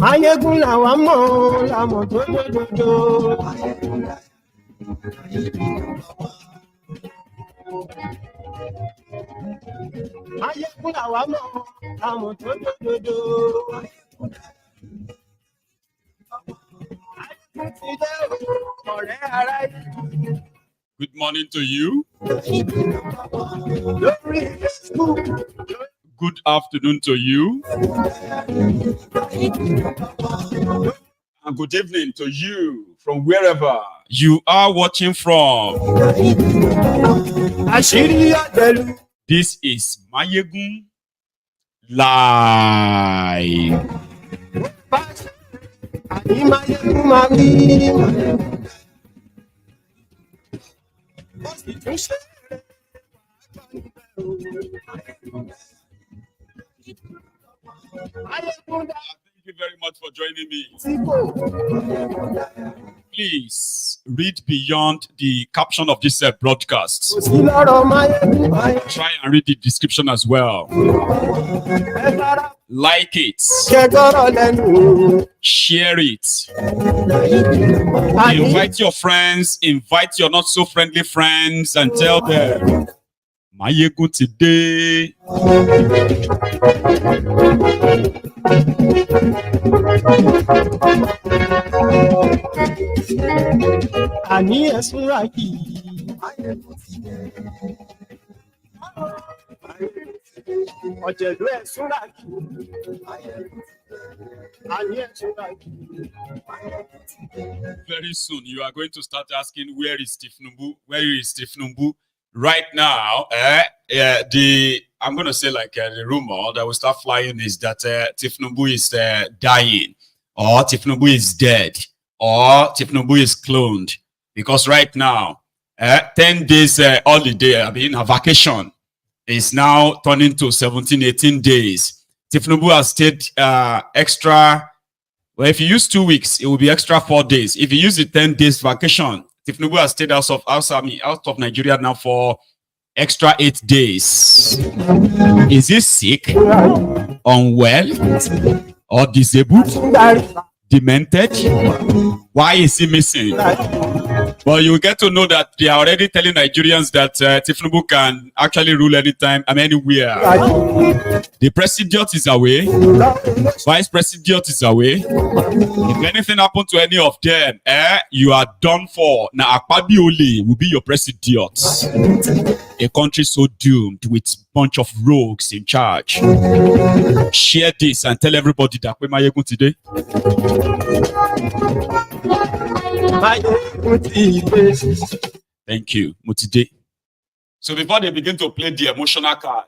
Maiyegun làwa mọ̀ làmọ̀ tó dòdòdò. Maiyegun làwa mọ̀ làmọ̀ tó dòdòdò. Good morning to you. Good afternoon to you. And good evening to you from wherever you are watching from. This is Maiyegun Live. Thank you very much for joining me. Please read beyond the caption of this broadcast. Try and read the description as well. Like it. Share it. Invite your friends. Invite your not so friendly friends and tell them, Maiyegun today. Ani esuraki. Ọ̀jẹ̀lú esuraki. Ani esuraki. Very soon you are going to start asking, where is Tinubu? Where is Tinubu? Right now, I'm going to say the rumor that will start flying is that Tinubu is dying, or Tinubu is dead, or Tinubu is cloned. Because right now, 10 days holiday, a vacation, is now turning to 17, 18 days. Tinubu has stayed extra. Well, if you use 2 weeks, it will be extra 4 days. If you use the 10 days vacation, Tinubu has stayed out of Nigeria now for extra 8 days. Is he sick, unwell, or disabled, demented? Why is he missing? Well, you get to know that they are already telling Nigerians that Tinubu can actually rule anytime and anywhere. The president is away. Vice president is away. If anything happened to any of them, you are done for. Now, Akpabiole will be your president. A country so doomed with a bunch of rogues in charge. Share this and tell everybody that we're Maiyegun today. Thank you, Mutide. So before they begin to play the emotional card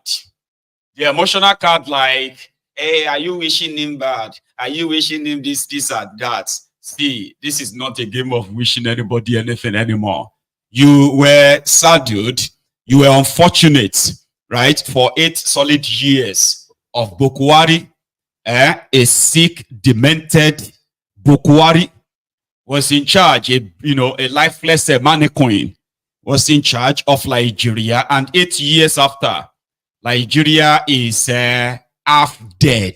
like, hey, are you wishing him bad? Are you wishing him this, and that? See, this is not a game of wishing anybody anything anymore. You were saddled, you were unfortunate, right? For 8 solid years of Bokwari, a sick, demented Bokwari was in charge, a lifeless mannequin was in charge of Nigeria, and 8 years after, Nigeria is half dead.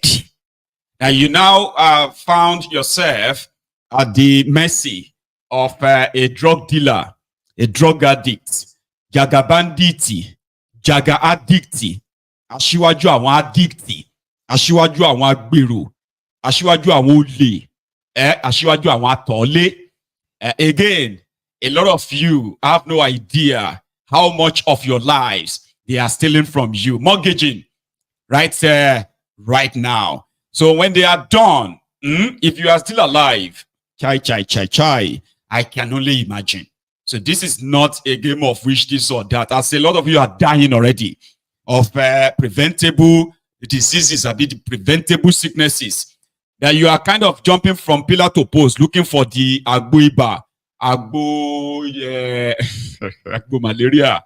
Now you now found yourself at the mercy of a drug dealer, a drug addict, jaga banditi, jaga addicti, aṣíwájú àwọn addicti, aṣíwájú àwọn agbèrò, aṣíwájú àwọn olè, aṣíwájú àwọn atọ̀lé. Again, a lot of you have no idea how much of your lives they are stealing from you, mortgaging right right now. So when they are done, if you are still alive, chai, I can only imagine. So this is not a game of wish this or that. As a lot of you are dying already of preventable diseases, preventable sicknesses, that you are kind of jumping from pillar to post, looking for the agbo malaria,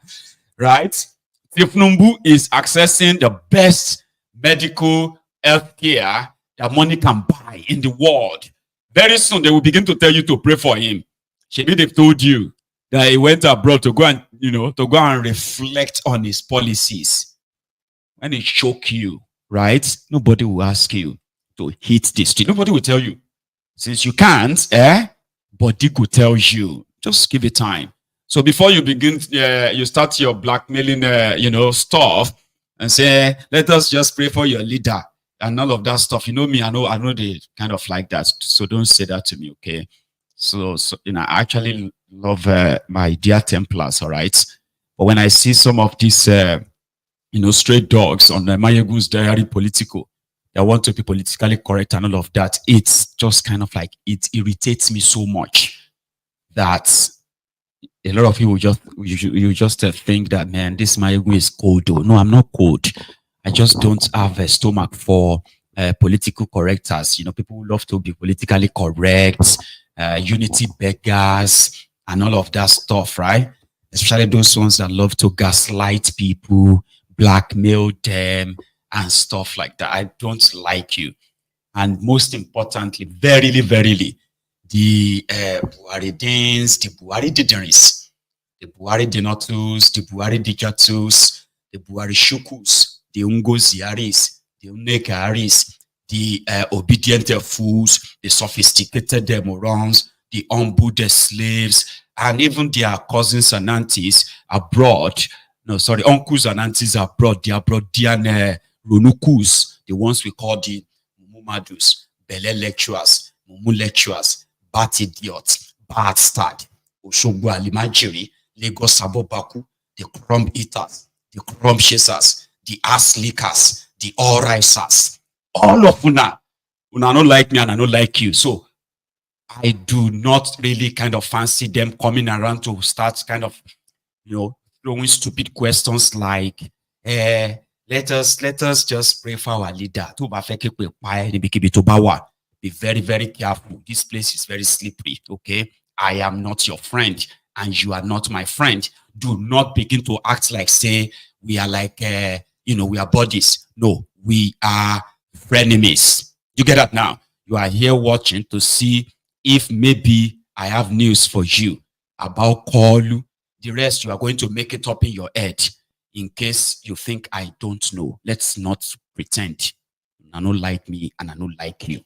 right? Tinubu is accessing the best medical health care that money can buy in the world. Very soon, they will begin to tell you to pray for him. Maybe they've told you that he went abroad to go and, to go and reflect on his policies. When they choke you, right? Nobody will ask you to hit the street. Nobody will tell you. Since you can't, body could tell you. Just give it time. So before you begin, you start your blackmailing, stuff, and say, let us just pray for your leader and all of that stuff. You know me, I know they kind of like that. So don't say that to me, okay? So I actually love my dear Templars, all right? But when I see some of these, stray dogs on the MaiyegunSDiary Politico that want to be politically correct and all of that, it's just kind of like, it irritates me so much that a lot of people you just think that, man, this Maiyegun is cold. Though. No, I'm not cold. I just don't have a stomach for political correctors. People who love to be politically correct, unity beggars, and all of that stuff, right? Especially those ones that love to gaslight people, blackmail them, and stuff like that. I don't like you. And most importantly, verily, the Buharidins, the Buhari Dideris, the Buhari Denotus, the Buhari Dijatus, the Buhari Shukus, the Ungoziaris, the Unekaris, the obedient fools, the sophisticated morons, the humble slaves, and even their cousins and aunties abroad. No, sorry, uncles and aunties abroad, the Abroadian Ronukus, the ones we call the Mumadus, Bele lecturers, Mumu lecturers, Bat idiots, bastard, Oshogbo Alimajiri, Lagos Sabobaku, the crumb eaters, the crumb chasers, the ass lickers, the all risers. All of una don't like me and I don't like you. So I do not really kind of fancy them coming around to start kind of, throwing stupid questions like, let us just pray for our leader. Be very, very careful. This place is very slippery, okay? I am not your friend and you are not my friend. Do not begin to act like, say, we are like, we are buddies. No, we are frenemies. You get that now? You are here watching to see if maybe I have news for you about Kalu. The rest, you are going to make it up in your head in case you think I don't know. Let's not pretend. I don't like me and I don't like you.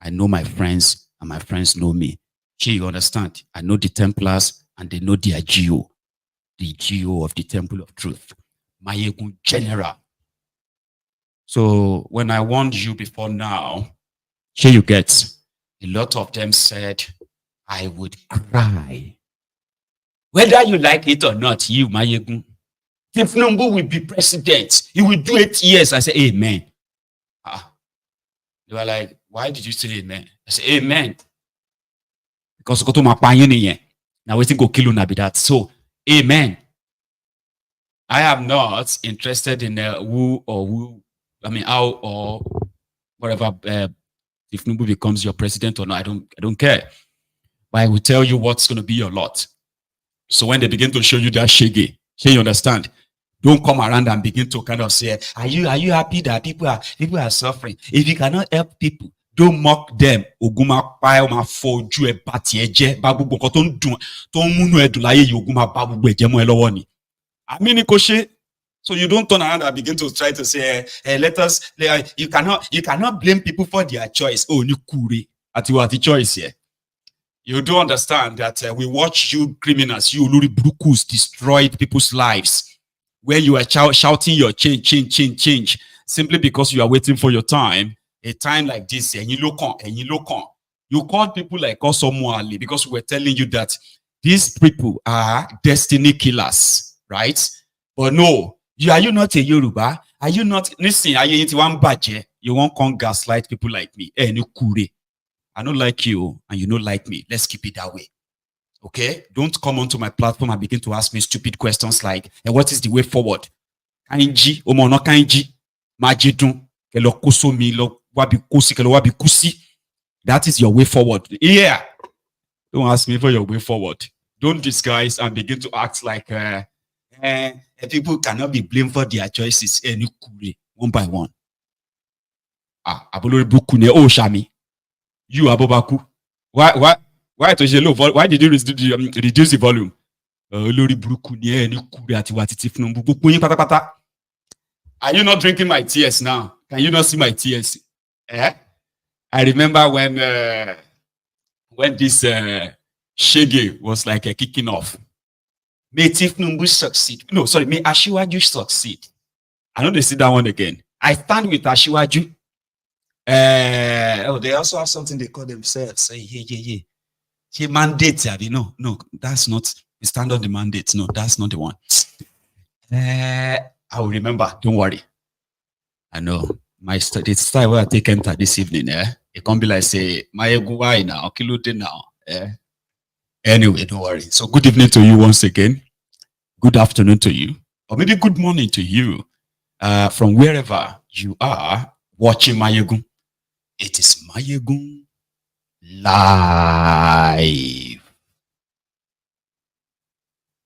I know my friends and my friends know me. You understand? I know the Templars and they know their GO. The GO of the Temple of Truth. Maiyegun General. So when I warned you before now, here you get. A lot of them said, I would cry. Whether you like it or not, you, Maiyegun, Tinubu will be president. He will do 8 years. I say, amen. They were like, why did you say amen? I say, amen. Because go to my pioneer. Now waiting go kill you be that. So, amen. I am not interested in how or whatever if Tinubu becomes your president or not. I don't care. But I will tell you what's going to be your lot. So when they begin to show you that shege, you understand? Don't come around and begin to kind of say, are you happy that people are suffering? If you cannot help people, don't mock them. Oguma pa ma foju e bati eje ba gbogbo nkan tó ń dùn tó ń múnú ẹdùn láyé yìí oguma ba gbogbo ẹ̀jẹ̀ mọ́ ẹ lọ́wọ́ ni. Àmì ni kò ṣe. So you don't turn around and begin to try to say, you cannot blame people for their choice. Oh, ni kure. Ati what the choice here? You do understand that we watch you criminals, you Olori Brukus destroyed people's lives. Where you are shouting your change, simply because you are waiting for your time. A time like this, and you look on. You called people like us Omuali because we're telling you that these people are destiny killers, right? But no, are you not a Yoruba? Are you not? Listen, are you into one budget? You won't come gaslight people like me. I don't like you and you don't like me. Let's keep it that way. Okay? Don't come onto my platform and begin to ask me stupid questions like, what is the way forward? Kainji, omono kainji, majidun, kelo kusomi, lo wabi kusi, kelo wabi kusi. That is your way forward. Yeah. Don't ask me for your way forward. Don't disguise and begin to act like people cannot be blamed for their choices. One by one. Abolori Bukune, oh Shami. You Abobaku. Why? Why to low? Why did you reduce the volume? Olórí burúkú ni ẹ ní kúrẹ́ àti wà títí Tinubu gbogbo yín pátápátá. Are you not drinking my tears now? Can you not see my tears? Eh? I remember when this Shege was like kicking off. May Tinubu succeed. No, sorry, may Asiwaju succeed. I know they see that one again. I stand with Asiwaju. They also have something they call themselves. Say, yeah. He mandate, no, that's not. We stand on the mandate. No, that's not the one. I will remember. Don't worry. I know my the style where I take enter this evening. It can't be like say Maiyegun why now, Kilude now. Anyway, don't worry. So good evening to you once again. Good afternoon to you, or maybe good morning to you, from wherever you are watching Maiyegun. It is Maiyegun live.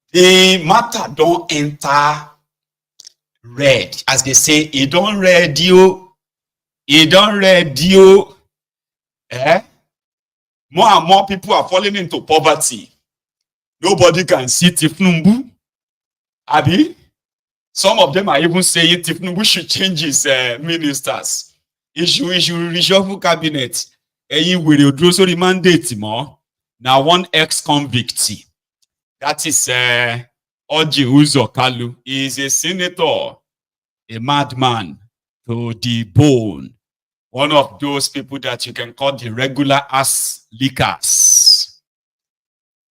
The matter don't enter red, as they say. It don't red you. It don't red you. More and more people are falling into poverty. Nobody can see Tinubu. Abi, some of them are even saying Tinubu should change his ministers. He should reshuffle cabinet. He will draw so the mandate more. Now one ex-convict. That is Uzor Kalu. He is a senator, a madman to the bone. One of those people that you can call the regular ass leakers.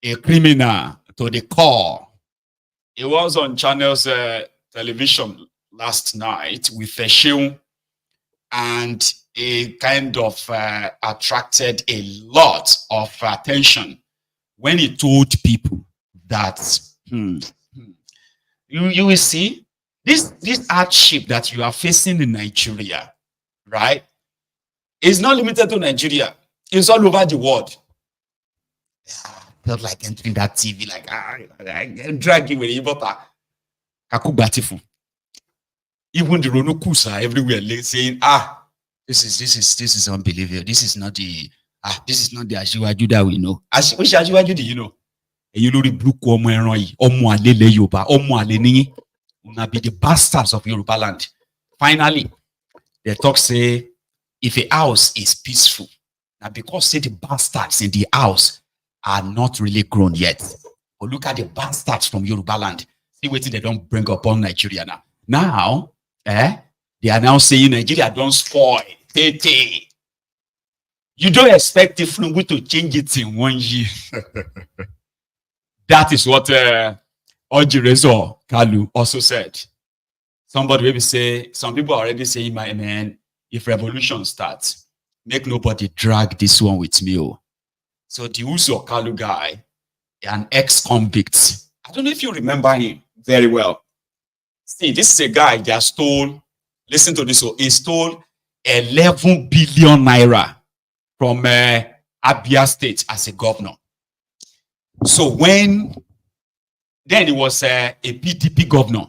A criminal to the core. He was on Channel's television last night with a show, and it kind of attracted a lot of attention when he told people that you will see this hardship that you are facing in Nigeria, right? It's not limited to Nigeria. It's all over the world. Felt like entering that TV, like I drag you with Ibota. Even the Ronokus are everywhere saying, this is unbelievable. This is not the Asiwaju that we know. Which Asiwaju do you know? You know the blue Yoruba, una be the bastards of Yoruba land. Finally, the talk say if a house is peaceful, now because say the bastards in the house are not really grown yet. But look at the bastards from Yoruba land. See what they don't bring upon Nigeria now. Now, they are now saying Nigeria don't spoil. You don't expect Tinubu to change it in 1 year. That is what Uzor Kalu also said. Somebody maybe say, some people are already saying, my man, if revolution starts, make nobody drag this one with me. So the Uzor Kalu guy, an ex-convict. I don't know if you remember him very well. See, this is a guy that stole, listen to this, he stole 11 billion naira from Abia State as a governor. So then he was a PDP governor.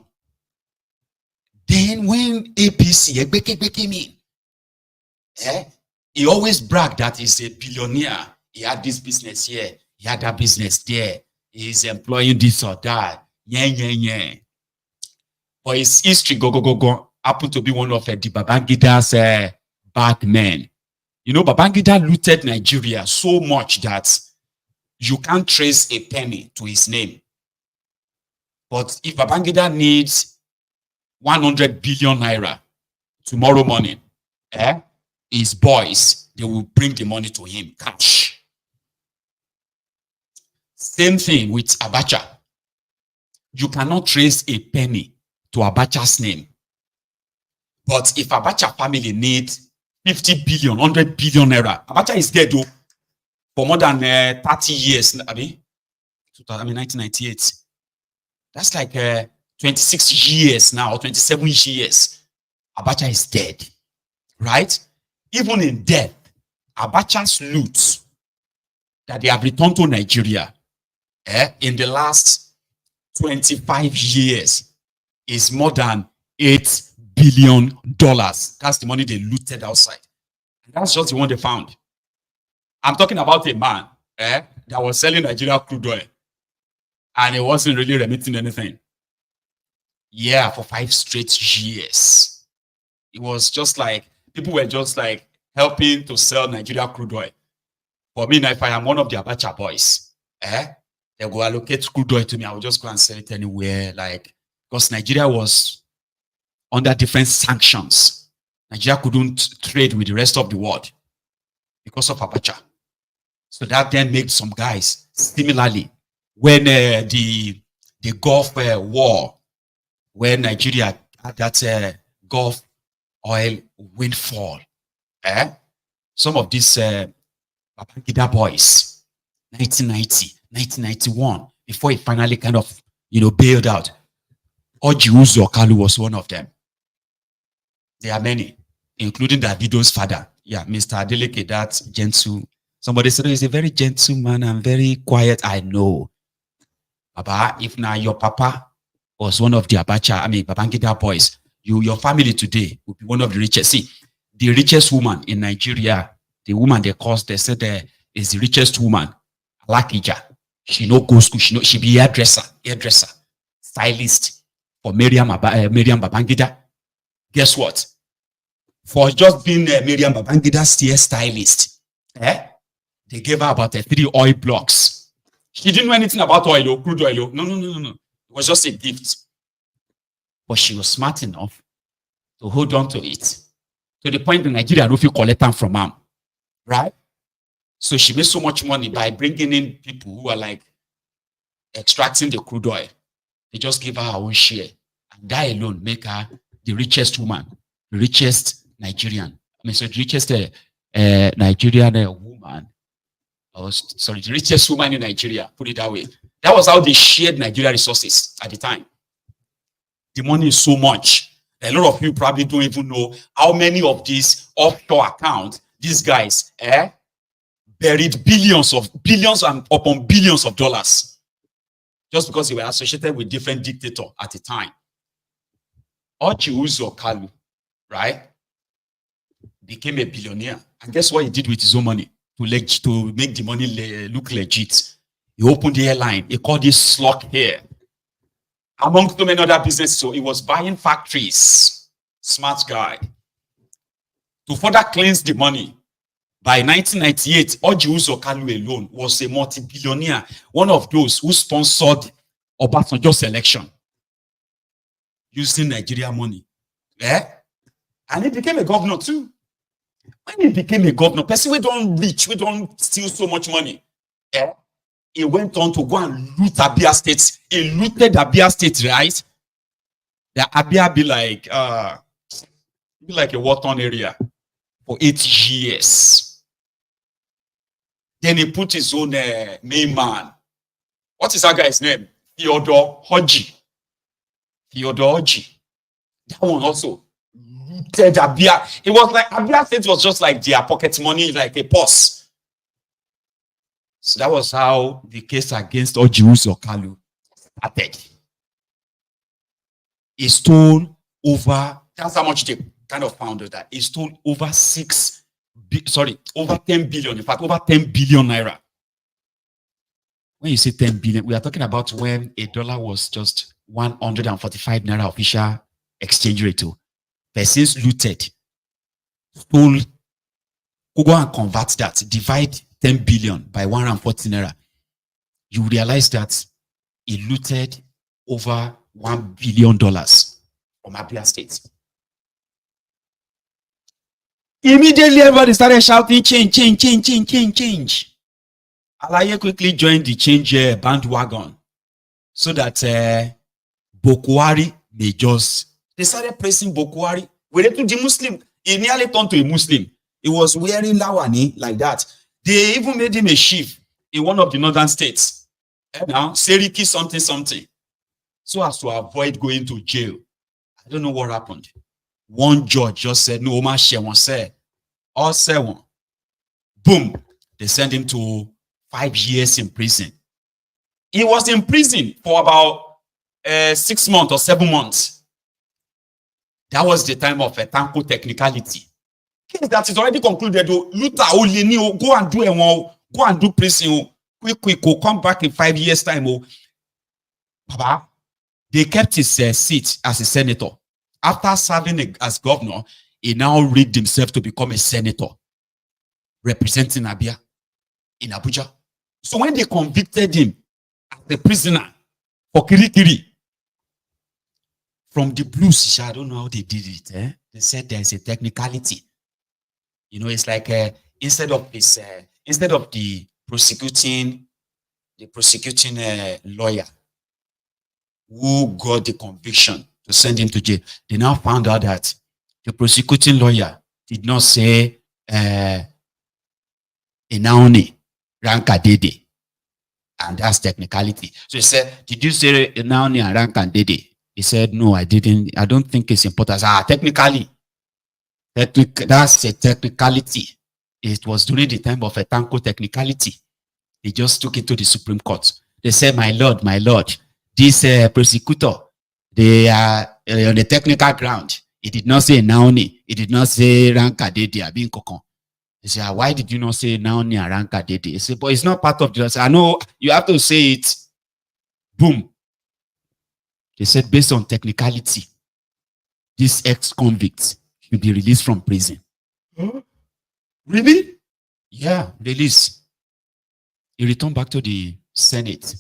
Then when APC came in, he always bragged that he's a billionaire. He had this business here, he had that business there. He's employing this or that. Yeah. But his history go happened to be one of the Babangida's bad men. You know, Babangida looted Nigeria so much that you can't trace a penny to his name. But if Babangida needs 100 billion naira tomorrow morning, his boys, they will bring the money to him, cash. Same thing with Abacha. You cannot trace a penny to Abacha's name. But if Abacha family needs 50 billion, 100 billion naira, Abacha is dead though, for more than 30 years. I mean, 1998. That's like 26 years now, 27 years. Abacha is dead, right? Even in death, Abacha's loot that they have returned to Nigeria in the last 25 years is more than $8 billion. That's the money they looted outside. And that's just the one they found. I'm talking about a man that was selling Nigeria crude oil. And it wasn't really remitting anything. Yeah, for 5 straight years. It was just like, people were just like helping to sell Nigeria crude oil. For me, now, if I am one of the Abacha boys, they go allocate crude oil to me, I will just go and sell it anywhere. Like, because Nigeria was under different sanctions. Nigeria couldn't trade with the rest of the world because of Abacha. So that then made some guys, similarly, when the Gulf War, when Nigeria had that Gulf oil windfall, some of these Babangida boys, 1990, 1991, before he finally kind of, bailed out, Uzor Kalu was one of them. There are many, including Davido's father. Yeah, Mr. Adeleke, that gentle. Somebody said he's a very gentle man and very quiet. I know. Baba, if now your papa was one of the Babangida boys, your family today would be one of the richest. See, the richest woman in Nigeria, the woman they said is the richest woman, Alakija. She no go school, she be hairdresser, stylist for Miriam Babangida. Guess what? For just being Miriam Babangida's hair stylist, they gave her about 3 oil blocks. She didn't know anything about oil or crude oil. No. It was just a gift. But she was smart enough to hold on to it. To the point that Nigeria don't feel collect them from her. Right? So she made so much money by bringing in people who are like extracting the crude oil. They just give her her own share. And that alone make her the richest woman, the richest Nigerian. The richest Nigerian woman. The richest woman in Nigeria, put it that way. That was how they shared Nigeria resources at the time. The money is so much. A lot of you probably don't even know how many of these offshore accounts, these guys, buried billions and upon billions of dollars. Just because they were associated with different dictators at the time. Uzor Kalu, right, became a billionaire. And guess what he did with his own money? To make the money look legit. He opened the airline. He called it Slot here. Among so many other businesses. So he was buying factories. Smart guy. To further cleanse the money, by 1998, Uzor Kalu alone was a multi-billionaire. One of those who sponsored Obasanjo's election. Using Nigeria money. And he became a governor too. When he became a governor, person we don't reach, we don't steal so much money. He went on to go and loot Abia State. He looted Abia State, right? The Abia be like a war-torn area for 8 years. Then he put his own main man. What is that guy's name? Theodore Hodge. That one also looted Abia. It was like Abia State was just like their pocket money, like a purse. So that was how the case against Uzor Kalu started. He stole over, that's how much they kind of found that. He stole over over 10 billion, in fact, over 10 billion naira. When you say 10 billion, we are talking about when a dollar was just 145 naira official exchange rate. Persons looted, stole, go and convert that, divide 10 billion by 140 naira. You realize that he looted over $1 billion from Abia State. Immediately, everybody started shouting, change. Alaye quickly joined the change bandwagon so that Bokwari may just, they started praising Bokwari. When they took the Muslim, he nearly turned to a Muslim. He was wearing lawani like that. They even made him a chief in one of the northern states. And now, Seriki something. So as to avoid going to jail. I don't know what happened. One judge just said, no, Omar Shewon said, all 7. Boom. They sent him to 5 years in prison. He was in prison for about 6 months or 7 months. That was the time of a Tanko technicality. That is already concluded. Go and do prison quick, will come back in 5 years' time. Oh, Papa, they kept his seat as a senator. After serving as governor, he now rigged himself to become a senator, representing Abia in Abuja. So when they convicted him as a prisoner for Kirikiri, from the blues, I don't know how they did it. They said there's a technicality. You know, it's like instead of the prosecuting lawyer who got the conviction to send him to jail, they now found out that the prosecuting lawyer did not say Enaoni Ranka Dede, and that's technicality. So he said, "Did you say Enaoni and Ranka Dede?" He said, "No, I didn't. I don't think it's important." Technically, that's a technicality. It was during the time of a Tanko technicality. They just took it to the Supreme Court. They said, my lord, this prosecutor, they are on the technical ground. He did not say Naoni. He did not say Ranka Dede Abin Kokon. They said, why did you not say Naoni and Ranka Dede? He said, but it's not part of the... I know you have to say it. Boom. They said, based on technicality, this ex-convict should be released from prison. Huh? Really? Yeah, release. He returned back to the Senate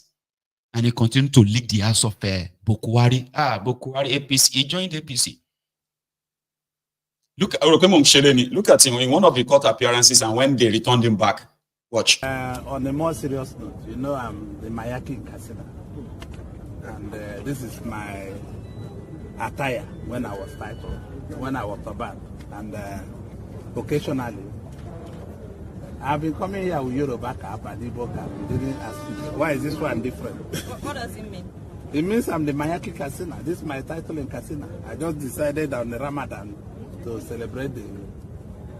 and he continued to lead the house of Bokuwari. Bokuwari APC. He joined APC. Look at him in one of the court appearances and when they returned him back. Watch. On a more serious note, you know, I'm the Maiyegun Kasina. And this is my attire when I was titled, when I was turban. And occasionally, I've been coming here with Yoruba cap and Igbo cap. Didn't ask me, why is this one different? What does it mean? It means I'm the Maiyegun Kasina. This is my title in Kasina. I just decided on the Ramadan to celebrate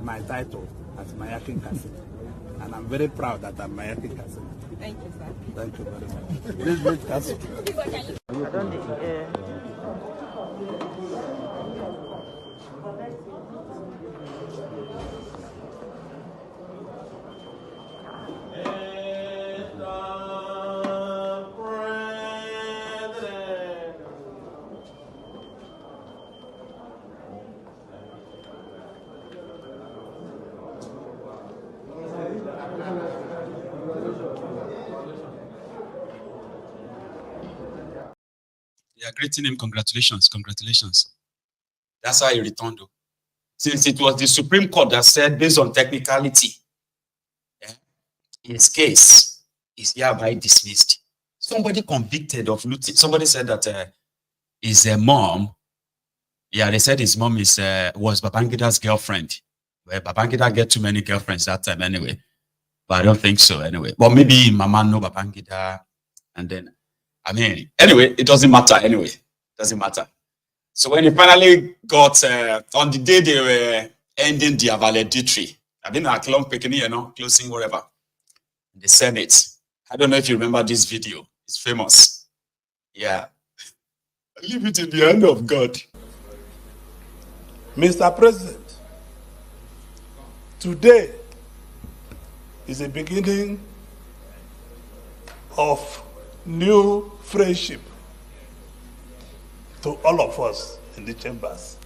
my title as Maiyegun Kasina. And I'm very proud that I'm Maiyegun Kasina. Thank you, sir. Thank you very much. This great castle. I don't They are greeting him, congratulations. That's how he returned. Since it was the Supreme Court that said, based on technicality, his case is hereby dismissed. Somebody convicted of looting. Somebody said that his mom, they said his mom was Babangida's girlfriend. Well, Babangida get too many girlfriends that time anyway. But I don't think so anyway. But maybe Mama know Babangida, and then anyway, it doesn't matter anyway. Doesn't matter. So when he finally got, on the day they were ending the valedictory, I've been at long picking, closing whatever, the Senate. I don't know if you remember this video. It's famous. Yeah. Leave it in the hand of God. Mr. President, today is the beginning of new friendship to all of us in the chambers.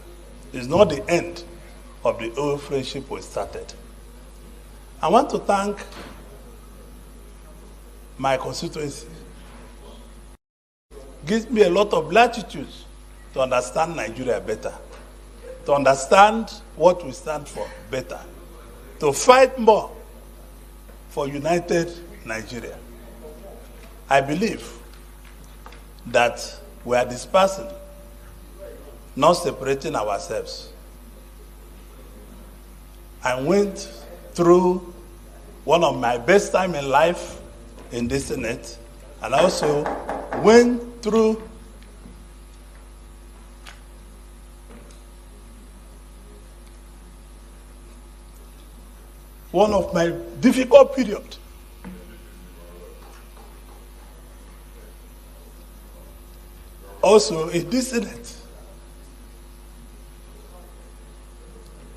It's not the end of the old friendship we started. I want to thank my constituency. Gives me a lot of latitude to understand Nigeria better, to understand what we stand for better, to fight more for united Nigeria. I believe that we are dispersing, not separating ourselves. I went through one of my best time in life in the Senate, and I also went through one of my difficult periods. Also in this Senate.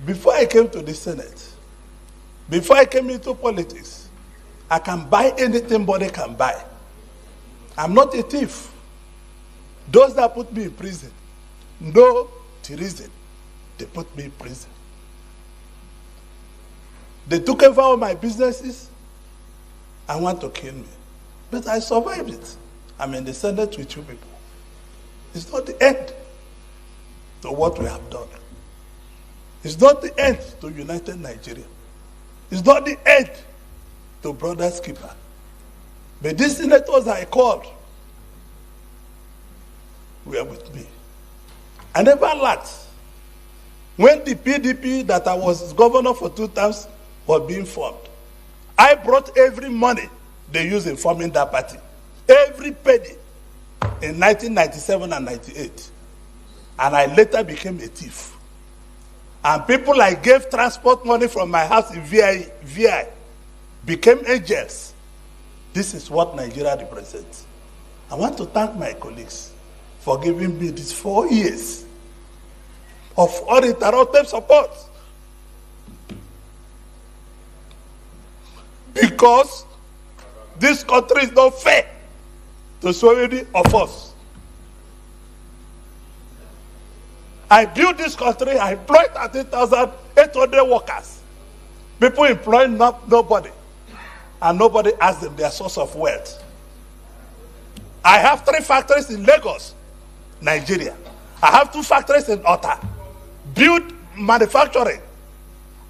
Before I came to the Senate, before I came into politics, I can buy anything body can buy. I'm not a thief. Those that put me in prison know the reason they put me in prison. They took over all my businesses and want to kill me. But I survived it. I'm in the Senate with you people. It's not the end to what we have done. It's not the end to United Nigeria. It's not the end to Brothers Keeper. But these senators I called were with me. I never lacked. When the PDP that I was governor for 2 terms was being formed, I brought every money they used in forming that party. Every penny in 1997 and 98. And I later became a thief. And people I gave transport money from my house in VI became angels. This is what Nigeria represents. I want to thank my colleagues for giving me these 4 years of uninterrupted support. Because this country is not fair to so many of us. I built this country, I employed 13,800 workers. People employ nobody. And nobody asks them their source of wealth. I have 3 factories in Lagos, Nigeria. I have 2 factories in Ota, build manufacturing.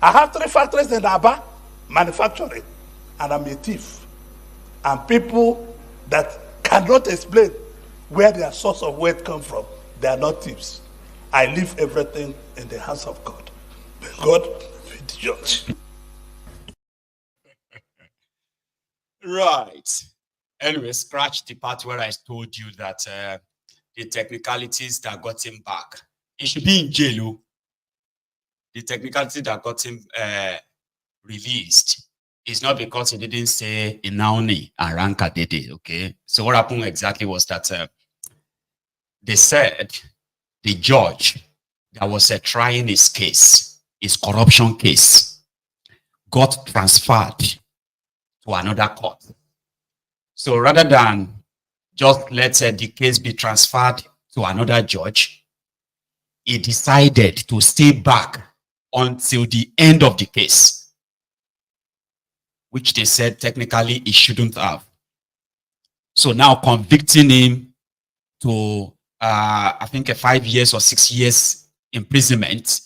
I have 3 factories in Aba, manufacturing. And I'm a thief. And people that cannot explain where their source of wealth comes from, they are not thieves. I leave everything in the hands of God. May God be the judge. Right. Anyway, scratch the part where I told you that the technicalities that got him back. He should be in jail. The technicality that got him released is not because he didn't say Inaoni and Ranka Dede, okay? So what happened exactly was that they said the judge that was trying his case, his corruption case, got transferred to another court. So rather than just let the case be transferred to another judge, he decided to stay back until the end of the case, which they said technically he shouldn't have. So now convicting him to, I think, a 5 years or 6 years imprisonment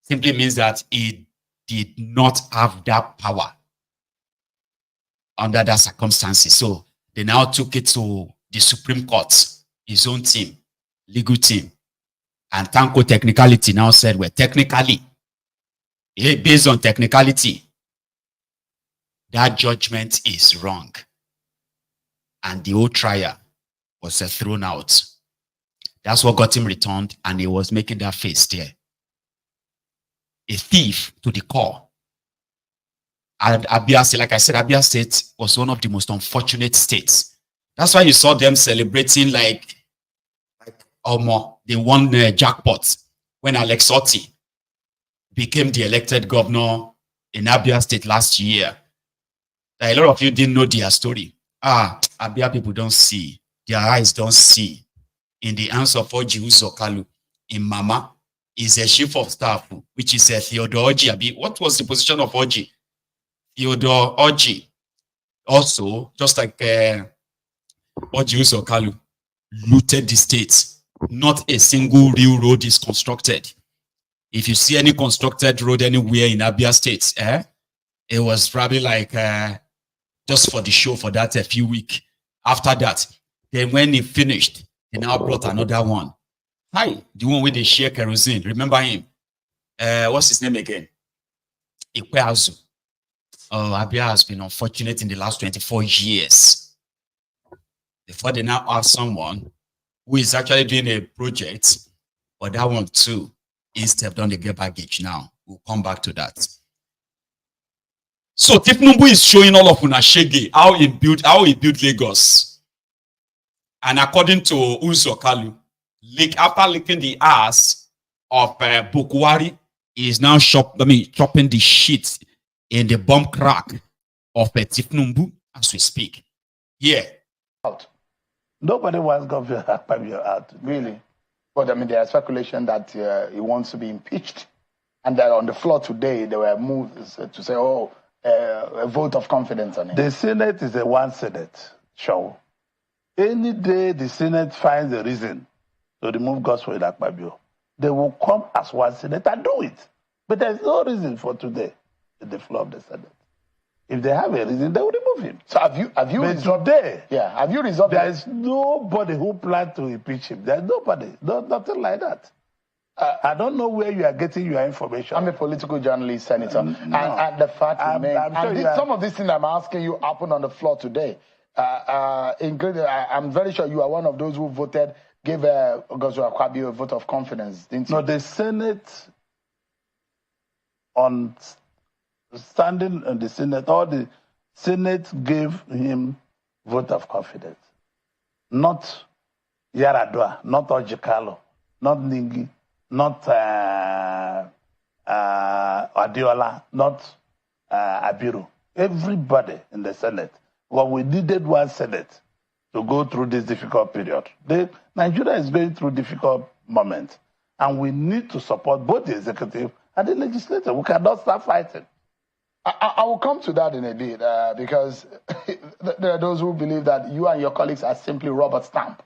simply means that he did not have that power under that circumstances. So they now took it to the Supreme Court, his own team, legal team. And Tanko Technicality now said, well, technically, based on technicality, that judgment is wrong. And the whole trial was thrown out. That's what got him returned, and he was making that face there. A thief to the core. And Abia State, like I said, Abia State was one of the most unfortunate states. That's why you saw them celebrating like they won the jackpot when Alex Otti became the elected governor in Abia State last year. A lot of you didn't know their story. Abia people don't see. Their eyes don't see. In the hands of Uzor Kalu, in Mama, is a chief of staff, which is a Theodore Oji. What was the position of Oji? Theodore Oji. Also, just like Oji Uzor Kalu, looted the state. Not a single real road is constructed. If you see any constructed road anywhere in Abia State, it was probably like just for the show for that a few weeks. After that, then when he finished, they now brought another one. Hi, the one with the share kerosene. Remember him? What's his name again? Ikweazu. Abia has been unfortunate in the last 24 years. Before they now have someone who is actually doing a project, but that one too, instead on the get baggage now. We'll come back to that. So Tinubu is showing all of Unashege how he built Lagos. And according to Uzor Kalu, after licking the ass of Bukwari, he is now chopping the shit in the bomb crack of Tinubu as we speak. Yeah. Out. Nobody wants Governor Akpabio out. Really? But I mean, there's speculation that he wants to be impeached. And that on the floor today, there were moves to say, a vote of confidence on him. The Senate is a one Senate show. Any day the Senate finds a reason to remove Gospel Akpabio, they will come as one Senate and do it. But there's no reason for today at the floor of the Senate. If they have a reason, they will remove him. So have you resolved today? Yeah, have you resolved There is nobody who planned to impeach him. There's nobody. Nothing like that. I don't know where you are getting your information. I'm a political journalist, Senator. No. And the fact remains, I'm sure some of these things I'm asking you happened on the floor today. Including, I'm very sure you are one of those who voted, gave Gospel Akpabio a vote of confidence, didn't you? No, the Senate, on standing in the Senate, all the Senate gave him vote of confidence. Not Yaradua, not Ojikalo, not Ningi, not Adiola, not Abiru. Everybody in the Senate. Well, we needed one Senate to go through this difficult period. Nigeria is going through difficult moments, and we need to support both the executive and the legislature. We cannot start fighting. I will come to that in a bit because there are those who believe that you and your colleagues are simply rubber stamp.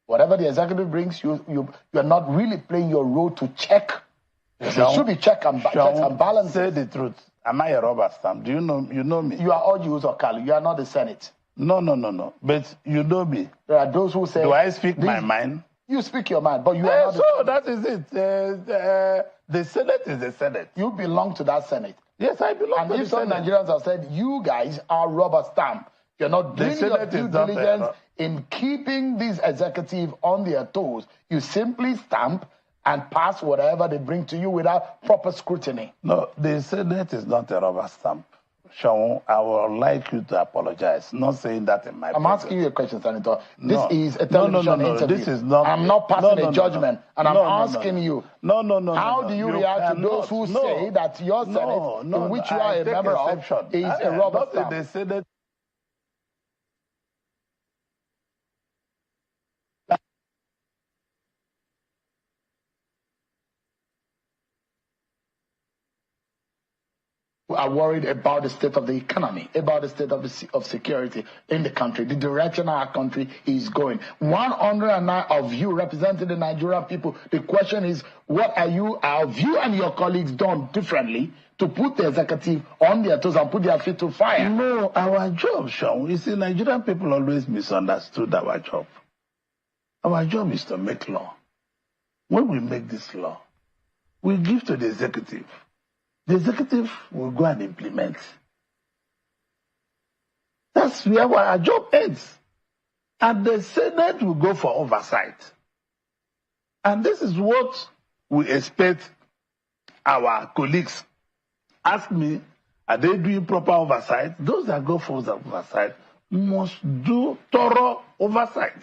Whatever the executive brings, you are not really playing your role to check. There should be checks and balances. Say the truth. Am I a rubber stamp? Do you know me? You are all Uzor, Kalu. You are not the Senate. No. But you know me. There are those who say... Do I speak my mind? You speak your mind, but you are not so that is it. The Senate is the Senate. You belong to that Senate. Yes, I belong to the Senate. And if some Nigerians have said, you guys are rubber stamp, you're not doing your due diligence in keeping this executive on their toes. You simply stamp and pass whatever they bring to you without proper scrutiny. No, the Senate is not a rubber stamp. Sean, I would like you to apologize. Not saying that in my I'm presence. asking you a question, Senator. This is a television interview. This is not. I'm not passing a judgment, and I'm asking you. No. How do you react to those who say that your Senate, in which you are a member of, is a rubber stamp? The Senate. Are worried about the state of the economy, about the state of security in the country, the direction our country is going. 109 of you representing the Nigerian people. The question is, what have you and your colleagues done differently to put the executive on their toes and put their feet to fire? No, our job, Sean, you see, Nigerian people always misunderstood our job. Our job is to make law. When we make this law, we give to the executive. The executive will go and implement. That's where our job ends. And the Senate will go for oversight. And this is what we expect our colleagues. Ask me, are they doing proper oversight? Those that go for oversight must do thorough oversight.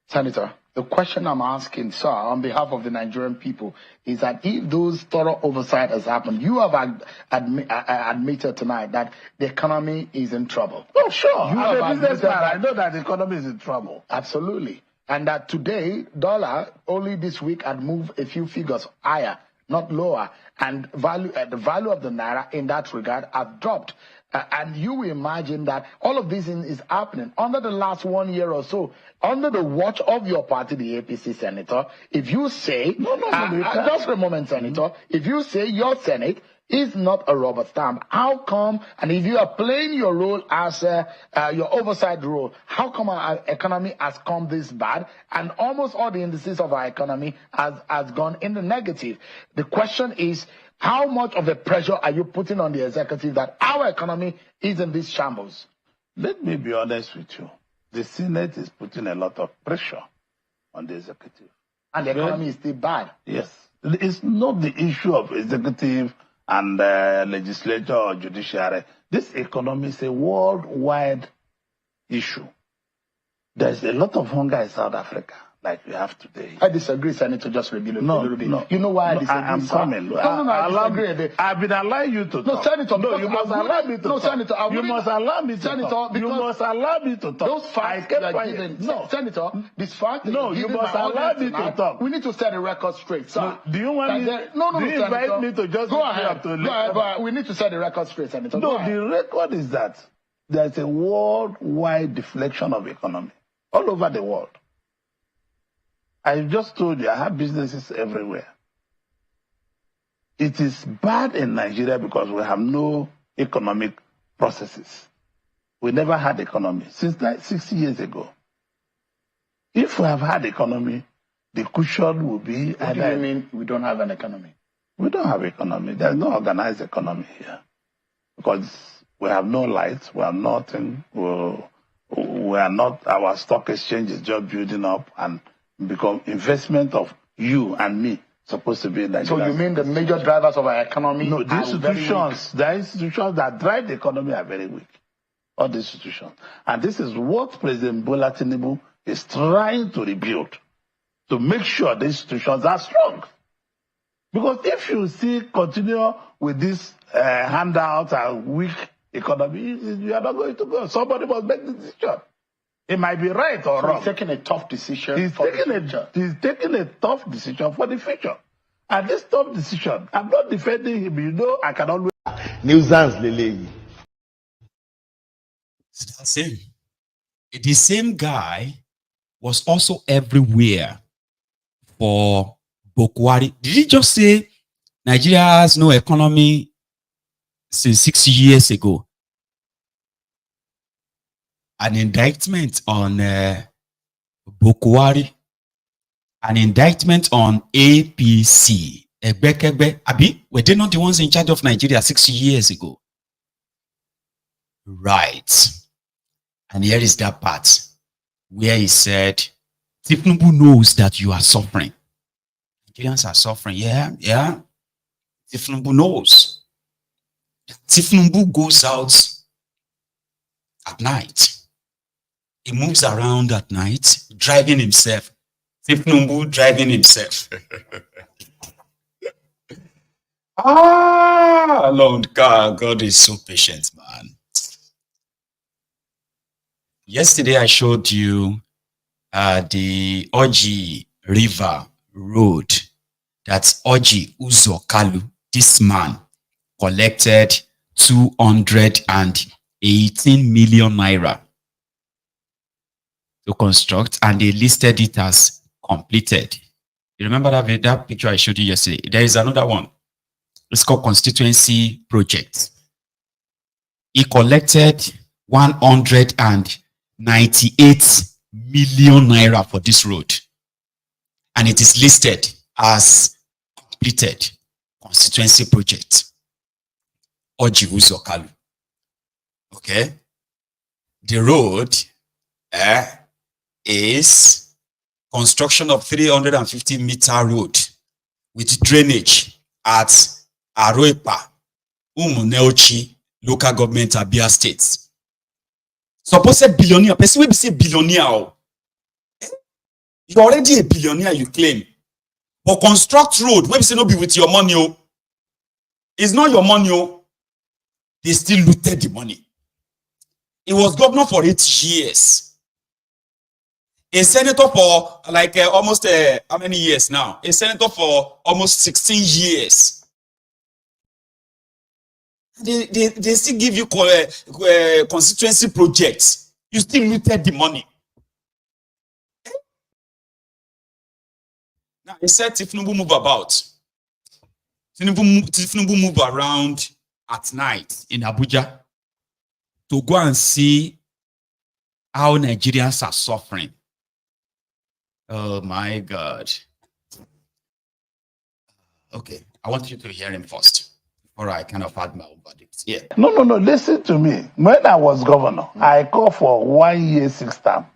Senator, the question I'm asking, sir, on behalf of the Nigerian people, is that if those thorough oversight has happened, you have admitted tonight that the economy is in trouble. Oh, sure. I'm a businessman. I know that the economy is in trouble. Absolutely. And that today, dollar, only this week, had moved a few figures higher, not lower. And the value of the naira in that regard has dropped. And you imagine that all of this is happening under the last 1 year or so, under the watch of your party, the APC, Senator. If you say, just a moment, Senator, if you say your Senate is not a rubber stamp, how come, and if you are playing your role as your oversight role, how come our economy has come this bad and almost all the indices of our economy has gone in the negative? The question is, how much of a pressure are you putting on the executive that our economy is in this shambles? Let me be honest with you. The Senate is putting a lot of pressure on the executive. And the economy is still bad. Yes. It's not the issue of executive and legislature or judiciary. This economy is a worldwide issue. There's a lot of hunger in South Africa. like we have today. I disagree, Senator, just a little bit. No. You know why I disagree, I'm sir? coming. No, I disagree. I've been allowing you to talk. No, Senator, no, you must allow me to talk. Senator, you must allow me to talk. You must allow me to talk. Those facts you are giving, Senator, this fact you must allow me to talk. We need to set the record straight, sir. No, do you want me? Do you invite me to just go ahead? Go ahead, but we need to set the record straight, Senator. No, the record is that there's a worldwide deflection of economy all over the world. I just told you I have businesses everywhere. It is bad in Nigeria because we have no economic processes. We never had economy since 60 years ago. If we have had economy, the cushion will be... What do you mean we don't have an economy? We don't have economy. There's no organized economy here. Because we have no lights, we have nothing, we are not, our stock exchange is just building up and become investment of you and me supposed to be in Nigeria. So you mean the major drivers of our economy? No, the institutions that drive the economy are very weak. All the institutions. And this is what President Bola Tinubu is trying to rebuild, to make sure the institutions are strong. Because if you continue with this handout and weak economy, you are not going to go. Somebody must make the decision. It might be right or wrong. He's taking a tough decision He's taking a tough decision for the future. And this tough decision, I'm not defending him. You know, I can always... Nuisance, Lele. That's him. The same guy was also everywhere for Bokwari. Did he just say Nigeria has no economy since 6 years ago? An indictment on Bokwari, an indictment on APC. Abi, were they not the ones in charge of Nigeria 6 years ago? Right. And here is that part where he said, Tinubu knows that you are suffering. Nigerians are suffering. Yeah. Tinubu knows. Tinubu goes out at night. He moves around at night, driving himself. Tinubu driving himself. Lord God is so patient, man. Yesterday I showed you the Oji River Road. That's Oji Uzor Kalu. This man collected 218 million naira to construct, and they listed it as completed. You remember that picture I showed you yesterday? There is another one. It's called Constituency Project. He collected 198 million naira for this road, and it is listed as completed Constituency Project. Oji Uzor Kalu. Okay? The road is construction of 350-meter road with drainage at Aroepa, Umuneochi, local government, Abia State. Supposed billionaire, person will be say billionaire. You're already a billionaire, you claim. But construct road, when you say no be with your money, it's not your money. They still looted the money. He was governor for 8 years. A senator for like almost how many years now? A senator for almost 16 years. They still give you constituency projects. You still looted the money. Now he said Tinubu move about. Tinubu move around at night in Abuja to go and see how Nigerians are suffering. Oh my God. Okay, I want you to hear him first before I kind of add my own verdict. Yeah. No, listen to me. When I was governor, I called for 1 year, 6 term.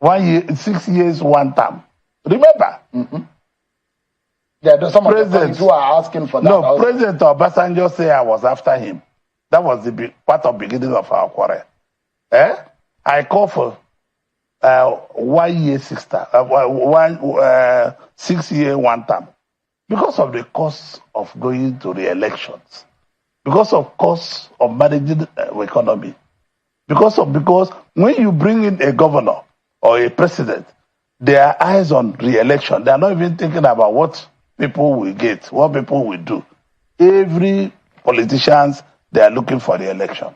1 year, 6 years, 1 term. Remember? Mm-hmm. Yeah, there's some presidents who are asking for that. No, President Obasanjo said I was after him. That was the part of beginning of our quarrel. I called for 1 year 6 year one term, because of the cost of going to the elections, because of cost of managing the economy, because when you bring in a governor or a president, their eyes on re-election. They are not even thinking about what people will get, what people will do. Every politicians, they are looking for the election.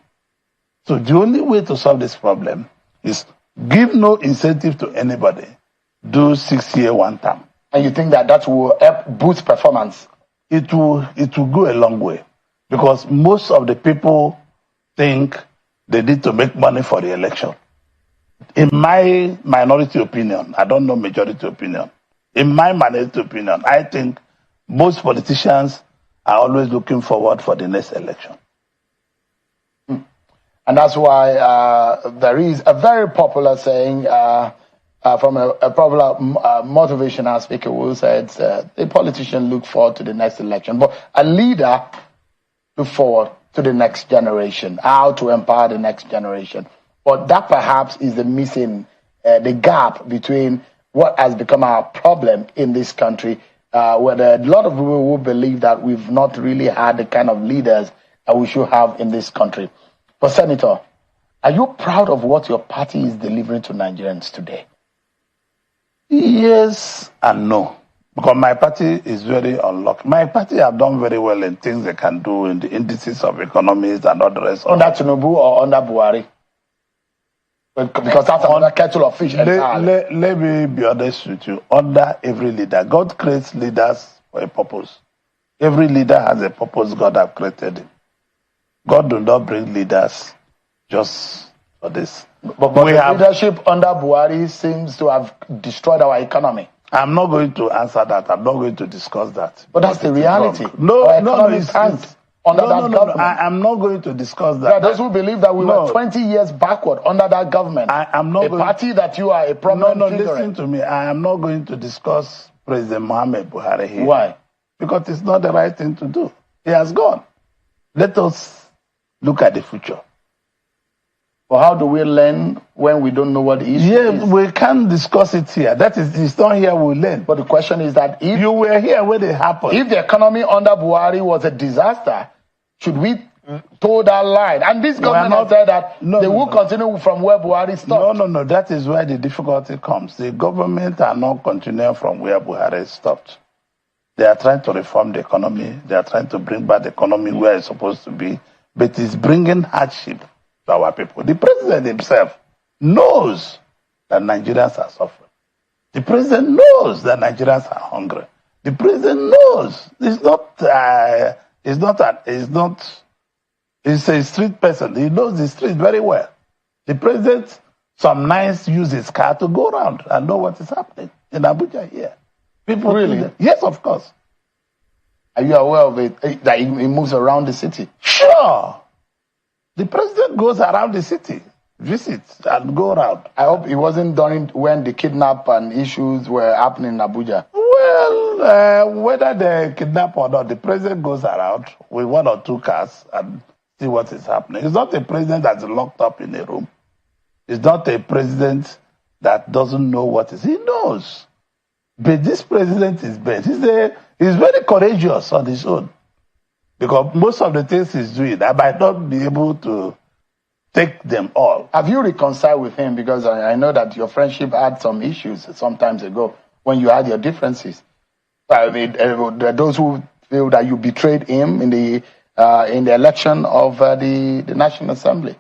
So the only way to solve this problem is give no incentive to anybody. Do 6 year one term. And you think that will help boost performance? It will go a long way, because most of the people think they need to make money for the election. In my minority opinion, I don't know majority opinion. In my minority opinion, I think most politicians are always looking forward for the next election. And that's why there is a very popular saying from a popular motivational speaker who said, a politician look forward to the next election, but a leader look forward to the next generation, how to empower the next generation. But that perhaps is the missing, the gap between what has become our problem in this country, where there are a lot of people who believe that we've not really had the kind of leaders that we should have in this country. But Senator, are you proud of what your party is delivering to Nigerians today? Yes and no. Because my party is very unlucky. My party have done very well in things they can do in the indices of economies and all the rest. Under Tinubu or under Buhari? Because that's another kettle of fish. Let me be honest with you. Under every leader, God creates leaders for a purpose. Every leader has a purpose God has created him. God do not bring leaders just for this. But the leadership under Buhari seems to have destroyed our economy. I'm not going to answer that. I'm not going to discuss that. But that's the reality. No, I'm not going to discuss that. There are those who believe that we were 20 years backward under that government. I'm not party that you are a prominent figure. Listen to me. I am not going to discuss President Muhammad Buhari here. Why? Because it's not the right thing to do. He has gone. Let us look at the future. But how do we learn when we don't know what the issue is? Yes, we can't discuss it here. That is, it's not here we learn. But the question is that if you were here when it happened, if the economy under Buhari was a disaster, should we toe that line? And this government has said that they will continue from where Buhari stopped. No. That is where the difficulty comes. The government are not continuing from where Buhari stopped. They are trying to reform the economy. They are trying to bring back the economy where it's supposed to be. But it's bringing hardship to our people. The president himself knows that Nigerians are suffering. The president knows that Nigerians are hungry. The president knows he's a street person. He knows the street very well. The president some nights use his car to go around and know what is happening in Abuja here. People really? Yes, of course. Are you aware of it, that he moves around the city? Sure. The president goes around the city, visits and go around. I hope it wasn't during when the kidnap and issues were happening in Abuja. Well, whether they kidnap or not, the president goes around with 1 or 2 cars and see what is happening. It's not a president that's locked up in a room. It's not a president that doesn't know what is. He knows. But this president is bad. He's very courageous on his own. Because most of the things he's doing, I might not be able to take them all. Have you reconciled with him? Because I know that your friendship had some issues some times ago when you had your differences. I mean, there are those who feel that you betrayed him in the election of the National Assembly.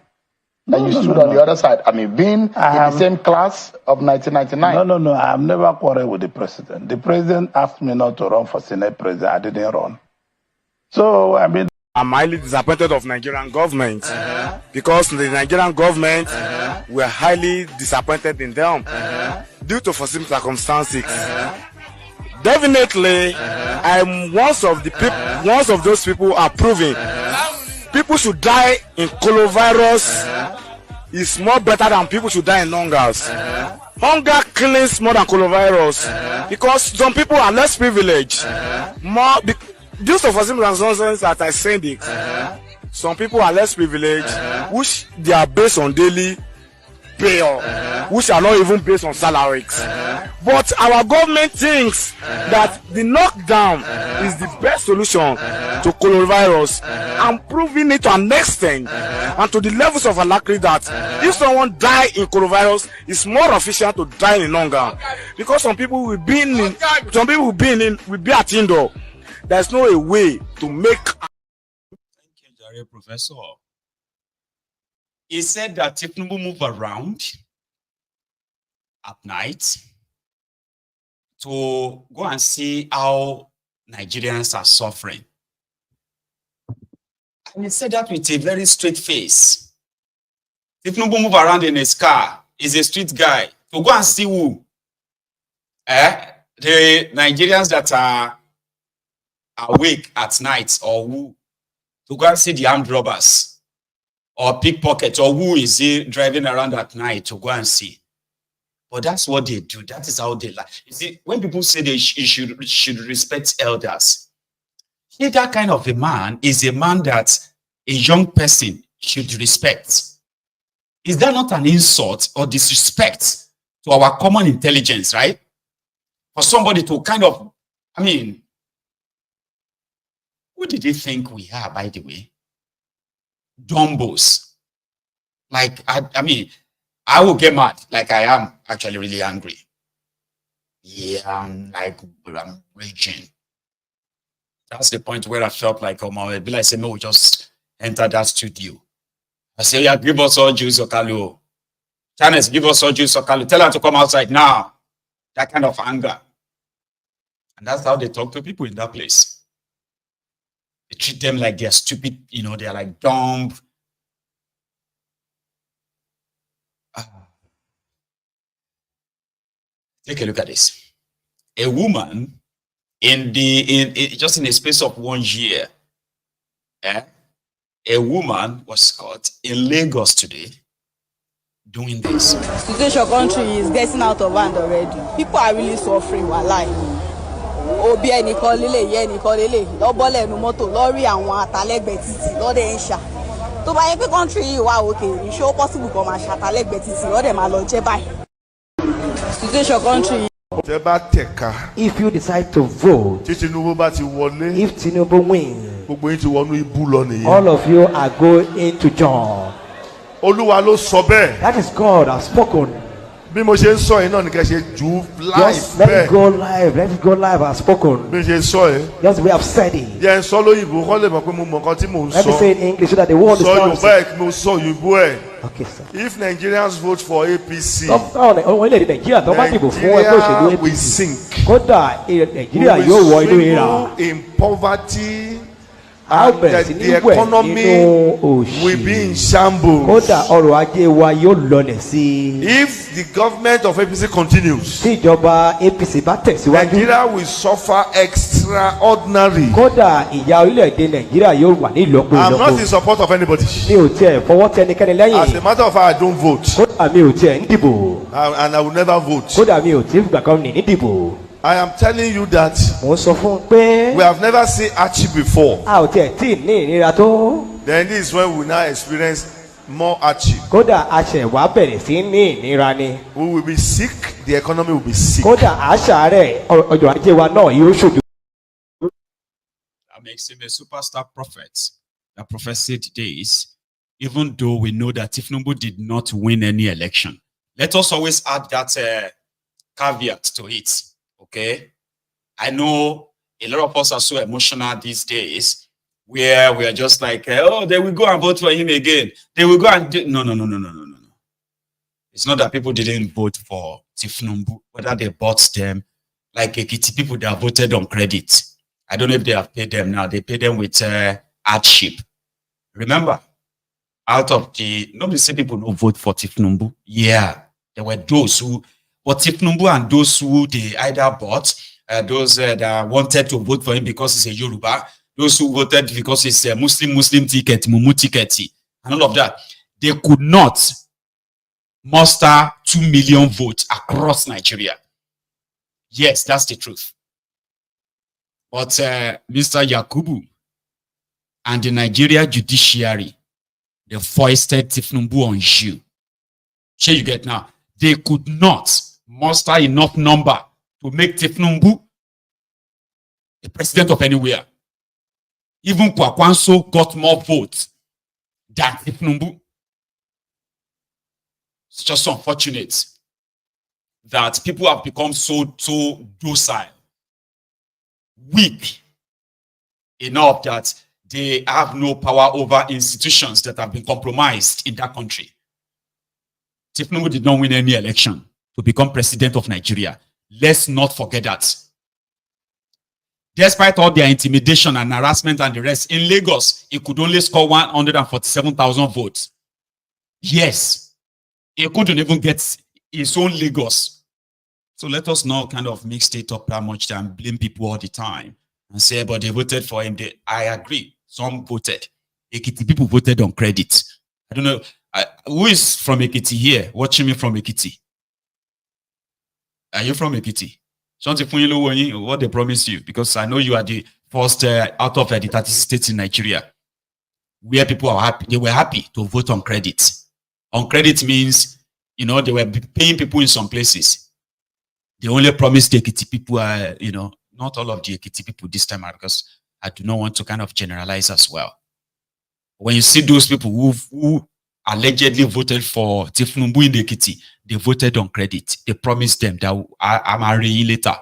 And you stood on the other side. I mean, being in the same class of 1999. No. I have never quarreled with the president. The president asked me not to run for Senate president. I didn't run. So, I mean, I'm highly disappointed of Nigerian government because the Nigerian government were highly disappointed in them due to foreseen circumstances. Definitely, I'm one of those people are proving people should die in coronavirus is more better than people should die in hungers. Hunger kills more than coronavirus because some people are less privileged. Due to circumstances that I send it, some people are less privileged, which they are based on daily bill, which are not even based on salaries. But our government thinks that the lockdown is the best solution to coronavirus, and proving it to an extent and to the levels of alacrity that if someone die in coronavirus, it's more efficient to die in longer. Because some people will be at indoor. There's no a way to make. Thank you, Jare, Professor. He said that Tinubu move around at night to go and see how Nigerians are suffering. And he said that with a very straight face. Tinubu move around in his car. He's a street guy. To go and see who? The Nigerians that are awake at night, or who? To go and see the armed robbers or pickpockets, or who is he driving around at night to go and see. But that's what they do. That is how they like. You see, when people say they should respect elders, see, that kind of a man is a man that a young person should respect. Is that not an insult or disrespect to our common intelligence, right? For somebody to kind of, I mean, who did they think we are, by the way? Dumbos. Like, I mean, I will get mad, like I am actually really angry. Yeah, I'm raging. That's the point where I felt like, oh my, it'd be like saying, no, we just enter that studio. I say, yeah, give us all juice or Kalu. Channels, give us all juice or Kalu. Tell her to come outside now. That kind of anger. And that's how they talk to people in that place. They treat them like they're stupid, you know, they're like dumb. Take a look at this. A woman just in a space of 1 year, a woman was caught in Lagos today doing this. Situation country is getting out of hand already. People are really suffering while lying. Obi ẹnìkan lélẹ̀ yẹ ẹnìkan lélẹ̀ lọ́bọ́lẹ̀ ẹnu mọ́tò lọ́rí àwọn àtàlẹ́gbẹ̀ẹ́ títì lọ́dẹ̀ ń ṣà. Tó bá yẹ pé country yìí wà òkè ìṣó possible kan máa ṣàtàlẹ́gbẹ̀ẹ́ títì lọ́dẹ̀ máa lọ jẹ́ báyìí. Situation country. If you decide to vote, if Tinubu wins, all of you are going to join. That is God has spoken. Just let it go live. Let it go live. Has spoken. Just the way I've said it. Let me say it in English so that they won't understand. Okay, sir. If Nigerians vote for APC, Nigeria will sink. We will swallow in poverty. And the economy will be in shambles. If the government of APC continues, Nigeria will suffer extraordinary. I'm not in support of anybody. As a matter of fact, I don't vote. And I will never vote. I am telling you that we have never seen Archie before. Then this is when we now experience more Archie. We will be sick, the economy will be sick. That makes him a superstar prophet that prophesied days, even though we know that Tinubu did not win any election. Let us always add that caveat to it. Okay, I know a lot of us are so emotional these days, where we are just like, oh, they will go and vote for him again. They will go and do. No. It's not that people didn't vote for Tinubu, whether they bought them, like Ekiti people that voted on credit. I don't know if they have paid them now. They pay them with hardship. Remember, out of the nobody say people don't vote for Tinubu. Yeah, there were those who. But Tinubu and those who they either bought, those that wanted to vote for him because he's a Yoruba, those who voted because it's a Muslim ticket, Mumu ticket, and all of that, they could not muster 2 million votes across Nigeria. Yes, that's the truth. But Mr. Yakubu and the Nigeria judiciary, they foisted Tinubu on you. Sure, you get now. They could not muster enough number to make Tinubu the president of anywhere. Even Kwakwanso got more votes than Tinubu. It's just unfortunate that people have become so docile, weak enough that they have no power over institutions that have been compromised in that country. Tinubu did not win any election to become president of Nigeria. Let's not forget that. Despite all their intimidation and harassment and the rest, in Lagos, he could only score 147,000 votes. Yes, he couldn't even get his own Lagos. So let us not kind of mix it up that much and blame people all the time and say, but they voted for him. I agree. Some voted. Ekiti people voted on credit. I don't know. Who is from Ekiti here? Watching me from Ekiti? Are you from Ekiti? What they promised you? Because I know you are the first out of the 30 states in Nigeria where people are happy. They were happy to vote on credit. On credit means, you know, they were paying people in some places. They only promised the Ekiti people, you know, not all of the Ekiti people this time out, because I do not want to kind of generalize as well. When you see those people who allegedly voted for Tinubu in Ekiti, they voted on credit. They promised them that I'm marrying later.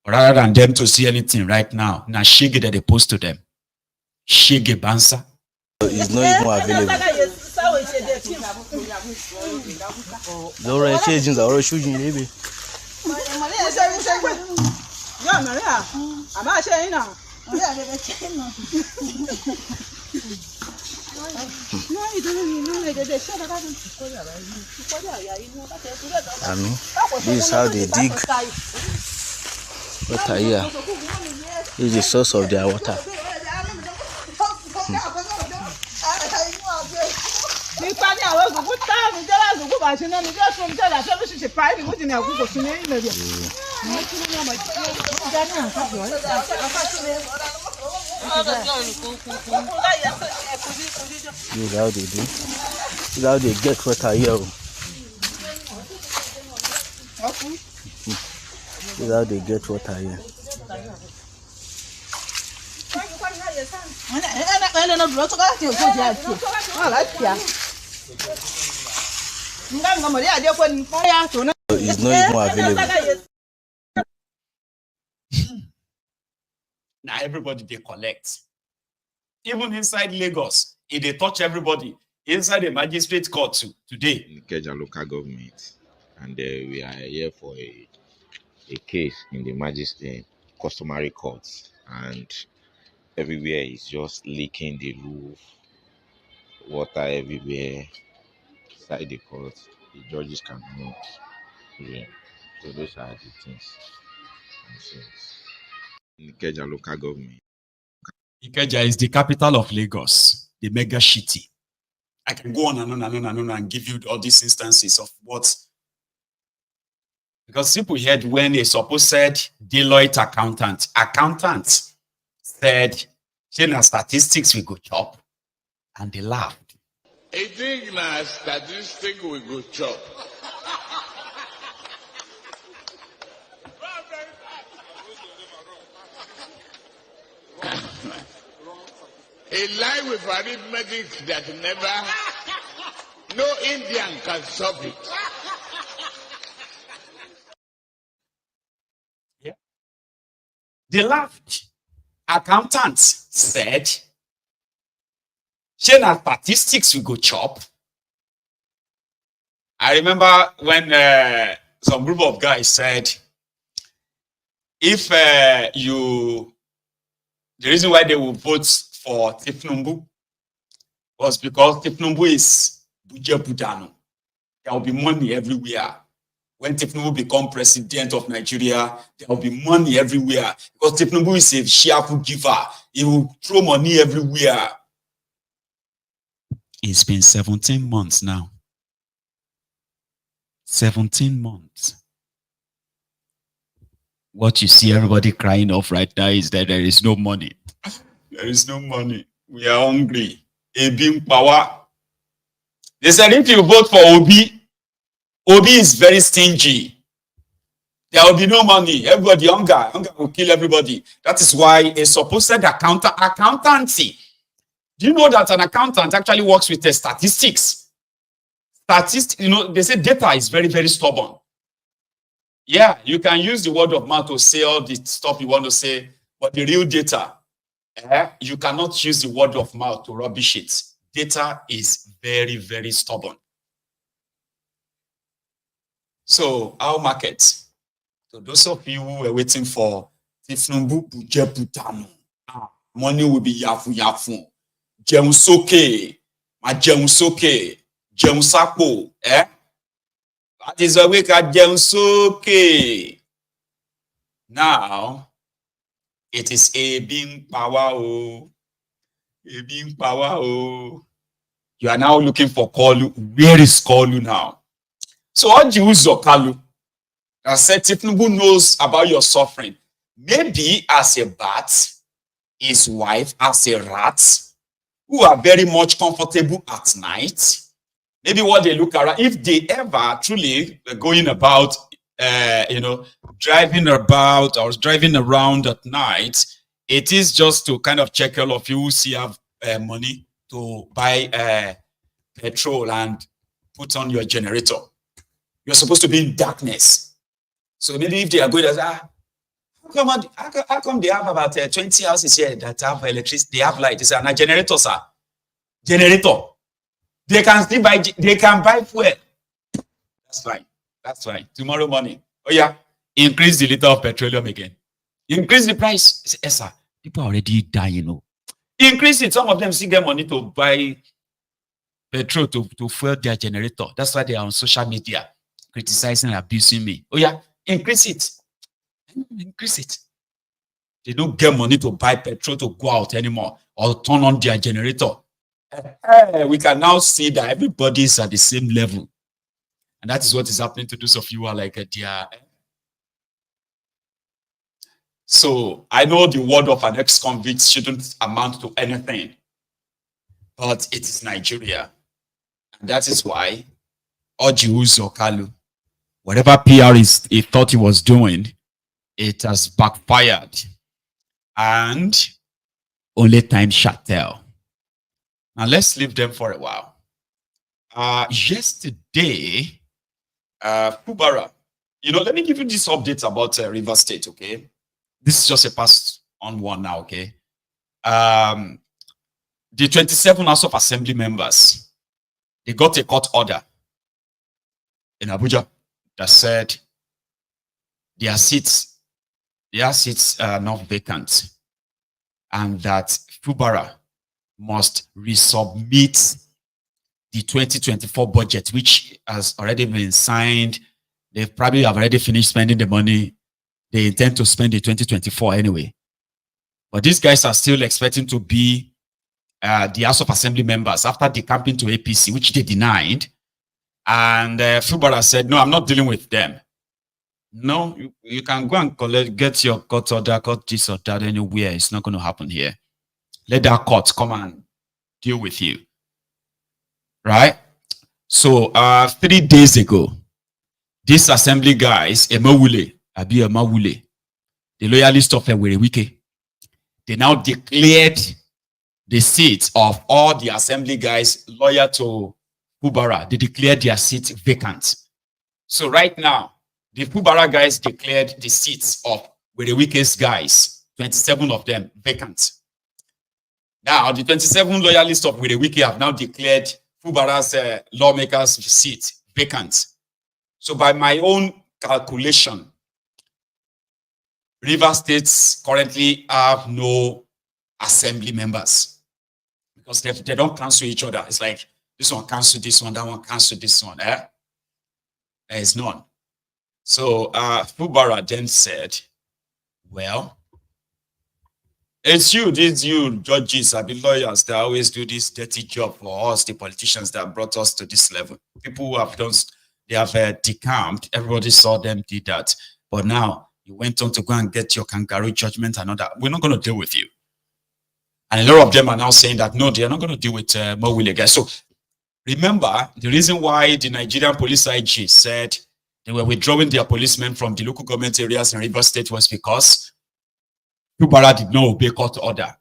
Rather than them to see anything right now, now Shege that they post to them. Shege Bansa. It's not even available. The orange agents are shooting maybe. This is how they dig water here. This is the source of their water. This is how they do. This is how they get water here. This is how they get water here. It's not even available. Now everybody they collect. Even inside Lagos, if they touch everybody, inside the magistrate court today. In Ikeja local government, and we are here for a case in the magistrate customary courts, and everywhere is just leaking the roof, water everywhere inside the court. The judges cannot. Yeah. So those are the things. In Ikeja local government. Ikeja is the capital of Lagos, the mega city. I can go on and on and on and on and give you all these instances of what. Because people heard when a supposed Deloitte accountant said, "China statistics we go chop," and they laughed. I think na statistics we go chop. A lie with arithmetic that no Indian can solve it. Yeah. They laughed. Accountants said, "China statistics we go chop." I remember when some group of guys said, if the reason why they will vote for Tinubu was because Tinubu is Buje Budano. There will be money everywhere. When Tinubu become president of Nigeria, there will be money everywhere. Because Tinubu is a cheerful giver. He will throw money everywhere. It's been 17 months now. 17 months. What you see everybody crying off right now is that there is no money. There is no money. We are hungry. A being power. They said if you vote for Obi, Obi is very stingy. There will be no money. Everybody, hunger will kill everybody. That is why a supposed accountancy. Do you know that an accountant actually works with the statistics? They say data is very, very stubborn. Yeah, you can use the word of mouth to say all the stuff you want to say, but the real data, you cannot use the word of mouth to rubbish it. Data is very, very stubborn. So, our market. So those of you who were waiting for Tinubu, money will be yafu. Jeun soke, ma jeun soke, jeun sapo, That is a week at jeun soke. Now, it is a being power. A being power. You are now looking for Kalu. Where is Kalu now? So what do you use Kalu? I said, Tinubu knows about your suffering. Maybe as a bat, his wife as a rat, who are very much comfortable at night. Maybe what they look around, if they ever truly going about, driving about or driving around at night, it is just to kind of check all of you who see have money to buy petrol and put on your generator. You're supposed to be in darkness. So maybe if they are going to say, how come they have about 20 houses here that have electricity, they have light? It's a generator, sir. Generator. They can still buy, they can buy fuel. That's fine. That's fine. Tomorrow morning. Oh yeah. Increase the liter of petroleum again. Increase the price. Say, yes, sir. People are already dying, Increase it. Some of them still get money to buy petrol to fuel their generator. That's why they are on social media criticizing and abusing me. Oh yeah. Increase it. Increase it. They don't get money to buy petrol to go out anymore or turn on their generator. We can now see that everybody is at the same level. And that is what is happening to those of you who are like dear. So I know the word of an ex-convict shouldn't amount to anything. But it is Nigeria. And that is why Uzor Kalu, whatever PR he thought he was doing, it has backfired. And only time shall tell. Now let's leave them for a while. Yesterday, Fubara, let me give you this update about River State, okay? This is just a pass on one now, okay? The 27 House of Assembly members, they got a court order in Abuja that said their seats are not vacant and that Fubara must resubmit the 2024 budget, which has already been signed. They probably have already finished spending the money. They intend to spend the 2024 anyway. But these guys are still expecting to be the House of Assembly members after decamping to APC, which they denied. And Fubara said, no, I'm not dealing with them. No, you can go and get your court order, court this or that anywhere. It's not going to happen here. Let that court come and deal with you. Right? So 3 days ago, these assembly guys, the loyalist of Werewike, they now declared the seats of all the assembly guys loyal to Fubara. They declared their seats vacant. So right now, the Fubara guys declared the seats of Werewike's guys, 27 of them, vacant. Now, the 27 loyalists of Werewike have now declared Fubara's lawmakers' seat vacant. So by my own calculation, River States currently have no assembly members because they don't cancel each other. It's like this one cancel this one, that one cancel this one. There is none. So Fubara then said, well, it's you judges, the lawyers that always do this dirty job for us, the politicians that brought us to this level. People who have done, they have decamped. Everybody saw them did that. But now you went on to go and get your kangaroo judgment and all that. We're not going to deal with you. And a lot of them are now saying that, no, they're not going to deal with Mowile guys. So Remember, the reason why the Nigerian police IG said they were withdrawing their policemen from the local government areas in Rivers State was because Fubara did not obey court order.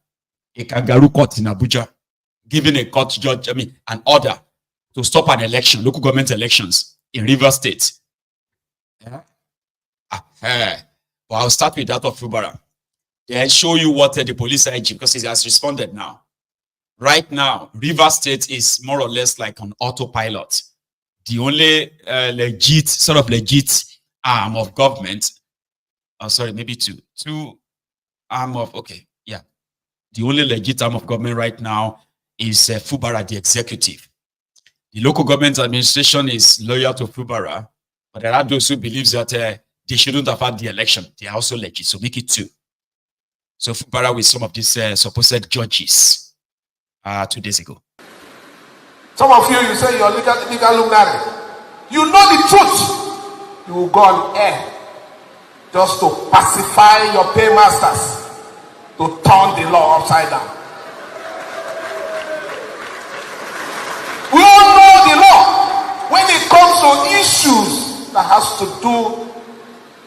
A kangaroo court in Abuja, giving a court judge, an order to stop an election, local government elections in Rivers State. Yeah. Well, I'll start with that of Fubara. Then show you what the police IG, because he has responded now. Right now, Rivers State is more or less like an autopilot. The only legit arm of government, maybe two arm of, the only legit arm of government right now is Fubara, the executive. The local government administration is loyal to Fubara, but there are those who believe that they shouldn't have had the election. They are also legit, so make it two. So Fubara with some of these supposed judges 2 days ago. Some of you say you're legal luminary. You know the truth. You will go on air just to pacify your paymasters, to turn the law upside down. We all know the law. When it comes to issues that has to do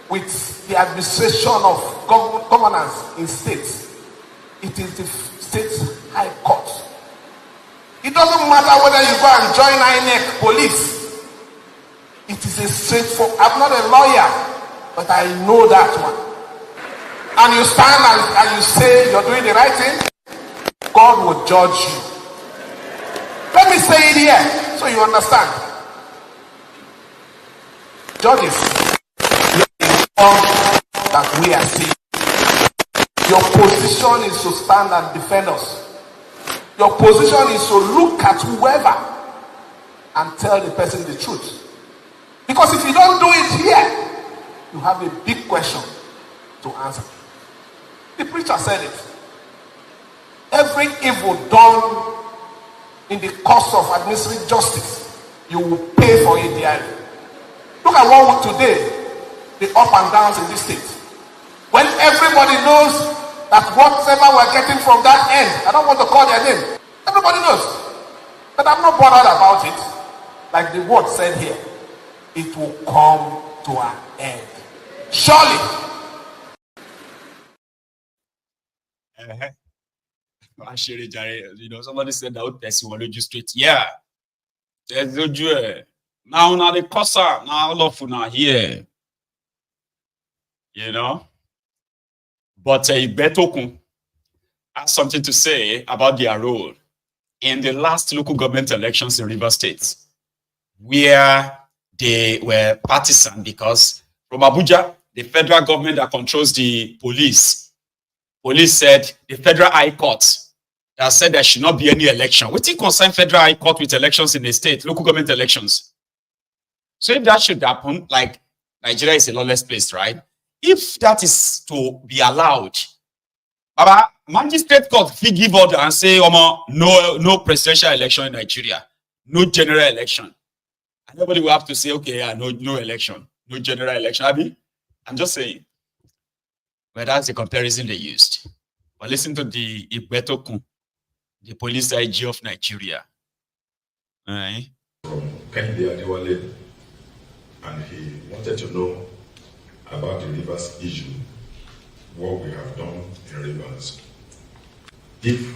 with the administration of governance in states, it is the state high court. It doesn't matter whether you go and join INEC police. It is a straightforward. I'm not a lawyer, but I know that one. And you stand and you say you're doing the right thing, God will judge you. Let me say it here so you understand. Judges, that we are seeing. Your position is to stand and defend us. Your position is to look at whoever and tell the person the truth. Because if you don't do it here, you have a big question to answer. The preacher said it. Every evil done in the course of administrative justice, you will pay for it dearly. Look at what today, the up and downs in this state. When everybody knows that whatever we're getting from that end, I don't want to call their name, everybody knows. But I'm not bothered about it. Like the word said here, it will come to an end. Surely. Somebody said that would person will you straight. Yeah. There's no joy. Now the cosa, now all of you are here. You know? But Betokun has something to say about their role in the last local government elections in Rivers State, where they were partisan because from Abuja, the federal government that controls the police said the federal high court that said there should not be any election. We think concern federal high court with elections in the state, local government elections. So if that should happen, like Nigeria is a lawless place, right? If that is to be allowed, magistrate court will give order and say, no presidential election in Nigeria, no general election. And nobody will have to say, okay, yeah, no election, no general election. I'm just saying. But that's the comparison they used. But listen to the Betokun, the police IG of Nigeria. All right. From Kennedy Adewale, and he wanted to know about the Rivers issue, what we have done in Rivers. If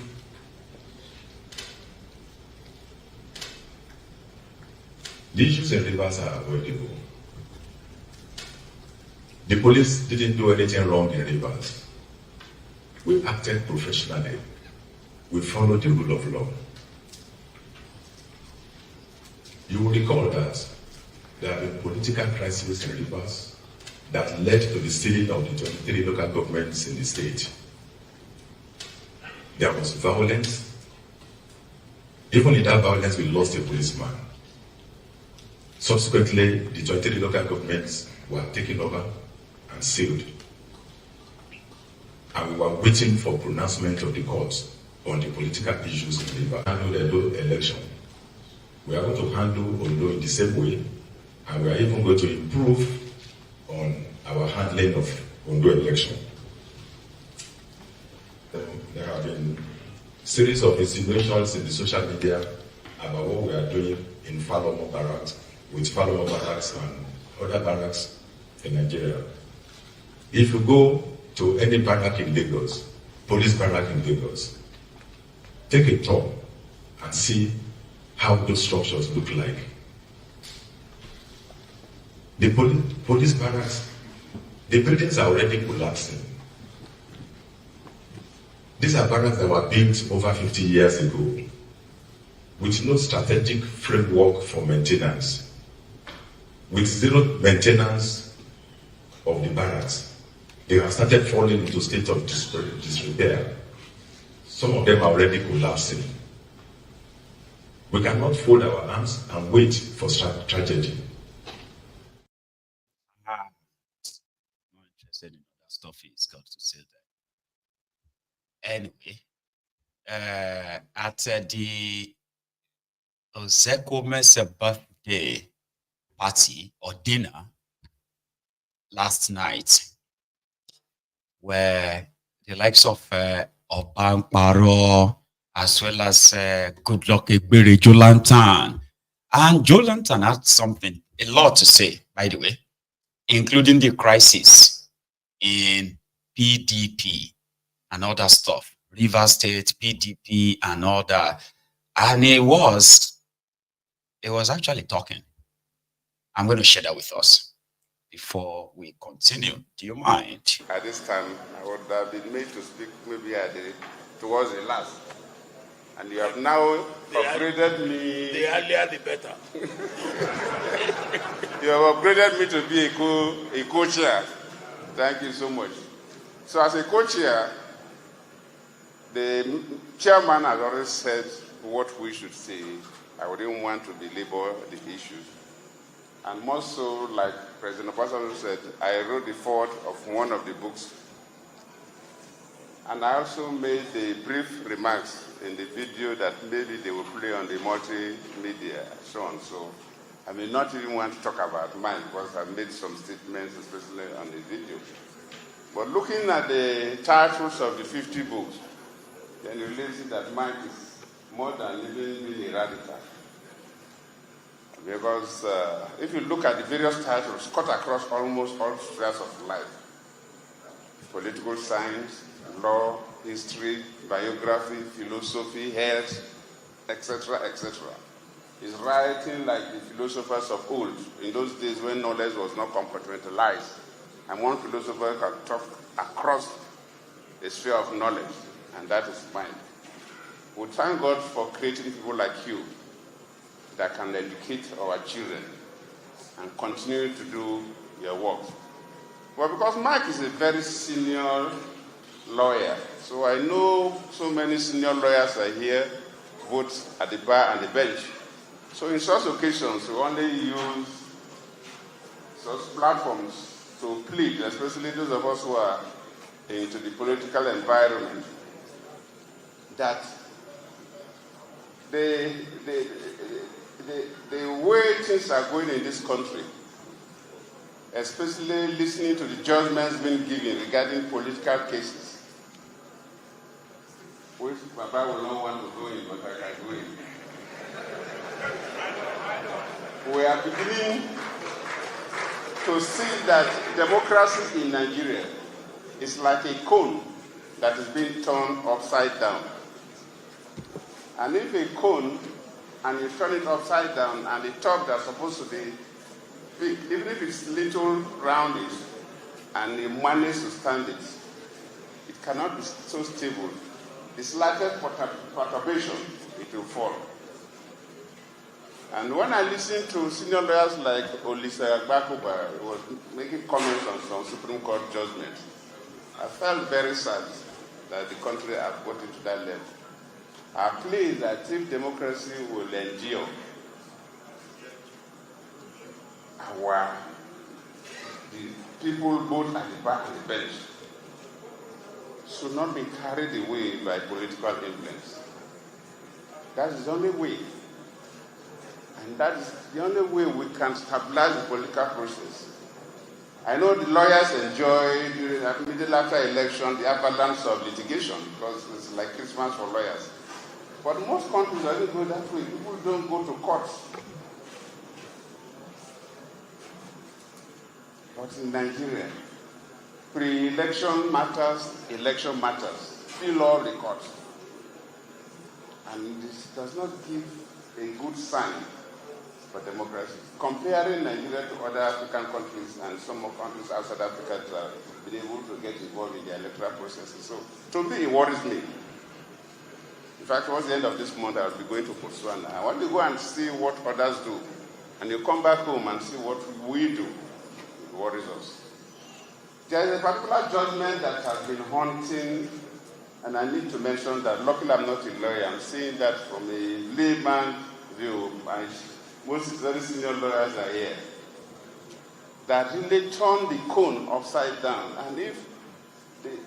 the issues in Rivers are avoidable, the police didn't do anything wrong in Rivers. We acted professionally. We followed the rule of law. You will recall that there have been political crises in Rivers that led to the stealing of the 23 local governments in the state. There was violence. Even in that violence, we lost a policeman. Subsequently, the 23 local governments were taken over and sealed. And we were waiting for pronouncement of the courts on the political issues in Rivers. Handle the Ondo election. We are going to handle Ondo in the same way, and we are even going to improve on our handling of Ondo election. There have been a series of insinuations in the social media about what we are doing in Falomo barracks, with Falomo barracks and other barracks in Nigeria. If you go to any barrack in Lagos, police barrack in Lagos, take a tour and see how those structures look like. The police barracks, the buildings are already collapsing. These are barracks that were built over 50 years ago with no strategic framework for maintenance, with zero maintenance of the barracks. They have started falling into a state of disrepair. Some of them are already collapsing. We cannot fold our arms and wait for tragedy. Not interested in that stuff he's got to say there. Anyway, at the Ozekome's birthday party or dinner last night, where the likes of Obamparo, as well as Goodluck Ebere, Jolantan. And Jolantan had a lot to say, by the way, including the crisis in PDP and other stuff, River State, PDP, and all that. And he was actually talking. I'm going to share that with us before we continue. Do you mind? At this time, I would have been made to speak maybe towards the last. And you have now upgraded me. The earlier the better. You have upgraded me to be a co-chair. Thank you so much. So as a co-chair, the chairman has already said what we should say. I wouldn't want to belabor the issues. And more so, like President Obasanjo said, I wrote the foreword of one of the books. And I also made the brief remarks in the video that maybe they will play on the multimedia, so on. So I may not even want to talk about mine because I made some statements, especially on the video. But looking at the titles of the 50 books, then you realize that mine is more than even being a radical. Because if you look at the various titles, cut across almost all spheres of life, political science, law, history, biography, philosophy, health, etc., etc. He's writing like the philosophers of old, in those days when knowledge was not compartmentalized. And one philosopher can talk across the sphere of knowledge, and that is mine. We thank God for creating people like you that can educate our children and continue to do your work. Well, because Mike is a very senior lawyer, so I know so many senior lawyers are here, both at the bar and the bench. So in such occasions, we only use such platforms to plead, especially those of us who are into the political environment, that the way things are going in this country, especially listening to the judgments being given regarding political cases, which Baba will not want to go in, but I can go in. We are beginning to see that democracy in Nigeria is like a cone that is being turned upside down. And if a cone, and you turn it upside down, and the top that's supposed to be big, even if it's little rounded, and you manage to stand it, it cannot be so stable. The slightest perturbation, it will fall. And when I listen to senior lawyers like Olisa Agbakuba, who was making comments on some Supreme Court judgments, I felt very sad that the country has gotten to that level. I plead that if democracy will endure, the people both at the back and the bench should not be carried away by political influence. That is the only way. And that is the only way we can stabilize the political process. I know the lawyers enjoy, immediately after election, the avalanche of litigation, because it's like Christmas for lawyers. But most countries don't go that way. People don't go to court. But in Nigeria, pre-election matters, election matters. Fill all the courts. And this does not give a good sign for democracy. Comparing Nigeria to other African countries and some more countries outside Africa that have been able to get involved in the electoral processes. So, to me, it worries me. In fact, towards the end of this month, I'll be going to Botswana. I want to go and see what others do. And you come back home and see what we do. It worries us. There is a particular judgment that has been haunting, and I need to mention that, luckily I'm not a lawyer, I'm saying that from a layman view, most very senior lawyers are here, that really turn the cone upside down. And if the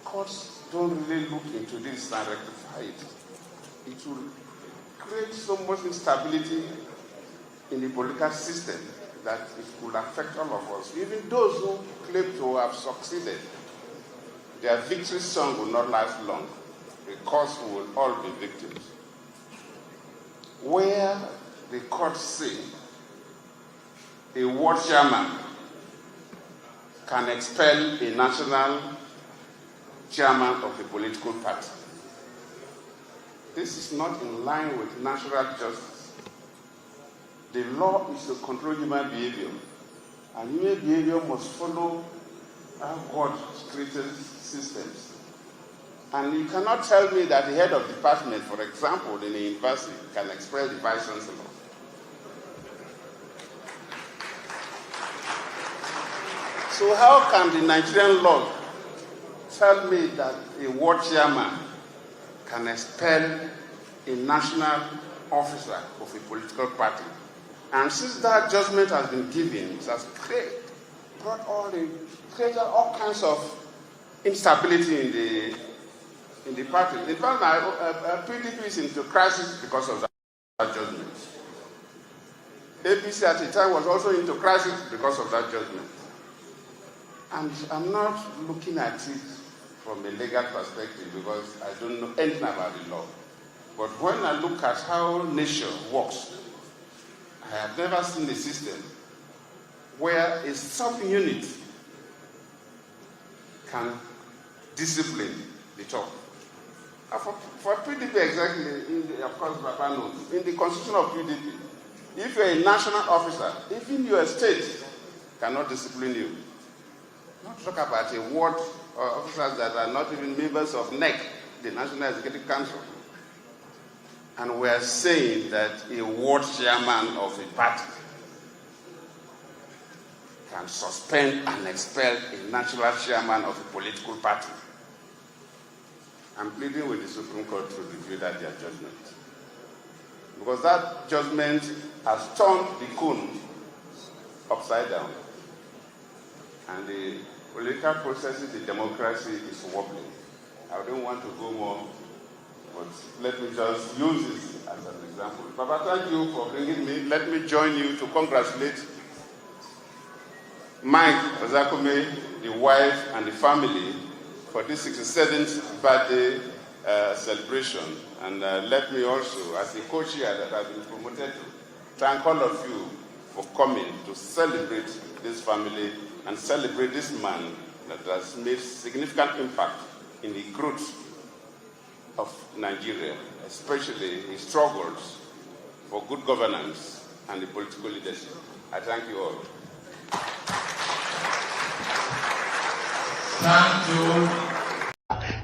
courts don't really look into this and rectify it, it will create so much instability in the political system that it could affect all of us. Even those who claim to have succeeded, their victory song will not last long because we will all be victims. Where the courts say a ward chairman can expel a national chairman of a political party. This is not in line with natural justice. The law is to control human behavior, and human behavior must follow our God created systems. And you cannot tell me that the head of department, for example, in a university, can expel the vice chancellor. So how can the Nigerian law tell me that a ward chairman can expel a national officer of a political party? And since that judgment has been given, it has created all kinds of instability in the party. In fact, PDP is into crisis because of that judgment. APC at the time was also into crisis because of that judgment. And I'm not looking at it from a legal perspective because I don't know anything about the law. But when I look at how nature works, I have never seen a system where a sub-unit can discipline the top. For PDP exactly, of course, Papa knows, in the constitution of PDP, if you're a national officer, even your state cannot discipline you. Not talk about a ward officers that are not even members of NEC, the National Executive Council. And we are saying that a ward chairman of a party can suspend and expel a natural chairman of a political party. I'm pleading with the Supreme Court to review that their judgment. Because that judgment has turned the cone upside down. And the political processes, the democracy is wobbling. I don't want to go more, but let me just use this as an example. Papa, thank you for bringing me. Let me join you to congratulate Mike Ozakome, the wife, and the family for this 67th birthday celebration. And let me also, as a co-chair that I've been promoted to, thank all of you for coming to celebrate this family and celebrate this man that has made significant impact in the growth of Nigeria, especially his struggles for good governance and the political leadership. I thank you all. Thank you.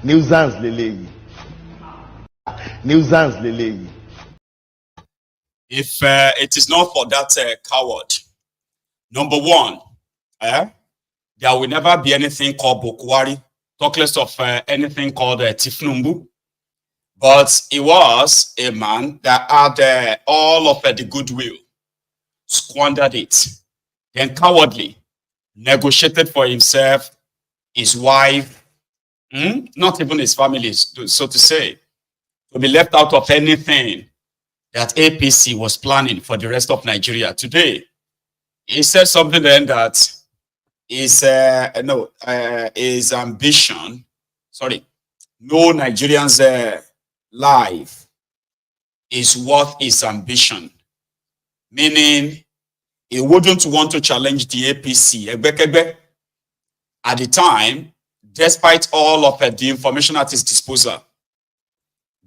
Nuisance Lele. Nuisance Lele. If it is not for that coward, number one, there will never be anything called Bokwari, talk less of anything called Tifnumbu. But he was a man that had all of the goodwill, squandered it, then cowardly negotiated for himself, his wife, not even his family, so to say, to be left out of anything that APC was planning for the rest of Nigeria. Today, he said something then that his ambition, no Nigerians life is worth his ambition. Meaning, he wouldn't want to challenge the APC. At the time, despite all of the information at his disposal,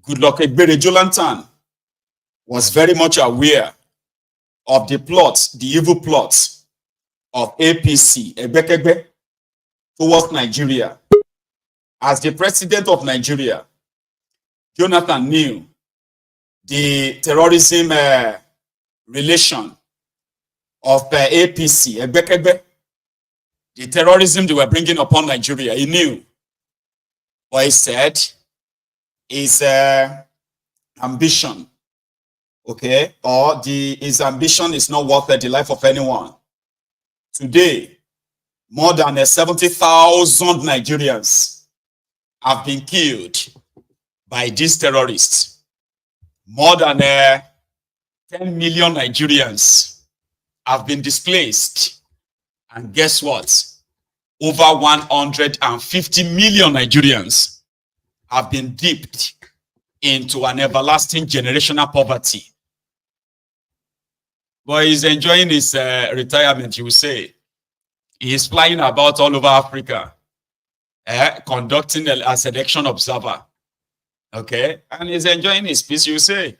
Goodluck Ebere Jonathan was very much aware of the plots, the evil plots of APC towards Nigeria. As the president of Nigeria, Jonathan knew the terrorism relation of APC, the terrorism they were bringing upon Nigeria. He knew. But he said his ambition, okay, or his ambition is not worth the life of anyone. Today, more than 70,000 Nigerians have been killed by these terrorists. More than 10 million Nigerians have been displaced. And guess what? Over 150 million Nigerians have been dipped into an everlasting generational poverty. But he's enjoying his retirement, you will say. He's flying about all over Africa, conducting as an election observer. Okay? And he's enjoying his peace, you will say.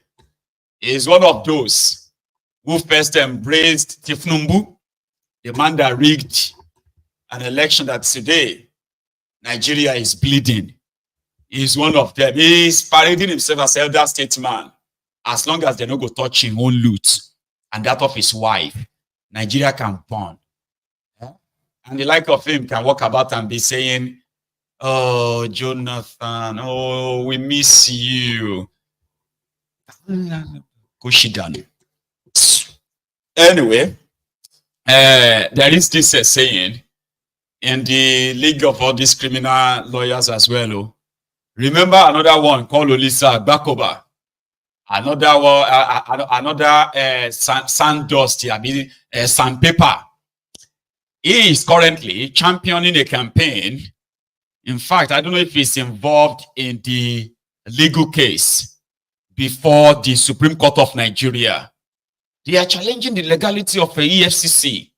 He's one of those who first embraced Tinubu, the man that rigged an election that today Nigeria is bleeding. He's one of them. He's parading himself as elder statesman. As long as they don't go touch his own loot and that of his wife, Nigeria can burn. And the like of him can walk about and be saying, "Oh, Jonathan, oh, we miss you." Anyway, there is this saying in the league of all these criminal lawyers as well. Oh. Remember another one called Olisa Bakoba. Another one, another sand-dust, sandpaper. He is currently championing a campaign. In fact, I don't know if he's involved in the legal case before the Supreme Court of Nigeria. They are challenging the legality of a EFCC.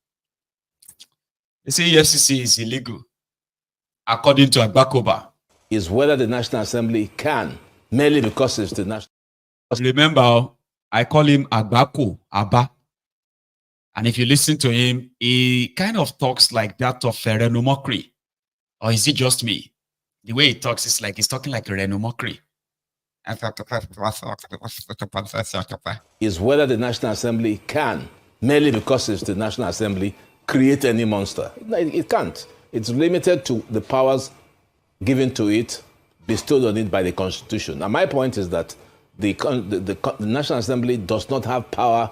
They say EFCC is illegal, according to Agbakoba. Is whether the National Assembly can, merely because it's the National. Remember, I call him Agbako, Abba. And if you listen to him, he kind of talks like that of Reno Mokri. Or is it just me? The way he talks is like he's talking like Reno Mokri. Is whether the National Assembly can, merely because it's the National Assembly, create any monster. It can't. It's limited to the powers given to it, bestowed on it by the Constitution. And my point is that the National Assembly does not have power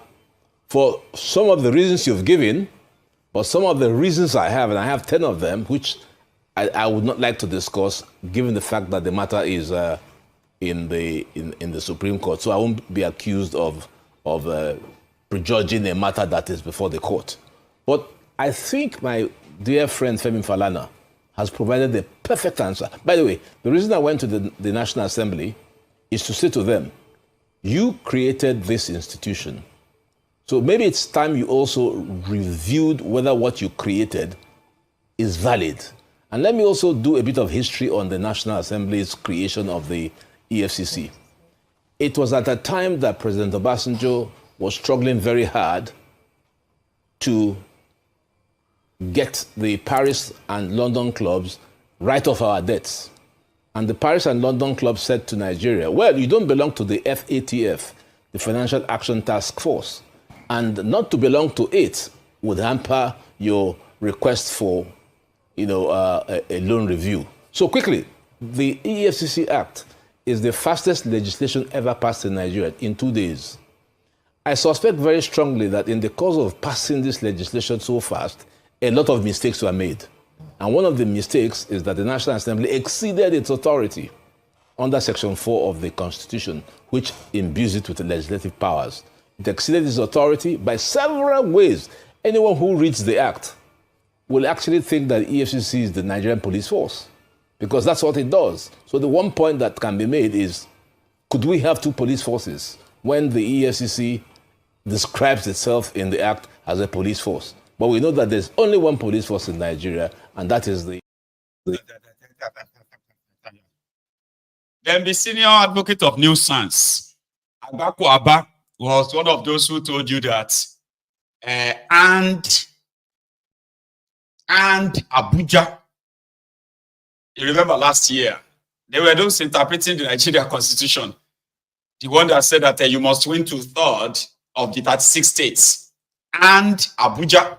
for some of the reasons you've given, but some of the reasons I have, and I have 10 of them, which I would not like to discuss, given the fact that the matter is in the Supreme Court. So I won't be accused of prejudging a matter that is before the court. But I think my dear friend Femi Falana has provided the perfect answer. By the way, the reason I went to the National Assembly is to say to them, you created this institution. So maybe it's time you also reviewed whether what you created is valid. And let me also do a bit of history on the National Assembly's creation of the EFCC. It was at a time that President Obasanjo was struggling very hard to get the Paris and London clubs right off our debts. And the Paris and London clubs said to Nigeria, well, you don't belong to the FATF, the Financial Action Task Force. And not to belong to it would hamper your request for, a loan review. So quickly, the EFCC Act is the fastest legislation ever passed in Nigeria in 2 days. I suspect very strongly that in the course of passing this legislation so fast, a lot of mistakes were made. And one of the mistakes is that the National Assembly exceeded its authority under Section 4 of the Constitution, which imbues it with the legislative powers. It exceeded its authority by several ways. Anyone who reads the Act will actually think that EFCC is the Nigerian police force, because that's what it does. So the one point that can be made is, could we have two police forces? when the EFCC describes itself in the act as a police force. But we know that there's only one police force in Nigeria, and that is the... Then the senior advocate of nuisance, Agbaku Abba, was one of those who told you that and Abuja, you remember last year, they were those interpreting the Nigeria constitution. The one that said that you must win 2/3 of the 36 states. And Abuja,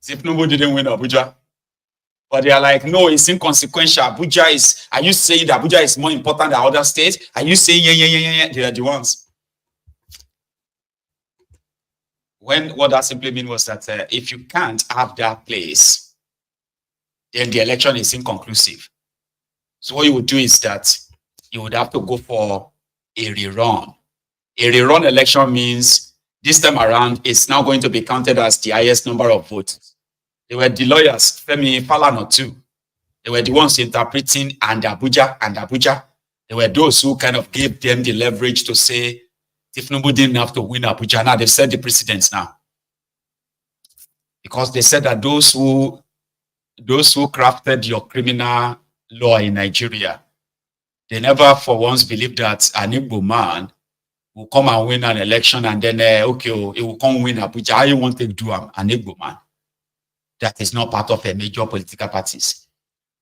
Tinubu didn't win Abuja. But they are like, no, it's inconsequential. Abuja is, are you saying that Abuja is more important than other states? Are you saying, yeah, they are the ones. When what that simply means was that if you can't have that place, then the election is inconclusive. So what you would do is that you would have to go for a rerun. A rerun election means this time around, it's now going to be counted as the highest number of votes. They were the lawyers, Femi Falana too. They were the ones interpreting and Abuja. They were those who kind of gave them the leverage to say, Tinubu didn't have to win Abuja. Now they've set the precedents now. Because they said that those who crafted your criminal law in Nigeria, they never for once believed that an Igbo man will come and win an election and then, okay, he will come win Abuja. How you want to do an Igbo man? That is not part of a major political parties.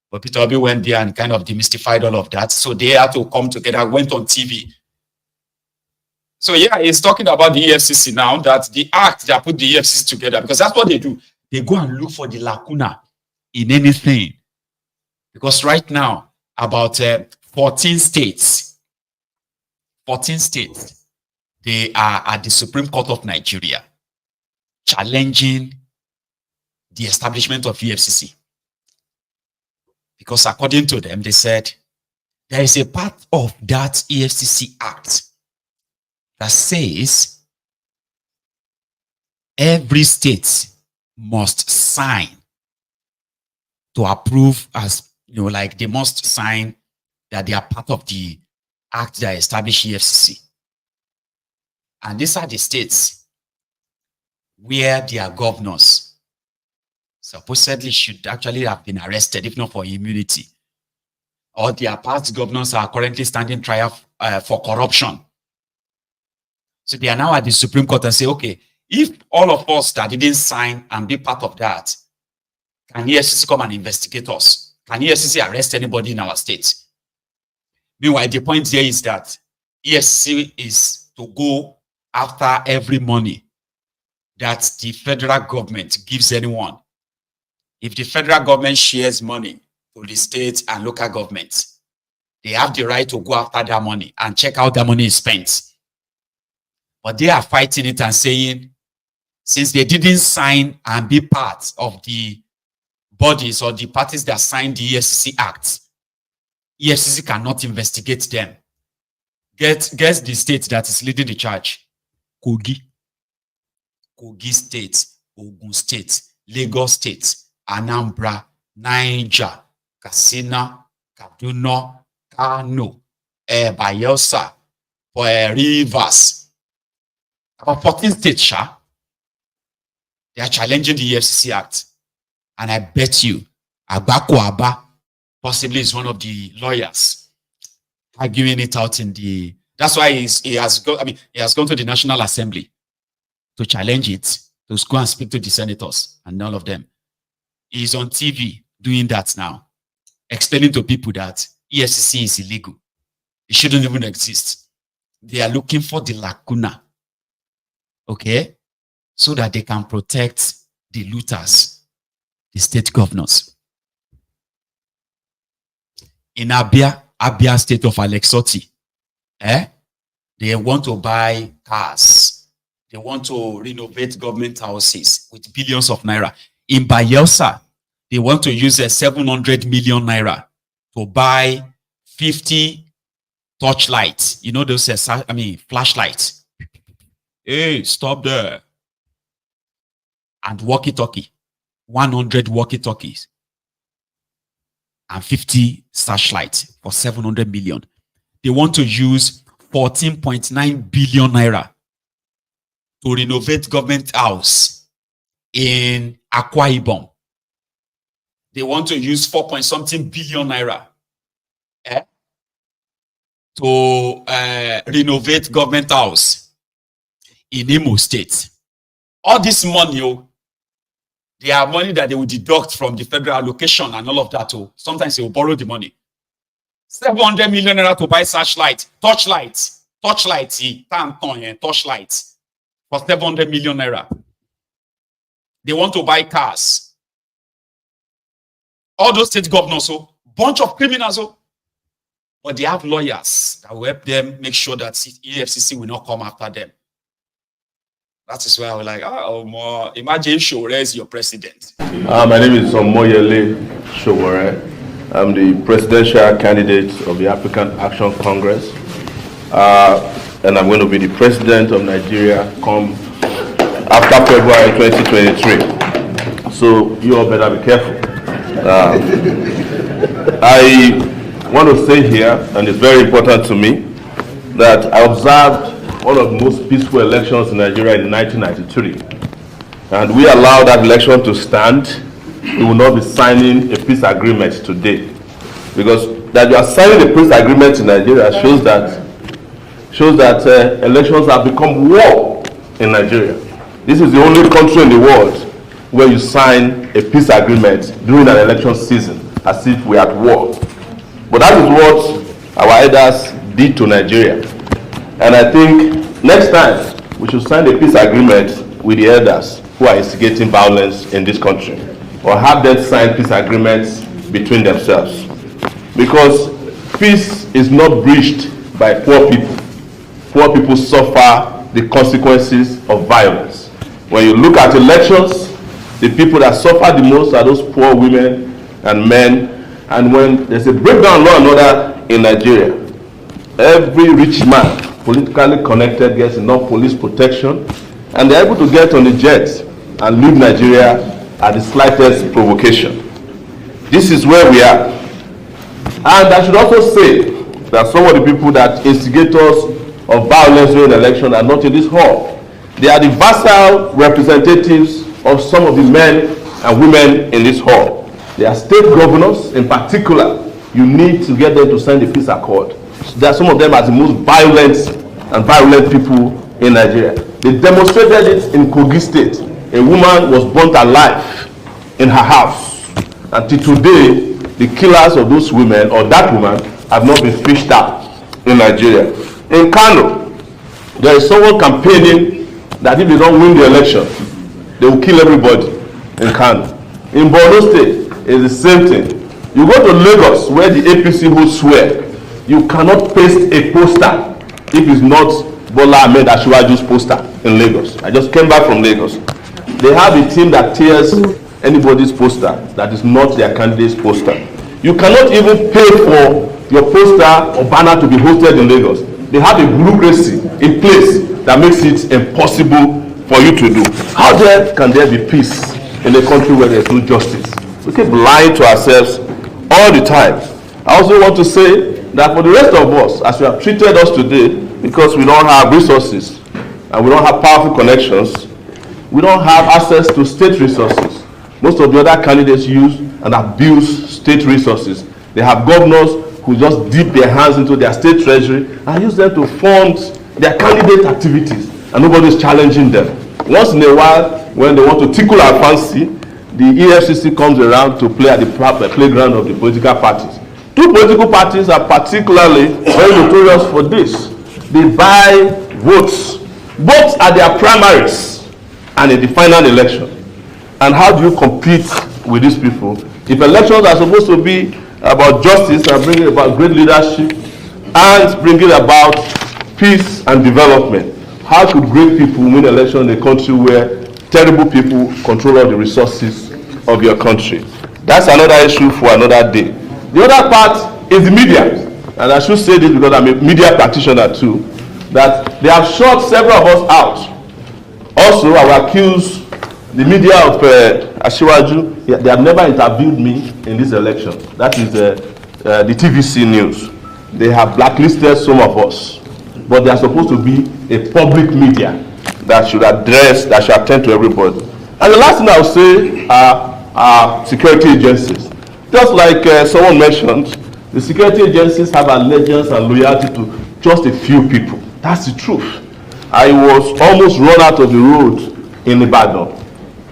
But Peter Obi went there and kind of demystified all of that. So they had to come together, went on TV. So yeah, he's talking about the EFCC now, that the act that put the EFCC together, because that's what they do. They go and look for the lacuna in anything. Because right now, about 14 states, they are at the Supreme Court of Nigeria challenging the establishment of EFCC. Because according to them, they said, there is a part of that EFCC Act that says every state must sign to approve, as you know, like they must sign that they are part of the act that established EFCC. And these are the states where their governors supposedly should actually have been arrested, if not for immunity. Or their past governors are currently standing trial for corruption. So they are now at the Supreme Court and say, okay, if all of us that didn't sign and be part of that, can EFCC come and investigate us? Can EFCC arrest anybody in our state? Meanwhile, the point here is that EFCC is to go after every money that the federal government gives anyone. If the federal government shares money to the states and local governments, they have the right to go after that money and check how that money is spent. But they are fighting it and saying, since they didn't sign and be part of the bodies or the parties that signed the EFCC Act, EFCC cannot investigate them. Guess the state that is leading the charge. Kogi State, Ogun State, Lagos State, Anambra, Niger, Katsina, Kaduna, Kano, Bayelsa, Rivers. About 14 states, they are challenging the EFCC Act. And I bet you, Agbaku Abba possibly is one of the lawyers arguing it out in the... That's why he has gone to the National Assembly to challenge it, to go and speak to the senators and all of them. He's on TV doing that now, explaining to people that EFCC is illegal. It shouldn't even exist. They are looking for the lacuna, okay, so that they can protect the looters, the state governors. In Abia state of Alexoti, they want to buy cars. They want to renovate government houses with billions of naira. In Bayelsa, they want to use 700 million naira to buy 50 torchlights. You know those, flashlights. Hey, stop there. And walkie-talkie. 100 walkie-talkies. And 50 searchlights for 700 million. They want to use 14.9 billion naira to renovate government house in Akwa Ibom. They want to use 4-point-something billion naira to renovate government house in Imo State. All this money, they are money that they will deduct from the federal allocation and all of that. Sometimes they will borrow the money. 700 million naira to buy torchlight for 700 million naira. They want to buy cars. All those state governors, bunch of criminals, but they have lawyers that will help them make sure that EFCC will not come after them. That is why I was like, imagine Showore is your president. My name is Showore. I'm the presidential candidate of the African Action Congress. And I'm going to be the president of Nigeria come after February 2023. So you all better be careful. I want to say here, and it's very important to me, that I observed one of the most peaceful elections in Nigeria in 1993. And we allowed that election to stand. We will not be signing a peace agreement today. Because that you are signing a peace agreement in Nigeria shows that elections have become war in Nigeria. This is the only country in the world where you sign a peace agreement during an election season as if we are at war. But that is what our elders did to Nigeria. And I think next time we should sign a peace agreement with the elders who are instigating violence in this country, or have them sign peace agreements between themselves. Because peace is not breached by poor people. Poor people suffer the consequences of violence. When you look at elections, the people that suffer the most are those poor women and men. And when there's a breakdown law and order in Nigeria, every rich man, politically connected, gets enough police protection, and they're able to get on the jet and leave Nigeria at the slightest provocation. This is where we are. And I should also say that some of the people that instigators of violence during the election are not in this hall. They are the vassal representatives of some of the men and women in this hall. They are state governors. In particular, you need to get them to sign the peace accord. There are some of them as the most violent people in Nigeria. They demonstrated it in Kogi State. A woman was burnt alive in her house. Until today, the killers of those women, or that woman, have not been fished out in Nigeria. In Kalu, there is someone campaigning that if they don't win the election, they will kill everybody in Kalu. In Borno State, it's the same thing. You go to Lagos, where the APC will swear, you cannot paste a poster if it's not Bola Ahmed Asiwaju's poster in Lagos. I just came back from Lagos. They have a team that tears anybody's poster that is not their candidate's poster. You cannot even pay for your poster or banner to be hosted in Lagos. They have a bureaucracy in place that makes it impossible for you to do. How can there be peace in a country where there's no justice? We keep lying to ourselves all the time. I also want to say that for the rest of us, as you have treated us today, because we don't have resources and we don't have powerful connections, we don't have access to state resources. Most of the other candidates use and abuse state resources. They have governors who just dip their hands into their state treasury and use them to fund their candidate activities, and nobody is challenging them. Once in a while, when they want to tickle our fancy, the EFCC comes around to play at the playground of the political parties. Two political parties are particularly very notorious for this. They buy votes, both at their primaries and in the final election. And how do you compete with these people? If elections are supposed to be about justice and bringing about great leadership and bringing about peace and development, how could great people win elections in a country where terrible people control all the resources of your country? That's another issue for another day. The other part is the media. And I should say this because I'm a media practitioner too, that they have shut several of us out. Also, I will accuse the media of Asiwaju. They have never interviewed me in this election. That is the TVC News. They have blacklisted some of us. but they are supposed to be a public media that should address, that should attend to everybody. And the last thing I will say are security agencies. Just like someone mentioned, the security agencies have allegiance and loyalty to just a few people. That's the truth. I was almost run out of the road in Ibadan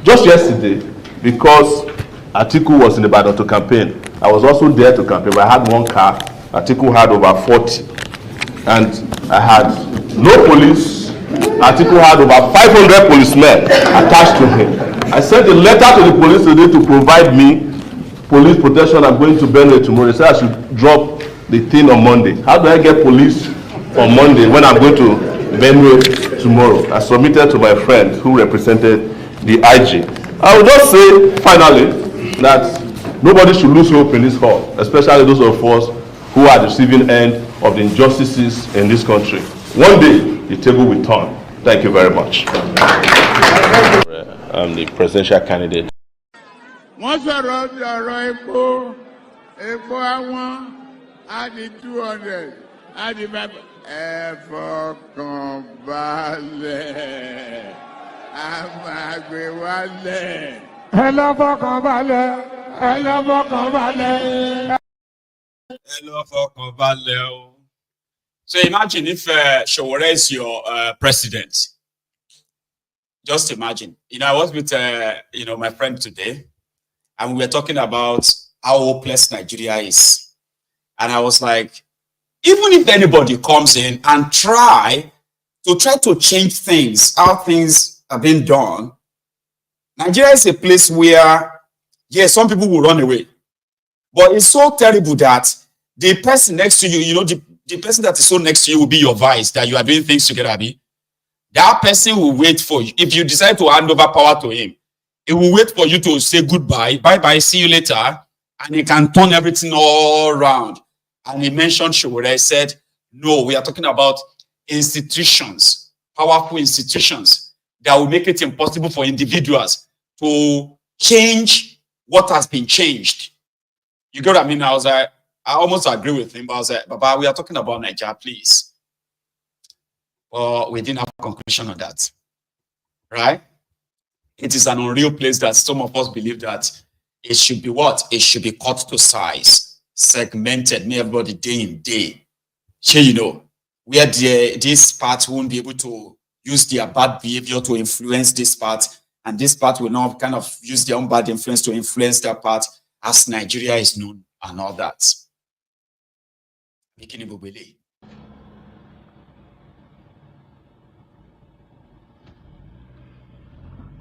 just yesterday because Atiku was in Ibadan to campaign. I was also there to campaign, but I had one car. Atiku had over 40. And I had no police. Atiku had over 500 policemen attached to him. I sent a letter to the police today to provide me police protection. I'm going to Benue tomorrow. They said I should drop the thing on Monday. How do I get police on Monday when I'm going to Benue tomorrow? I submitted to my friend who represented the IG. I will just say finally that nobody should lose hope in this hall, especially those of us who are the receiving end of the injustices in this country. One day, the table will turn. Thank you very much. I'm the presidential candidate. Wọ́n sọ̀rọ̀ bí ọ̀rọ̀ epo àwọn á di 200 á di 5. Ẹ fọkàn balẹ̀, a máa gbé wálẹ̀. Ẹ lọ fọkàn balẹ̀, ẹ lọ fọkàn balẹ̀. So imagine if Showore is your president. Just imagine. I was with my friend today, and we were talking about how hopeless Nigeria is. And I was like, even if anybody comes in and try to change things, how things are being done, Nigeria is a place where, yes, some people will run away. But it's so terrible that the person next to you, the person that is so next to you will be your vice, that you are doing things together. That person will wait for you. If you decide to hand over power to him, he will wait for you to say goodbye, bye-bye, see you later, and he can turn everything all around. And he mentioned Showore. I said, no, we are talking about institutions, powerful institutions that will make it impossible for individuals to change what has been changed. You get what I mean? I was like, I almost agree with him, but I was like, Baba, we are talking about Nigeria, please. Well, we didn't have a conclusion on that. Right? It is an unreal place that some of us believe that it should be what? It should be cut to size, segmented, make everybody day in day. Where this part won't be able to use their bad behavior to influence this part, and this part will not kind of use their own bad influence to influence that part, as Nigeria is known and all that.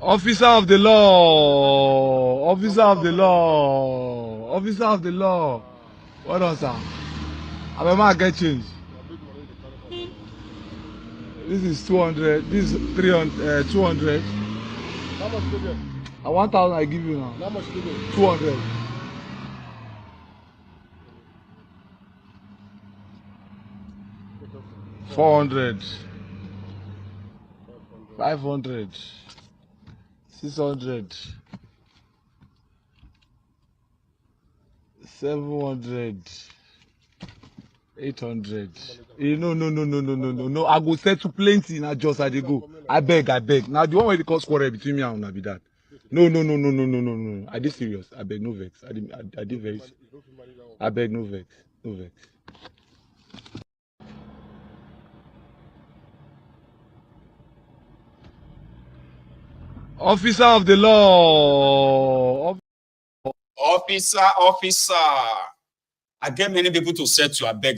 Officer of the law, officer of the law, officer of the law. What on, sir? I'm a man get change. This is 200. This is 300. 200. How much do you get? 1,000 I give you now. How much do you get? 200. 400. 500. 600. 700. 800. No. I go settle plenty now. Just I dey go. I beg. Now the one where they cause quarrel between me and una be that. No. I did serious. I beg, no vex. I did very. I beg, no vex. Officer of the law. Officer. I get many people to say to I beg,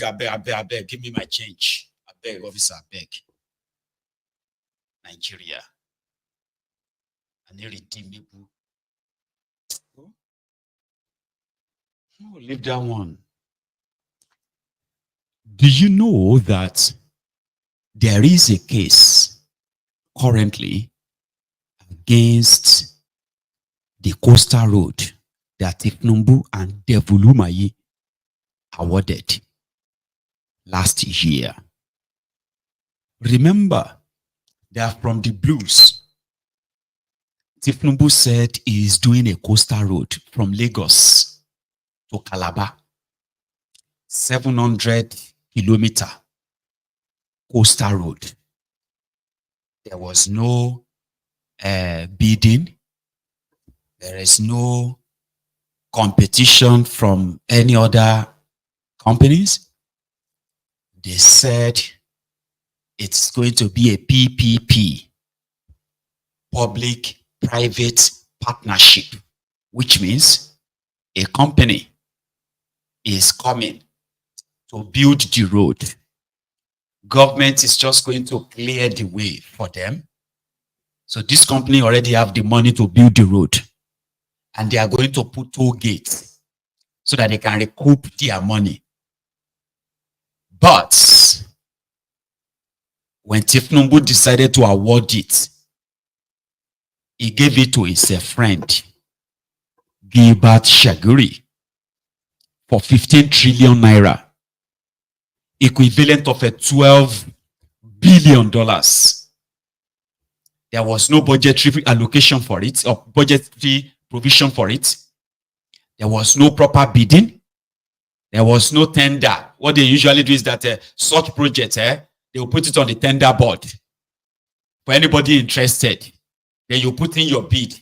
give me my change. I beg, officer, I beg. Nigeria. An irredeemable. Oh, leave that one. Do you know that there is a case currently against the coastal road that Tinubu and Devalues awarded last year? Remember that from the blues, Tinubu said he is doing a coastal road from Lagos to Calabar, 700 kilometers. Coastal Road. There was no bidding. There is no competition from any other companies. They said it's going to be a PPP, public-private partnership, which means a company is coming to build the road. Government is just going to clear the way for them. So this company already have the money to build the road, and they are going to put toll gates so that they can recoup their money. But when Tinubu decided to award it, he gave it to his friend, Gilbert Shaguri, for 15 trillion naira, equivalent of a $12 billion. There was no budgetary allocation for it, or budgetary provision for it. There was no proper bidding. There was no tender. What they usually do is that such projects, they will put it on the tender board for anybody interested. Then you put in your bid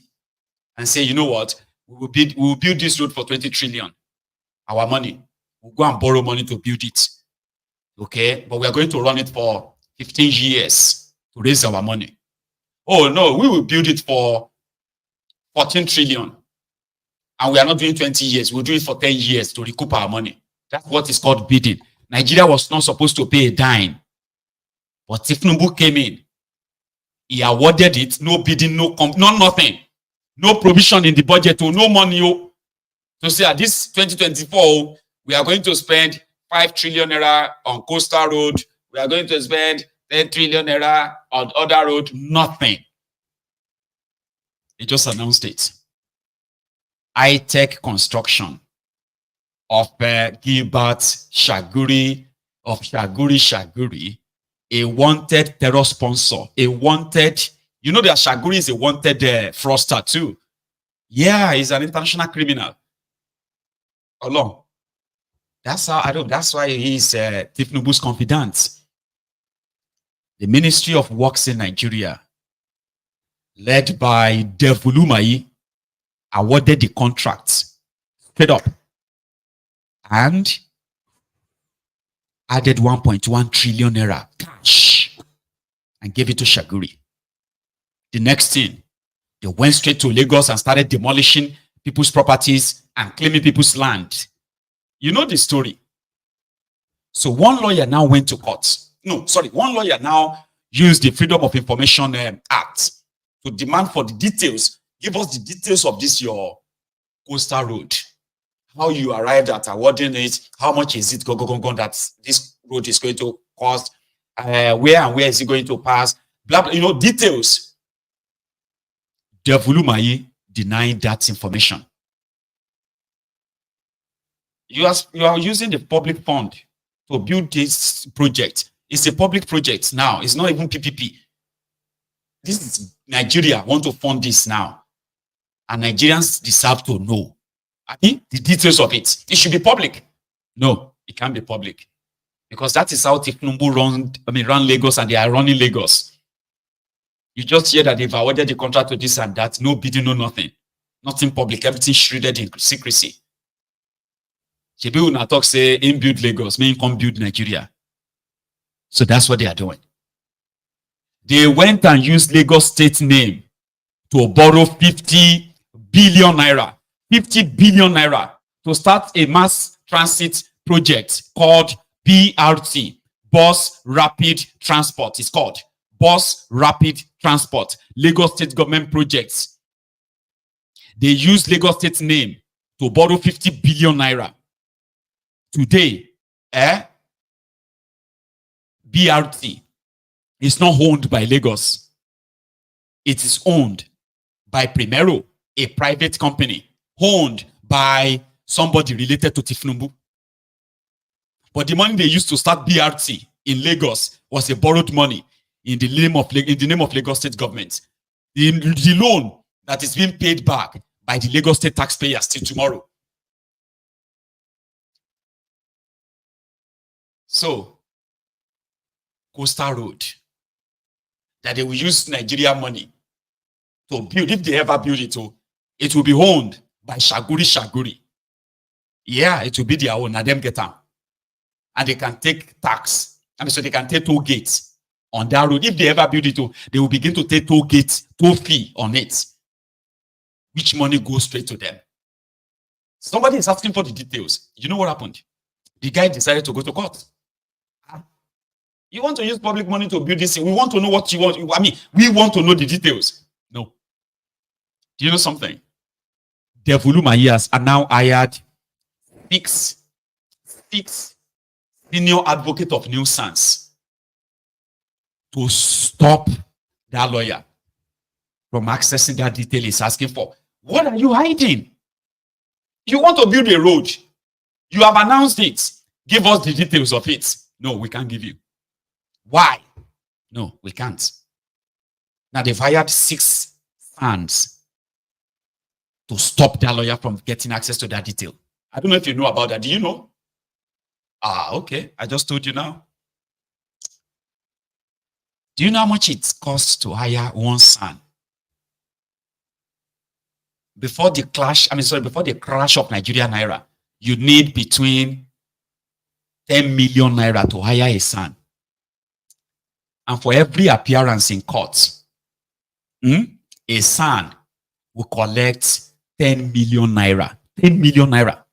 and say, you know what, we will build this road for 20 trillion. Our money. We'll go and borrow money to build it. Okay? But we are going to run it for 15 years to raise our money. Oh, no, we will build it for 14 trillion. And we are not doing 20 years. We'll do it for 10 years to recoup our money. That's what is called bidding. Nigeria was not supposed to pay a dime. But Tinubu came in. He awarded it. No bidding, no nothing. No provision in the budget. No money. So say at this 2024, we are going to spend 5 trillion naira on Coastal Road. We are going to spend 10 trillion naira on other road. Nothing. They just announced it. High-tech construction of Gilbert Shaguri, of Shaguri, a wanted terror sponsor, a wanted, you know that Shaguri is a wanted fraudster too. Yeah, he's an international criminal. Along. That's how that's why he's Tinubu's confidant. The Ministry of Works in Nigeria, led by Devulumayi, awarded the contract straight up and added 1.1 trillion naira cash and gave it to Shaguri. The next thing, they went straight to Lagos and started demolishing people's properties and claiming people's land. You know the story. So one lawyer now went to court. One lawyer now used the Freedom of Information Act to demand for the details. Give us the details of this, your Coastal Road. How you arrived at awarding it. How much is it that this road is going to cost? Where and where is it going to pass? Blah, blah, details. Devulumayi denied that information. You are using the public fund to build this project. It's a public project now. It's not even PPP. This is Nigeria want to fund this now. And Nigerians deserve to know the details of it. It should be public. No, it can't be public. Because that is how Tinubu run Lagos, and they are running Lagos. You just hear that they've awarded the contract to this and that. No bidding, no nothing. Nothing public. Everything shredded in secrecy. Shebi una talk say in build Lagos, may come build Nigeria. So that's what they are doing. They went and used Lagos state name to borrow 50 billion naira. 50 billion naira to start a mass transit project called BRT, Bus Rapid Transport. It's called Bus Rapid Transport. Lagos State Government projects. They use Lagos State name to borrow 50 billion naira. Today, BRT is not owned by Lagos. It is owned by Primero, a private company, owned by somebody related to Tinubu. But the money they used to start BRT in Lagos was a borrowed money in the name of Lagos State government. The loan that is being paid back by the Lagos State taxpayers till tomorrow. So, coastal road that they will use Nigeria money to build. If they ever build it will be owned by Shaguri. Yeah, it will be their own. And them get them. And they can take tax. So they can take toll gates on that road. If they ever build it, they will begin to take toll fee on it. Which money goes straight to them. Somebody is asking for the details. You know what happened? The guy decided to go to court. You want to use public money to build this? We want to know what you want. I mean, we want to know the details. No. Do you know something? Devulu Mayas are now hired six senior advocate of nuisance to stop that lawyer from accessing that detail he's asking for. What are you hiding? You want to build a road. You have announced it. Give us the details of it. No, we can't give you. Why? No, we can't. Now they've hired 6 hands to stop that lawyer from getting access to that detail. I don't know if you know about that. Do you know? Okay. I just told you now. Do you know how much it costs to hire one son? Before the crash of Nigerian Naira, you need between 10 million Naira to hire a son. And for every appearance in court, a son will collect 10 million Naira. 10 million Naira.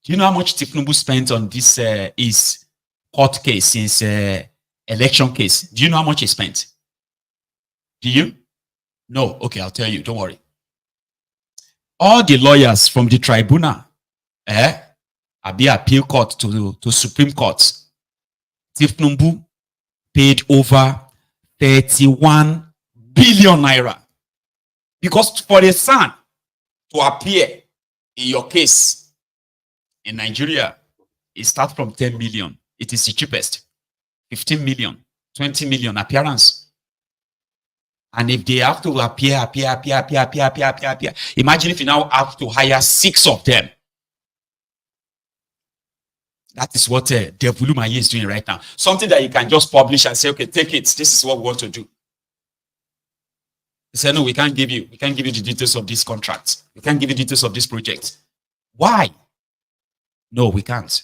Do you know how much Tinubu spent on this his court case, since election case? Do you know how much he spent? Do you? No. Okay, I'll tell you. Don't worry. All the lawyers from the tribunal, Abi appeal court to Supreme Court, Tinubu paid over 31 billion Naira. Because for a son to appear in your case in Nigeria, it starts from 10 million. It is the cheapest. 15 million, 20 million appearance. And if they have to appear, imagine if you now have to hire 6 of them. That is what Devulu Maye is doing right now. Something that you can just publish and say, okay, take it. This is what we want to do. They say, no, we can't give you the details of this contract. We can't give you details of this project. Why? No, we can't.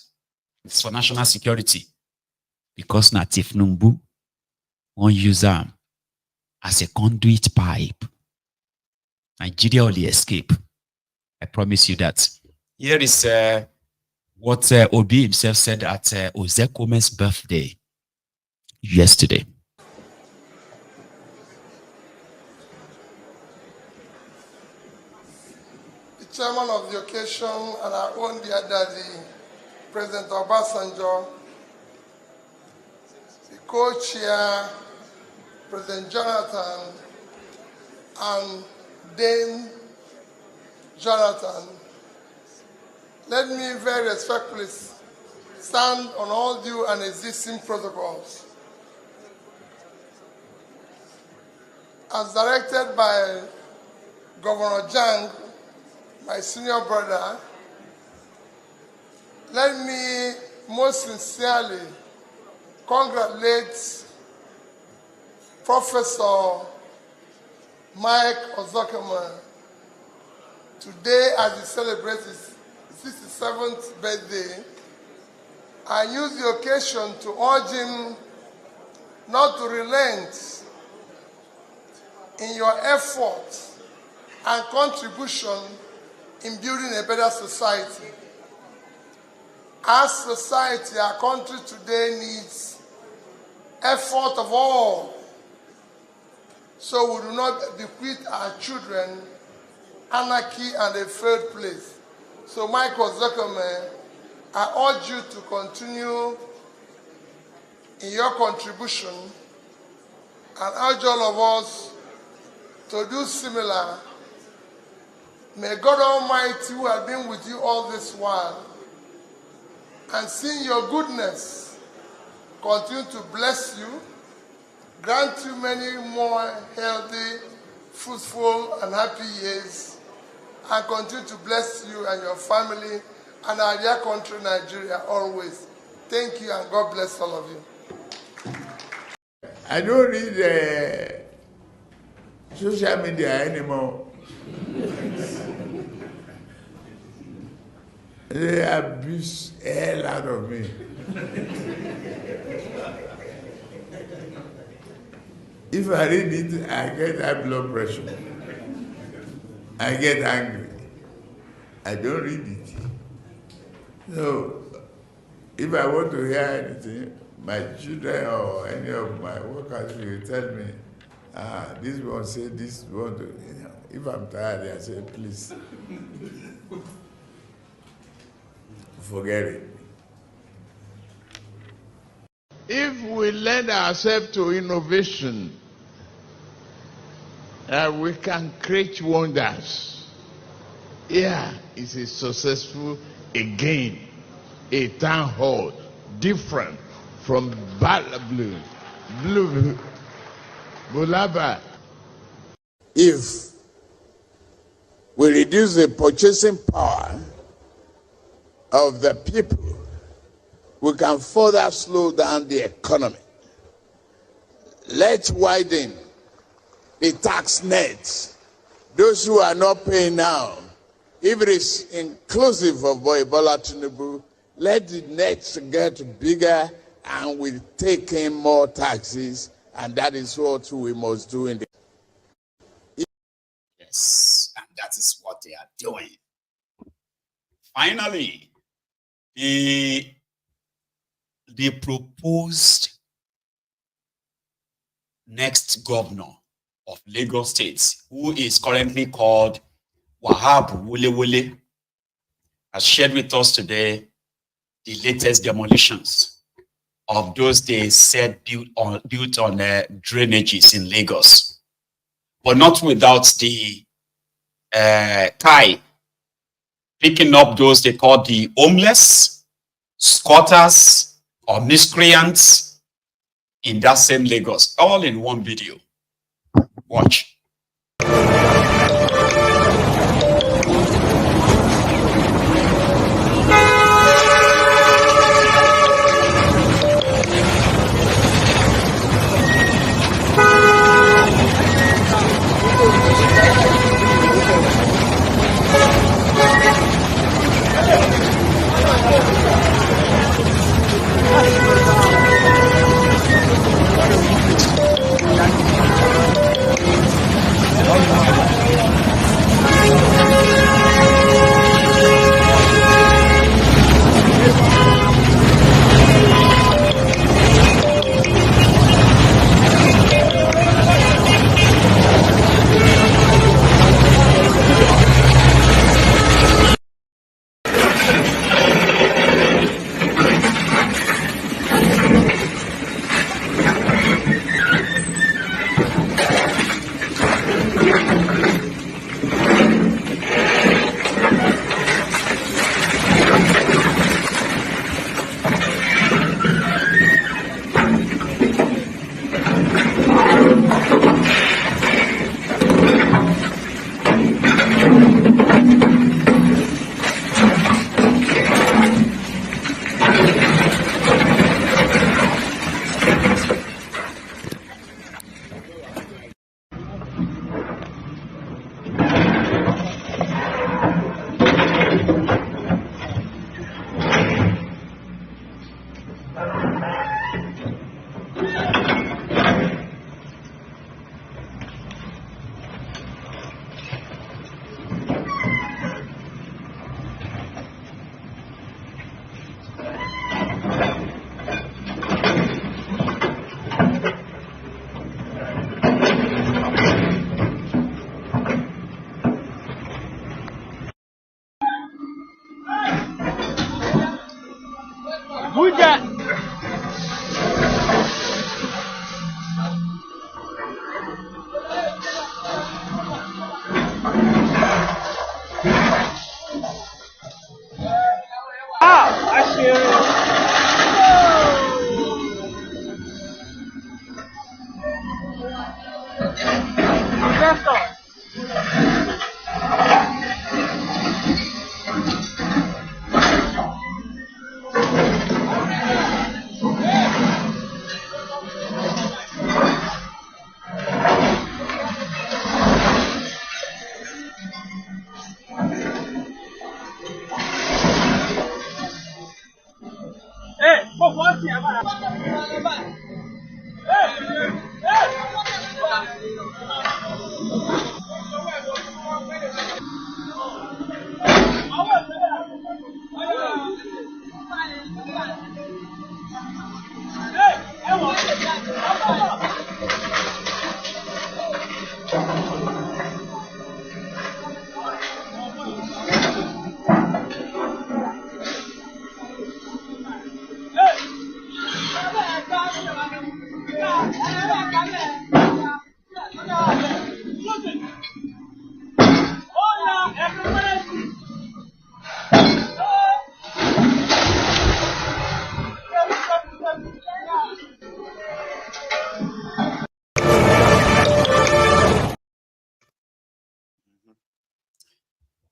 It's for national security. Because Natif Numbu won't use them as a conduit pipe. Nigeria will escape. I promise you that. Here is what Obi himself said at Ozekome's birthday yesterday. The chairman of the occasion and our own dear daddy, President Obasanjo, the co-chair, President Jonathan, and Dame Jonathan, let me very respectfully stand on all due and existing protocols. As directed by Governor Jang, my senior brother, let me most sincerely congratulate Professor Mike Ozokema today as he celebrates his 67th birthday. I use the occasion to urge him not to relent in your effort and contribution in building a better society. As society, our country today needs effort of all, so we do not bequeath our children anarchy and a third place. So, Michael Zuckerman, I urge you to continue in your contribution and urge all of us to do similar. May God Almighty, who has been with you all this while, and seeing your goodness, continue to bless you, grant you many more healthy, fruitful, and happy years, and continue to bless you and your family and our dear country, Nigeria, always. Thank you, and God bless all of you. I don't read social media anymore. They abuse the hell out of me. If I read it, I get high blood pressure. I get angry. I don't read it. So, if I want to hear anything, my children or any of my workers will tell me, this one say this one. If I'm tired, I say, please, forget it. If we lend ourselves to innovation, we can create wonders. Here is a successful, again, a town hall, different from Bulaba. If we reduce the purchasing power of the people, we can further slow down the economy. Let's widen the tax net. Those who are not paying now, if it is inclusive of Bola Tinubu, let the net get bigger and we take in more taxes, and that is what we must do in the... Yes, and that is what they are doing. Finally, the proposed next governor of Lagos State, who is currently called Wahab Wule, has shared with us today the latest demolitions of those they said built on drainages in Lagos, but not without the tie picking up those they call the homeless, squatters, or miscreants in that same Lagos, all in one video. Watch.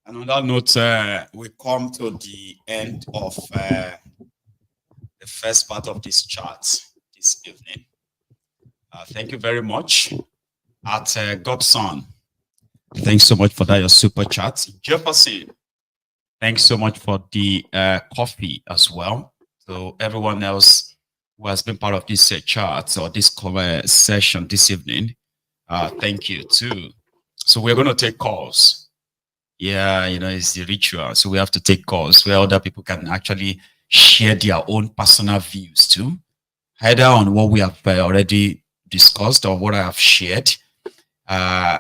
And on that note, we come to the end of the first part of this chat this evening. Thank you very much. At Godson, thanks so much for that, your super chat. Jefferson, thanks so much for the coffee as well. So everyone else who has been part of this chat or this session this evening, thank you too. So we're going to take calls. Yeah, you know, it's the ritual. So we have to take calls where other people can actually share their own personal views too, either on what we have already discussed or what I have shared,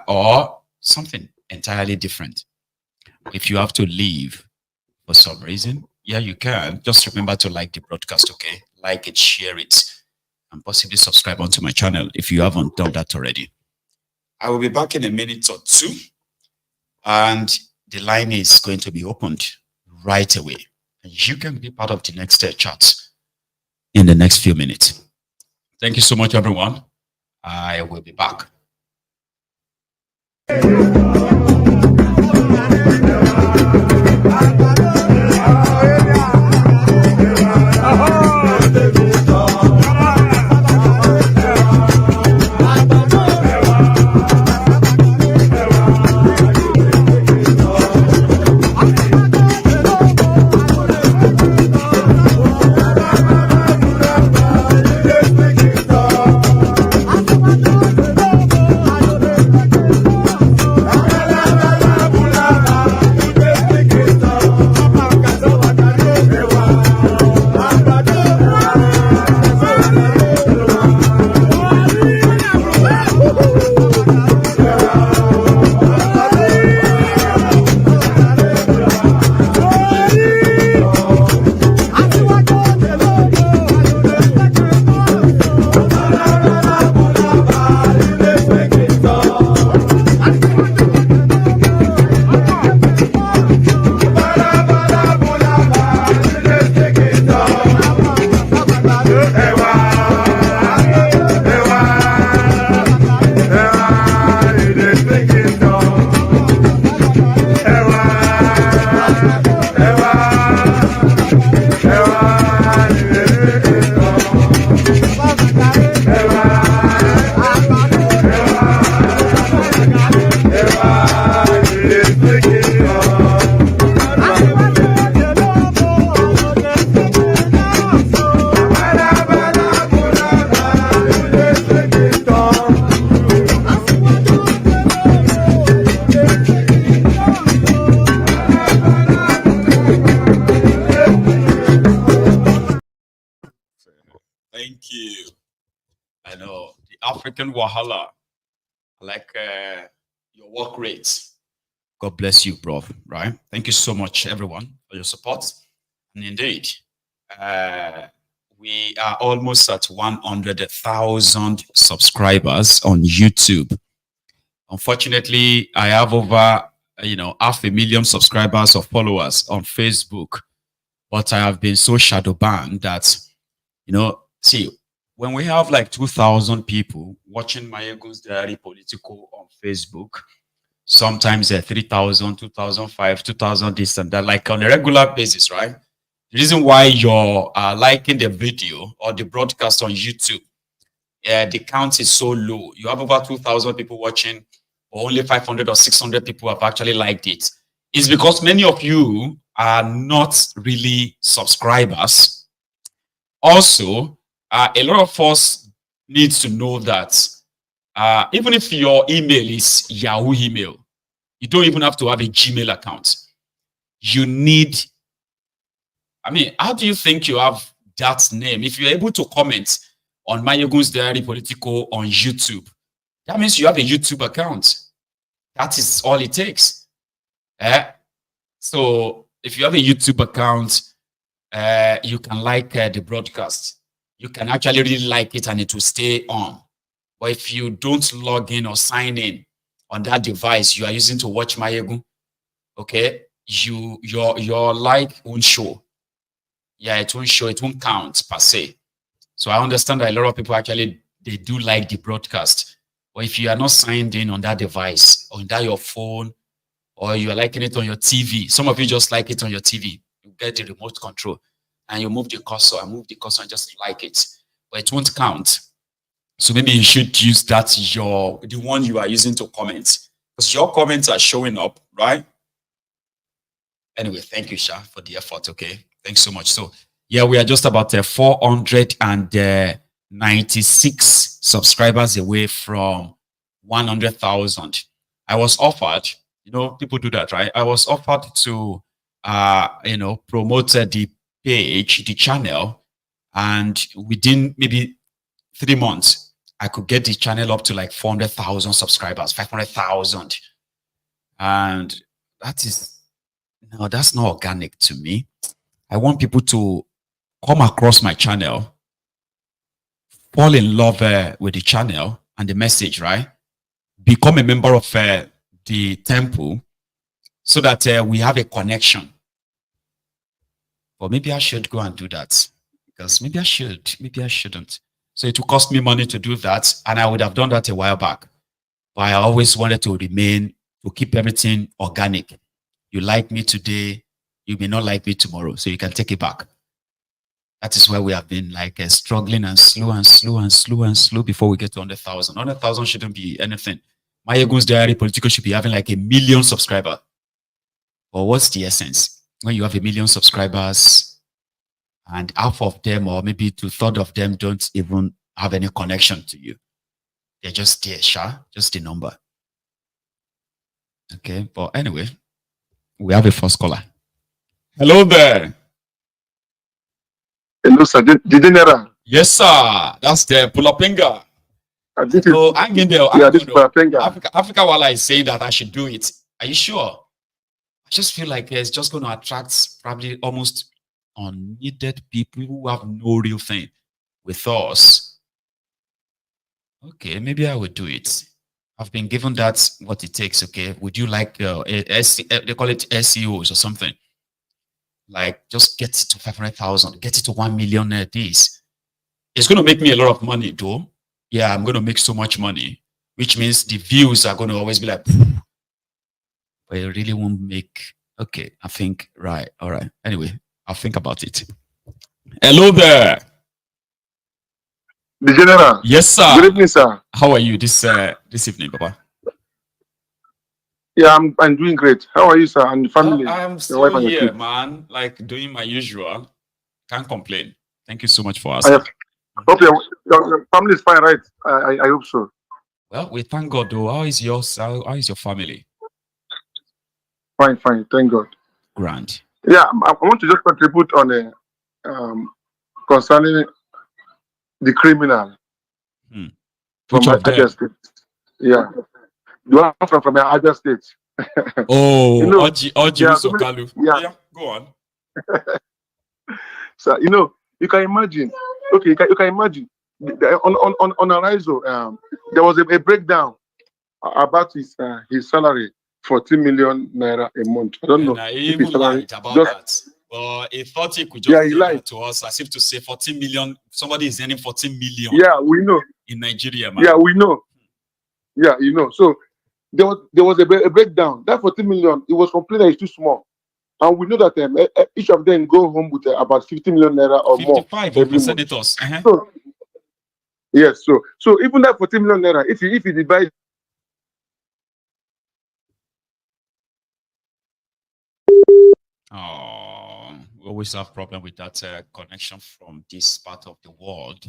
or something entirely different. If you have to leave for some reason, yeah, you can. Just remember to like the broadcast, okay? Like it, share it, and possibly subscribe onto my channel if you haven't done that already. I will be back in a minute or two, and the line is going to be opened right away. And you can be part of the next chat in the next few minutes. Thank you so much, everyone. I will be back. African Wahala, like your work rates. God bless you, bro. Right? Thank you so much, everyone, for your support. And indeed, we are almost at 100,000 subscribers on YouTube. Unfortunately, I have over 500,000 subscribers or followers on Facebook, but I have been so shadow banned that see. When we have like 2,000 people watching MaiyegunsDiary Politico on Facebook, sometimes 3,000, 2,005, 2,000, this and that, like on a regular basis, right? The reason why you're liking the video or the broadcast on YouTube, the count is so low. You have over 2,000 people watching, or only 500 or 600 people have actually liked it. It's because many of you are not really subscribers. Also, a lot of us need to know that even if your email is Yahoo email, you don't even have to have a Gmail account. You need, I mean, how do you think you have that name? If you're able to comment on MaiyegunsDiary Politico on YouTube, that means you have a YouTube account. That is all it takes. So if you have a YouTube account, you can like the broadcast. You can actually really like it and it will stay on. But if you don't log in or sign in on that device you are using to watch Maiyegun, okay, your like won't show. Yeah, it won't show, it won't count per se. So I understand that a lot of people actually, they do like the broadcast. But if you are not signed in on that device, or on that your phone, or you are liking it on your TV, some of you just like it on your TV. You get the remote control and you move the cursor and just like it. But it won't count. So maybe you should use that, the one you are using to comment. Because your comments are showing up, right? Anyway, thank you, Sha, for the effort, okay? Thanks so much. So, yeah, we are just about 496 subscribers away from 100,000. I was offered, you know, people do that, right? I was offered to, promote the page, the channel, and within maybe 3 months, I could get the channel up to like 400,000 subscribers, 500,000. And that's not organic to me. I want people to come across my channel, fall in love with the channel and the message, right? Become a member of the temple so that we have a connection. But maybe I should go and do that, because maybe I should, maybe I shouldn't. So it will cost me money to do that, and I would have done that a while back. But I always wanted to keep everything organic. You like me today, you may not like me tomorrow, so you can take it back. That is why we have been like struggling and slow before we get to 100,000. 100,000 shouldn't be anything. MaiyegunsDiary Politico should be having like 1 million subscribers. But what's the essence? When you have 1 million subscribers and half of them, or maybe 2/3 of them, don't even have any connection to you. They're just there, just the number. Okay, but anyway, we have a first caller. Hello there. Hello, sir. The general. Yes, sir. That's the Pulapinga. So I'm in there. This Pulapinga. Africa Wala is saying that I should do it. Are you sure? I just feel like it's just going to attract probably almost unneeded people who have no real thing with us. Okay, maybe I will do it. I've been given that what it takes. Okay, would you like they call it SEOs or something? Like, just get it to 500,000, get it to 1 million days. It's going to make me a lot of money, though. Yeah, I'm going to make so much money, which means the views are going to always be like, but it really won't make. Okay, I think, right. All right. Anyway, I'll think about it. Hello there. The general. Yes, sir. Good evening, sir. How are you this evening, Papa? Yeah, I'm doing great. How are you, sir, and the family? I'm still here, man. Like doing my usual. Can't complain. Thank you so much for asking. Hope your family is fine, right? I hope so. Well, we thank God, though. How is yours? How is your family? Fine. Thank God. Grand. Yeah, I want to just contribute on concerning the criminal from my Niger State. Yeah. You are from my Niger State. Oh, Kalu. Yeah, go on. So, you can imagine. Okay, you can imagine. On Arizo, there was a breakdown about his salary, 40 million naira a month. I don't know. I even lied about that. Well, he thought he could just give it to us as if to say 14 million. Somebody is earning 14 million. Yeah, we know. In Nigeria, man. Yeah, we know. Yeah, So there was a breakdown. That 14 million, it was completely it's too small. And we know that each of them go home with about 50 million naira or 55 more. 55 senators. So, yes, so even that 14 million naira, if you divide. Oh, always have problem with that connection from this part of the world.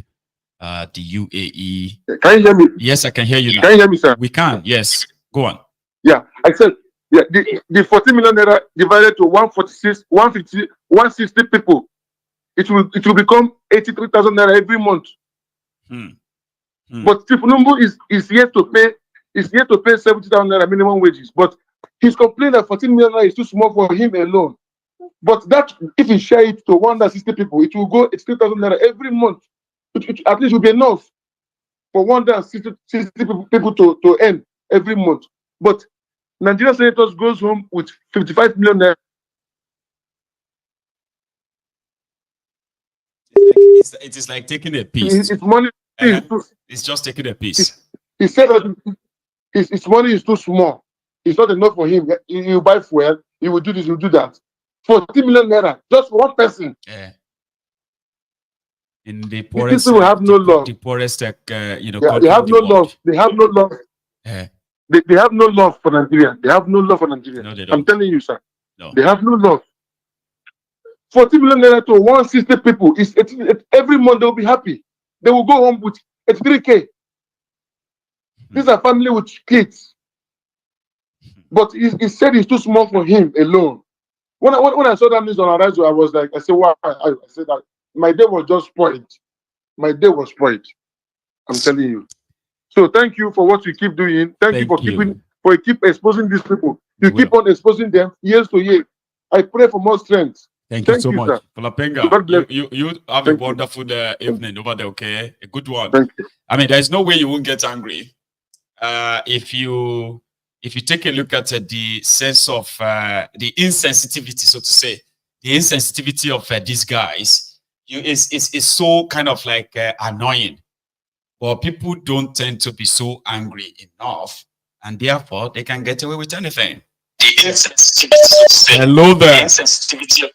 The UAE. Can you hear me? Yes, I can hear you now. Can you hear me, sir? We can. Yes. Go on. Yeah, I said, yeah, the 40 million naira divided to 146, 150, 160 people, it will become 83,000 naira every month. But Tinubu is yet to pay 70,000 naira minimum wages. But he's complaining that 14 million naira is too small for him alone. But that, if he share it to 160 people, it will go 83,000 naira every month. It at least will be enough for 160 people to earn every month. But Nigerian senators goes home with 55 million naira. It is like taking a piece. His money it's just taking a piece. He said that his money is too small. It's not enough for him. He will buy fuel. He will do this. He will do that. 40 million naira just for one person. Yeah. In the poorest, people have no love. The poorest, they have no love. They have no love. Yeah. They have no love for Nigeria. They have no love for Nigeria. No, they don't. I'm telling you, sir. No. They have no love. 40 million naira to 160 people is every month they will be happy. They will go home with 83K. These are family with kids. But he said it's too small for him alone. When I saw that news on Arise, I was like, I said, wow. I said that my day was just spoiled. My day was spoiled. I'm telling you. So thank you for what you keep doing. Thank you for keep exposing these people. You keep on exposing them years to year. I pray for more strength. Thank you so much. Falapenga, you have a wonderful evening over there, okay? A good one. Thank you. I mean, there's no way you won't get angry. If you take a look at the sense of the insensitivity, so to say, the insensitivity of these guys, is so kind of like annoying. But people don't tend to be so angry enough, and therefore they can get away with anything. The insensitivity, so to say. Hello there. The insensitivity.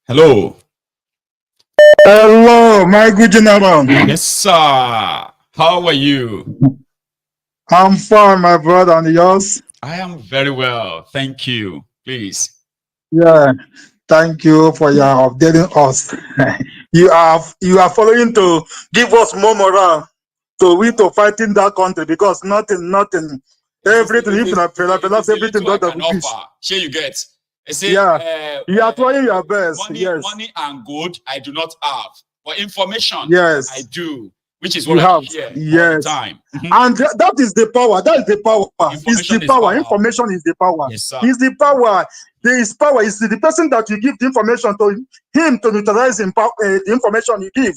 Hello. Hello, my good general. Yes, sir. How are you? I'm fine, my brother, and yours? I am very well. Thank you. Please. Yeah, thank you for your updating us. you are following to give us more morale to fight in that country, because nothing, everything, everything that Sure you get. Say, yeah, you are trying your best. Money and gold I do not have, but information yes I do, which is what I hear all the time. And that is the power. That is the power. It's the power. Information is the power. Yes, sir. It's the power. There is power. It's the person that you give the information to him to utilize the information you give.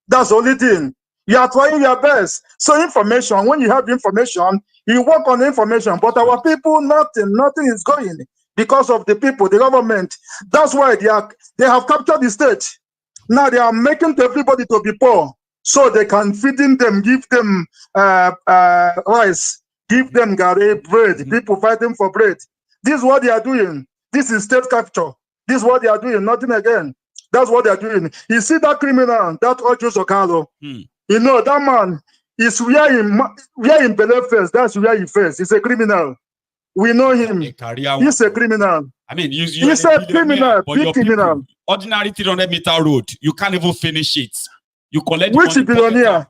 That's the only thing. You are trying your best. So information, when you have information, you work on the information. But our people, nothing is going. Because of the people, the government. That's why they have captured the state. Now they are making everybody to be poor, so they can feed them, give them rice, give them gari, bread. People fighting for bread. This is what they are doing. This is state capture. This is what they are doing. Nothing again. That's what they are doing. You see that criminal, that Uzor Kalu. You know that man is where in Bele first. That's where he first. He's a criminal. We know him. He's a criminal. I mean, he's a criminal, big criminal. Ordinary 300-meter road, you can't even finish it. You collect which billionaire?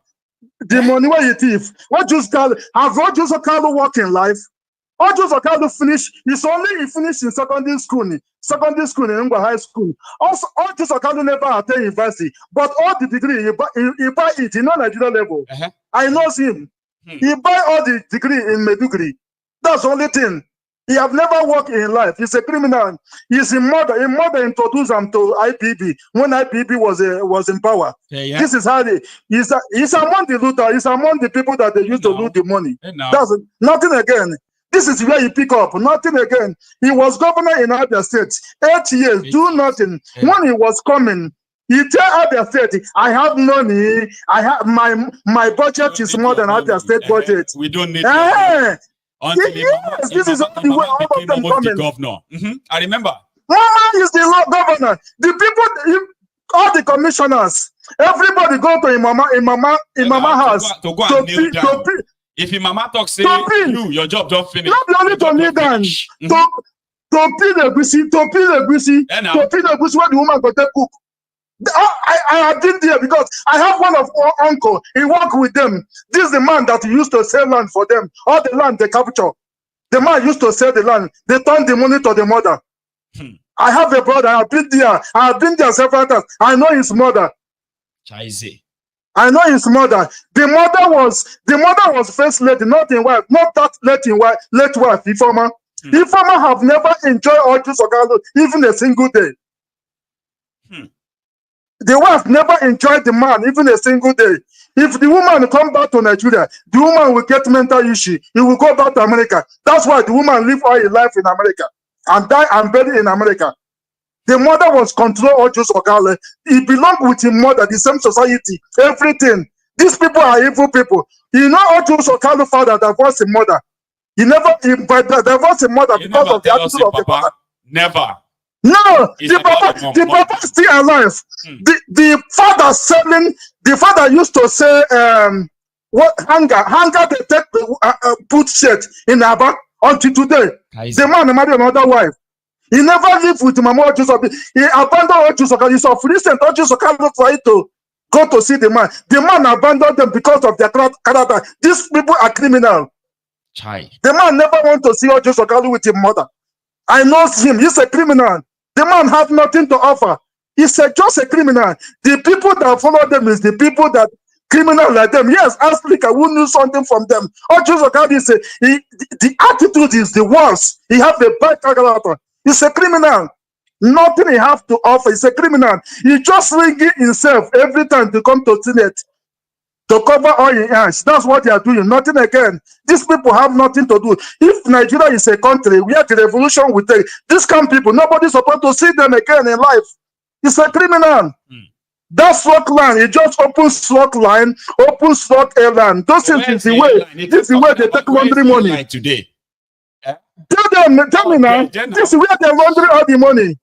The money where you thief. What just Kalu? Have what just Kalu work in life? What just Kalu finish? It's only he finished in secondary school in Ngwa High School. Also, all just Kalu never attend university, but all the degree he buy it in non-Nigerian level. I know him. He buy all the degree in Maiduguri. That's the only thing. He have never worked in life. He's a criminal. He's a mother. A mother introduced him to IPB when IPB was in power. This is how he's among the looter. He's among the people that they used to loot the money. That's nothing again. This is where he pick up. Nothing again. He was governor in Abia State. 8 years, do nothing. When he was coming, he tell Abia State, I have money. I have my budget is more than Abia State budget. We don't need yes, this is the way all of them coming. Governor. I remember. Mama is the law governor. The people, all the commissioners, everybody go to Mama house. If your mama talks, say your job don't finish. Not only to kneel down, peel the greasy, where the woman got to cook. I have been there because I have one of our uncle. He worked with them. This is the man that used to sell land for them. All the land they capture. The man used to sell the land. They turned the money to the mother. I have a brother. I have been there. I have been there several times. I know his mother. I know his mother. The mother was first lady, not in wife, not that late wife. Ifeoma. Ifeoma have never enjoyed Oju Sokalo even a single day. The wife never enjoyed the man even a single day. If the woman come back to Nigeria, the woman will get mental issue. He will go back to America. That's why the woman live all her life in America and die and buried in America. The mother was control Oju Sokalo. He belonged with his mother, the same society, everything. These people are evil people. You know Oju Sokalo father divorced his mother. He divorced his mother because of the attitude of the father. Never. No, the papa is still alive. The father used to say, what hanger they take put shirt in Aba until today. The man married another wife. He never lived with Mama Oju. He abandoned Oju Sokalo. He saw recent Oju Sokalo try to go to see the man. The man abandoned them because of their character. These people are criminal. The man never want to see Oju Sokalo with his mother. I know him. He's a criminal. The man have nothing to offer. He's just a criminal. The people that follow them is the people that criminal like them. Yes, Africa who knew something from them. Oju Sokalo is the attitude is the worst. He have a bad character. He's a criminal. Nothing he have to offer. He's a criminal. He just ringing himself every time to come to Senate to cover all his hands. That's what they are doing. Nothing again. These people have nothing to do. If Nigeria is a country where the revolution will take, these kind of people, nobody's supposed to see them again in life. It's a criminal. That slot line, it just opens slot line, opens slot airline. Those things is the way. This is the way they take laundry money. Today. Tell me now. This is where they launder all the money.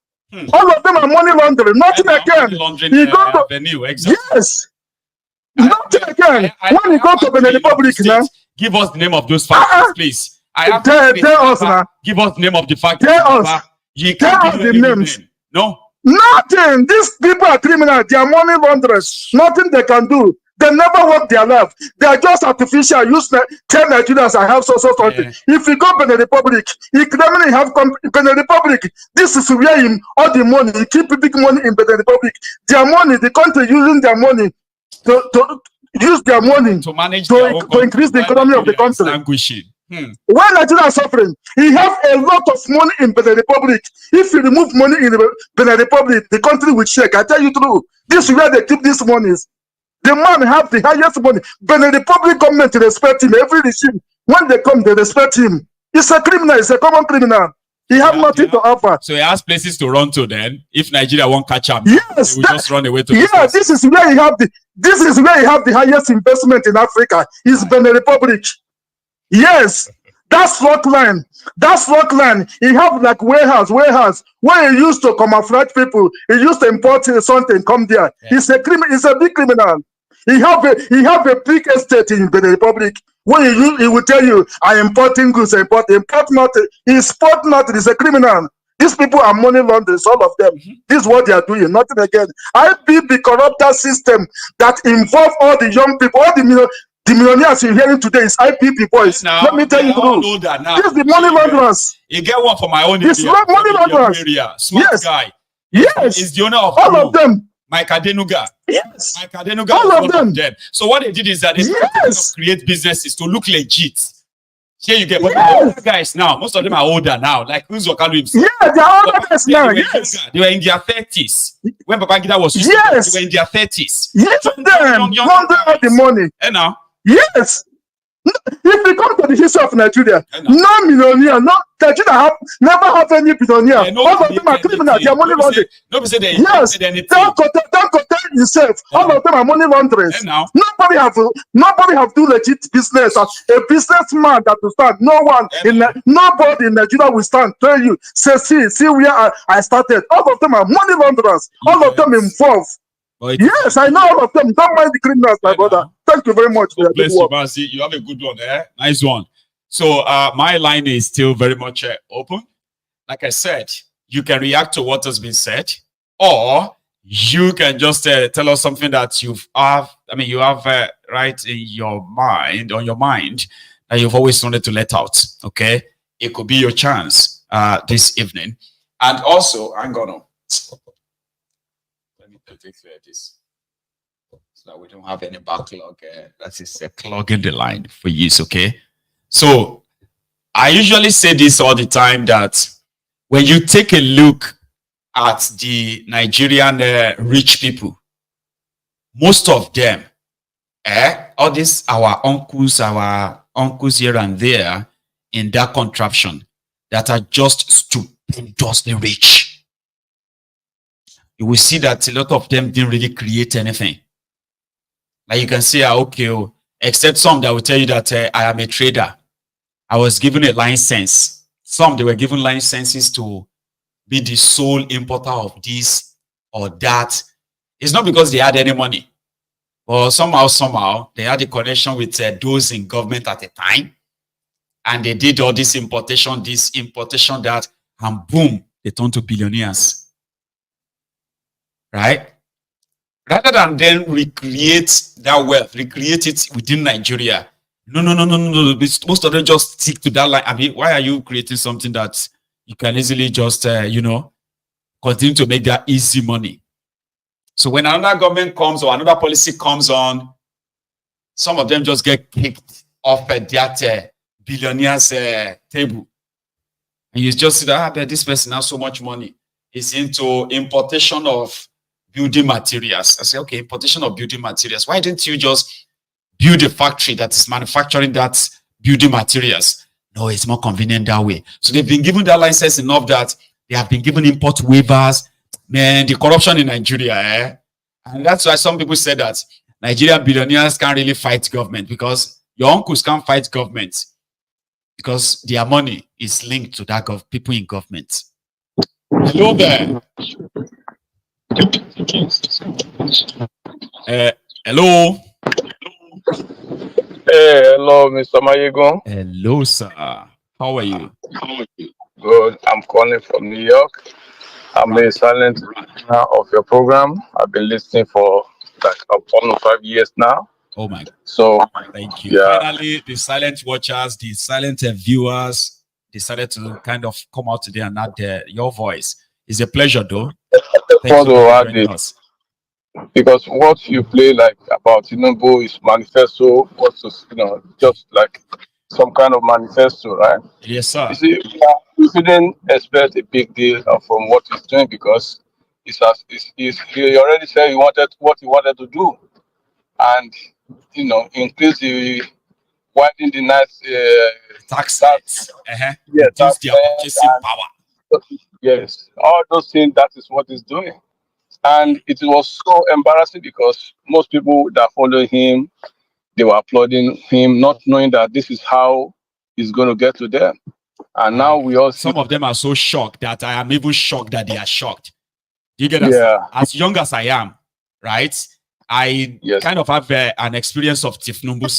All of them are money laundering. Nothing again. You go to yes. Nothing again. When you go to the Republic now, give us the name of those factors, please. Tell us now. Give us the name of the factors. Tell us. You Tell can't us give the any names. name. No. Nothing. These people are criminals. They are money launderers. Nothing they can do. They never work their life. They are just artificial. Use 10 Nigerians and have something. If you go to the Republic, you criminally have come to the Republic. This is where him all the money. You keep big money in the Republic. Their money, the country using their money to use their money to manage to increase the economy of the country. When Nigeria is suffering, he have a lot of money in Benin Republic. If you remove money in the Benin Republic, the country will shake. I tell you true. This is where they keep these monies. The man have the highest money. Benin Republic government respect him. Every regime, when they come, they respect him. He's a criminal. He's a common criminal. He have nothing to offer. So he has places to run to then. If Nigeria won't catch him, yes, he will just run away to this is where he have the highest investment in Africa. Is Benin Republic. Yes, that's slot line. That's slot line. He have like warehouse where he used to camouflage people. He used to import something, come there. Yeah. He's a criminal. He's a big criminal. He have a big estate in the Republic. When he will tell you, I importing goods, import not. He export not. He's a criminal. These people are money launderers, all of them. This is what they are doing. Nothing again. IPB corrupt that system that involve all the young people, all the millionaires you're hearing today is IPP boys. Now, let me tell you the truth. This is the money launderers. You get one for my own area. Money launderers. Smart guy. Yes. He's the owner of all of them. Maiyegun. Yes. Maiyegun. All of them. So what they did is that they create businesses to look legit. Here you get, but older guys now, most of them are older now. Like Uzor Kalu himself. Yeah, they are older guys now. Yes. They were in their 30s. When Babangida was yes. They were in their 30s. Yes, them laundering all the money. And now. Yes. If we come to the history of Nigeria, no millionaire, no Nigeria never have any billionaire. All of them are criminals. They are money laundering. Yes, don't contain yourself. All of them are money launderers. Nobody have do legit business. A businessman that will stand. Nobody in Nigeria will stand. Tell you, see where I started. All of them are money launderers. All of them involved. Yes, I know all of them. Don't mind the criminals, my brother. Thank you very much. God bless you, Manzi. You have a good one, eh? Nice one. So my line is still very much open. like I said, you can react to what has been said, or you can just tell us something that you have right in your mind, on your mind, that you've always wanted to let out. Okay, it could be your chance this evening. And also, I'm gonna let me take this so that we don't have any backlog. That is clogging the line for you. Okay, so I usually say this all the time, that when you take a look at the Nigerian rich people, most of them, all these our uncles here and there in that contraption, that are just stupendously rich. You will see that a lot of them didn't really create anything. Like you can say, okay, except some that will tell you that I am a trader. I was given a license. Some, they were given licenses to be the sole importer of this or that. It's not because they had any money, but somehow they had a connection with those in government at the time, and they did all this importation, that, and boom, they turned to billionaires. Right? Rather than then recreate that wealth, recreate it within Nigeria. No. Most of them just stick to that line. I mean, why are you creating something that you can easily just, continue to make that easy money? So when another government comes or another policy comes on, some of them just get kicked off at that billionaires table. And you just see that, this person has so much money. He's into importation of building materials. I say, okay, importation of building materials. Why didn't you just build a factory that is manufacturing that building materials? No, it's more convenient that way. So they've been given that license enough that they have been given import waivers. Man, the corruption in Nigeria, And that's why some people say that Nigerian billionaires can't really fight government, because your uncles can't fight government because their money is linked to that of people in government. Hello there. Hello. Hey, hello, Mr. Maiyegun. Hello, sir. How are you? Good. I'm calling from New York. I'm a silent listener of your program. I've been listening for like almost 5 years now. Oh my God. So thank you. Yeah. Finally, the silent watchers, the silent viewers decided to kind of come out today and add your voice. It's a pleasure, though. Thank you for joining us. Because what you play like about Tinubu is manifesto, just like some kind of manifesto, right? Yes, sir. You see, we shouldn't expect a big deal from what he's doing, because he already said he wanted what he wanted to do, and increase the widen the nice tax rates. Yes, their purchasing power. Yes, all those things. That is what he's doing. And it was so embarrassing, because most people that follow him, they were applauding him, not knowing that this is how he's going to get to them. And now we all see some of them are so shocked that I am even shocked that they are shocked. You get as young as I am, right? I kind of have an experience of Tinubu's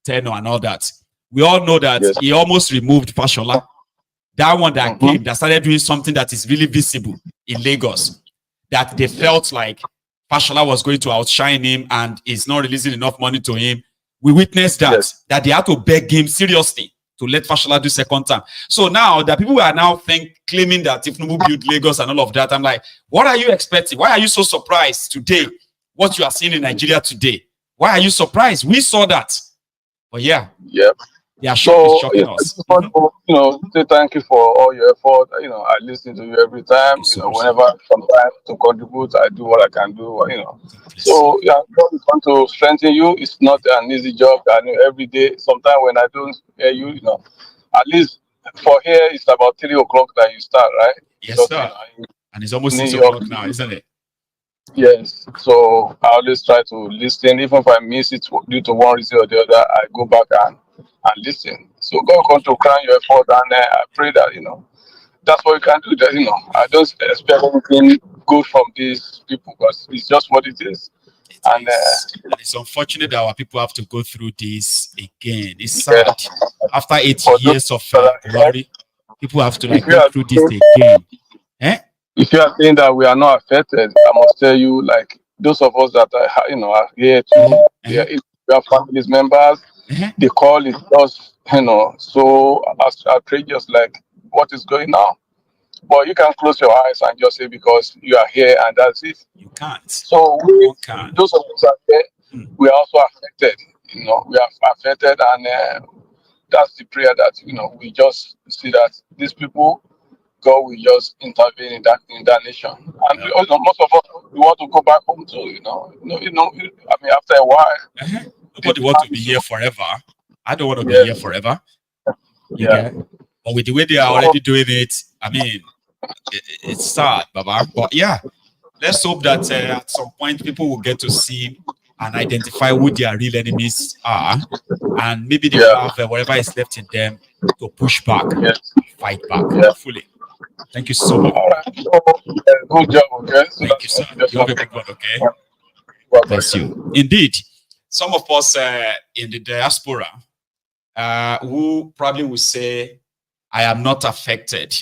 tenure and all that. We all know that he almost removed Fashola. That one that came, that started doing something that is really visible in Lagos. That they felt like Fashola was going to outshine him and is not releasing enough money to him. We witnessed that, that they had to beg him seriously to let Fashola do second term. So now the people are now claiming that Tinubu built Lagos and all of that. I'm like, what are you expecting? Why are you so surprised today? What you are seeing in Nigeria today? Why are you surprised? We saw that. But they are shocking us. Say thank you for all your effort. I listen to you every time. Whenever sometimes to contribute, I do what I can do. So God is going to strengthen you. It's not an easy job. I know every day. Sometimes when I don't hear you, at least for here it's about 3 o'clock that you start, right? Yes, sir. And it's almost 6 o'clock now, isn't it? Yes. So I always try to listen, even if I miss it due to one reason or the other. I go back and listen. So God going to crown your effort, and I pray that that's what you can do. That I don't expect anything good from these people, because it's just what it is. And it's unfortunate that our people have to go through this again. It's sad. After 8 years of glory, People have to like go through this again. Eh? If you are saying that we are not affected, I must tell you, like those of us that are, are here too, we have families members. The call is just, so outrageous, like what is going on. But you can close your eyes and just say because you are here and that's it. You can't. So those of us are here, we are also affected. We are affected, and that's the prayer that we just see that these people, God will just intervene in that nation. And most of us we want to go back home too. I mean, after a while, nobody wants to be here forever. I don't want to be here forever. But with the way they are already doing it, I mean, it's sad, Baba. But yeah, let's hope that at some point people will get to see and identify who their real enemies are, and maybe they will have whatever is left in them to push back, fight back fully. Thank you so much. All right. Good job, okay? Thank you, sir. You have a big one, okay? Bless you. Indeed, some of us in the diaspora who probably will say, I am not affected.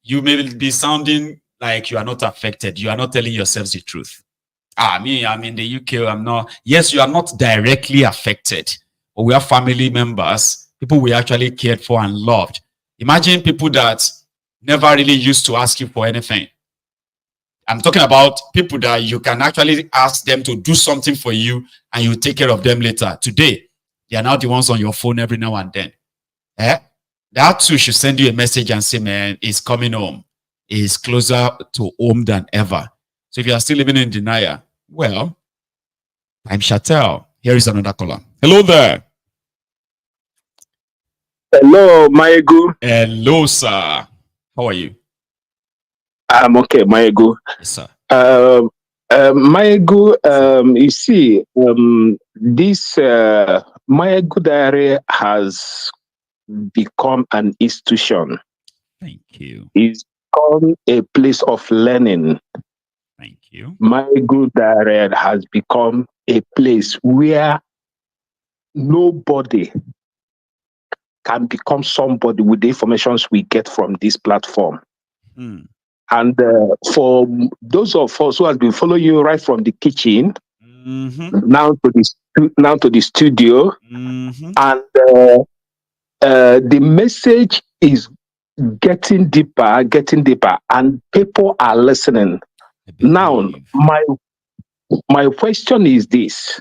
You may be sounding like you are not affected. You are not telling yourselves the truth. I'm in the UK. I'm not. Yes, you are not directly affected, but we have family members, people we actually cared for and loved. Imagine people that never really used to ask you for anything. I'm talking about people that you can actually ask them to do something for you and you take care of them later. Today, they are now the ones on your phone every now and then. That too should send you a message and say, man, it's coming home. It's closer to home than ever. So if you are still living in denial, well, time shall tell. Here is another caller. Hello there. Hello, Maiyegun. Hello, sir. How are you? I'm okay, Maiyegun. Yes, sir. Maiyegun, you see, this MaiyegunDiary has become an institution. Thank you. It's become a place of learning. Thank you. MaiyegunDiary has become a place where nobody can become somebody with the informations we get from this platform. And for those of us who have been following you right from the kitchen now to the studio, and the message is getting deeper, and people are listening. Now, my question is this: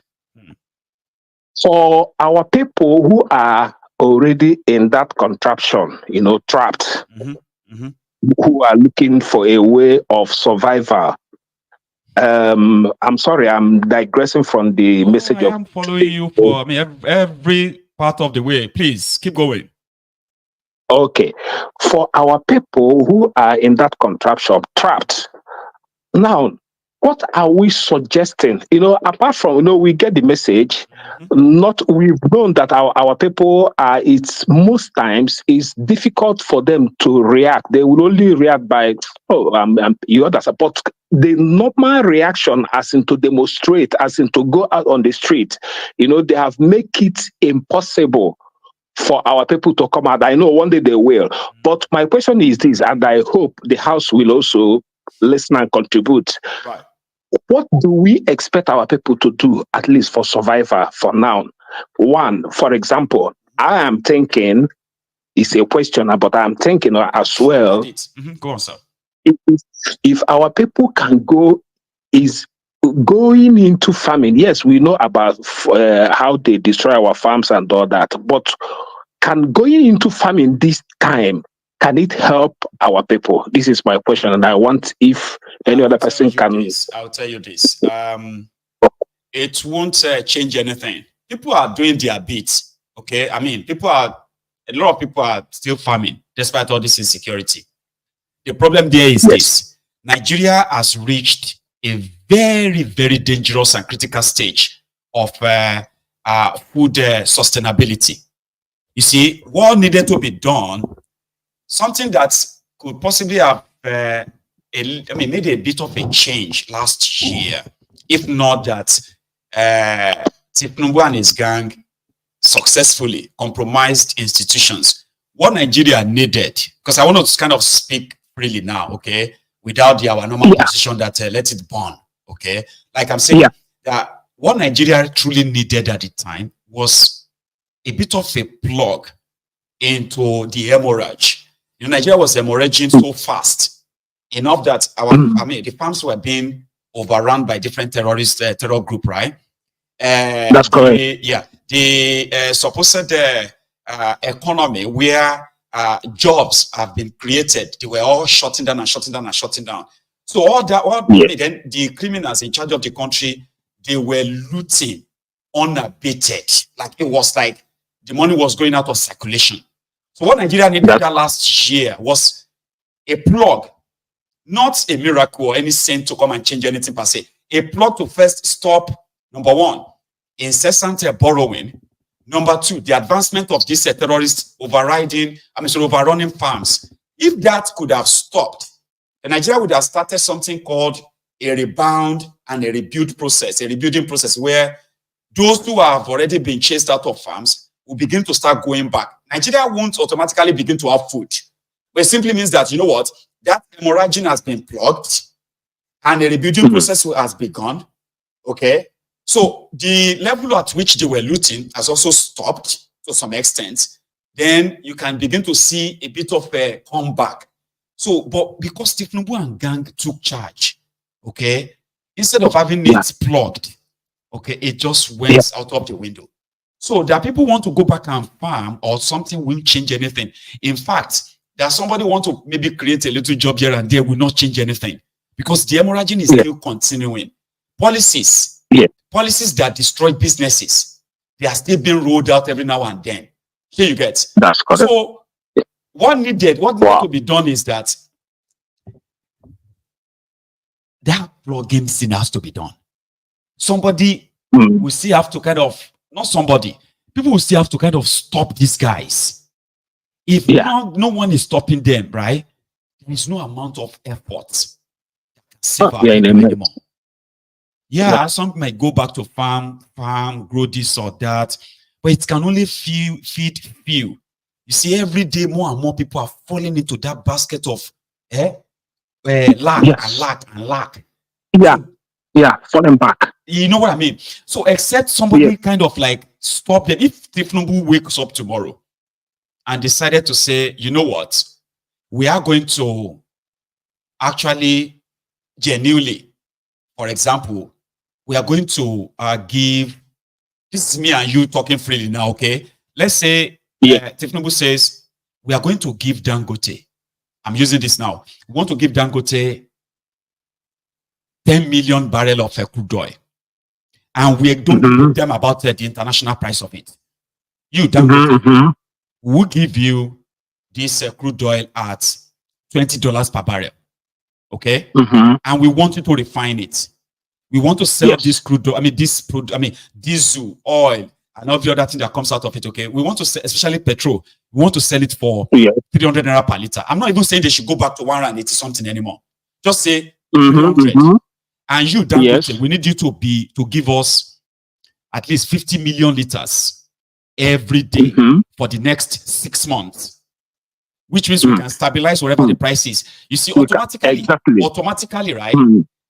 for our people who are already in that contraption, trapped, who are looking for a way of survival. I'm sorry, I'm digressing from the message. I'm following you for every part of the way. Please keep going. Okay, for our people who are in that contraption, trapped. Now, what are we suggesting? Apart from we get the message. We've known that our people are. It's most times it's difficult for them to react. They will only react by you understand. But the normal reaction, as in to demonstrate, as in to go out on the street, they have made it impossible for our people to come out. I know one day they will. But my question is this, and I hope the House will also listen and contribute. Right. What do we expect our people to do, at least for survival for now? One, for example, I am thinking, it's a question, but I'm thinking as well. Go on, sir. If our people can go, is going into farming. Yes, we know about how they destroy our farms and all that, but can going into farming this time, can it help our people? This is my question, and I want if any other person can. I'll tell you this. It won't change anything. People are doing their bits. Okay, a lot of people are still farming despite all this insecurity. The problem there is this: Nigeria has reached a very, very dangerous and critical stage of food sustainability. You see, what needed to be done. Something that could possibly have made a bit of a change last year, if not that Tinubu and his gang successfully compromised institutions. what Nigeria needed, because I want to kind of speak freely now, okay, without our normal position that let it burn, okay. Like I'm saying, that what Nigeria truly needed at the time was a bit of a plug into the hemorrhage. You know, Nigeria was hemorrhaging so fast enough that the farms were being overrun by different terror group, right? That's correct. The supposed economy where jobs have been created, they were all shutting down. So then the criminals in charge of the country, they were looting unabated. Like it was like the money was going out of circulation. So what Nigeria needed that last year was a plug, not a miracle or any saint to come and change anything per se. A plug to first stop, number one, incessant borrowing. Number two, the advancement of this terrorist overrunning farms. If that could have stopped, then Nigeria would have started something called a rebound and a rebuilding process where those who have already been chased out of farms will begin to start going back. Nigeria won't automatically begin to have food. But it simply means that, you know what, that hemorrhaging has been plugged and a rebuilding process has begun. Okay. So the level at which they were looting has also stopped to some extent. Then you can begin to see a bit of a comeback. So, but because Tinubu and gang took charge, okay, instead of having it plugged, okay, it just went out of the window. So there are people who want to go back and farm or something won't change anything. In fact, there's somebody want to maybe create a little job here and there will not change anything because the hemorrhaging is still continuing. Policies that destroy businesses, they are still being rolled out every now and then. Here you get. That's correct. So what needed to be done is that plugging thing has to be done. Somebody will still have to people will still have to kind of stop these guys. If no one is stopping them, right? There is no amount of effort anymore. Some might go back to farm, grow this or that, but it can only feed few. You see, every day more and more people are falling into that basket of lack. Falling back. You know what I mean? So except somebody kind of like stop them. If Tinubu wakes up tomorrow and decided to say, you know what, we are going to actually genuinely, for example, we are going to give, this is me and you talking freely now, okay? Let's say Tinubu says, we are going to give Dangote, I'm using this now, we want to give Dangote 10 million barrel of crude oil. And we don't give them about the international price of it. You, Dangote, will give you this crude oil at $20 per barrel. Okay? And we want you to refine it. We want to sell this crude oil, diesel, oil, and all the other thing that comes out of it. Okay? We want to sell, especially petrol, we want to sell it for 300 naira per liter. I'm not even saying they should go back to 180 something anymore. Just say 300. And you, Dangote, we need you to give us at least 50 million liters every day for the next 6 months, which means we can stabilize whatever the price is. You see, automatically, right?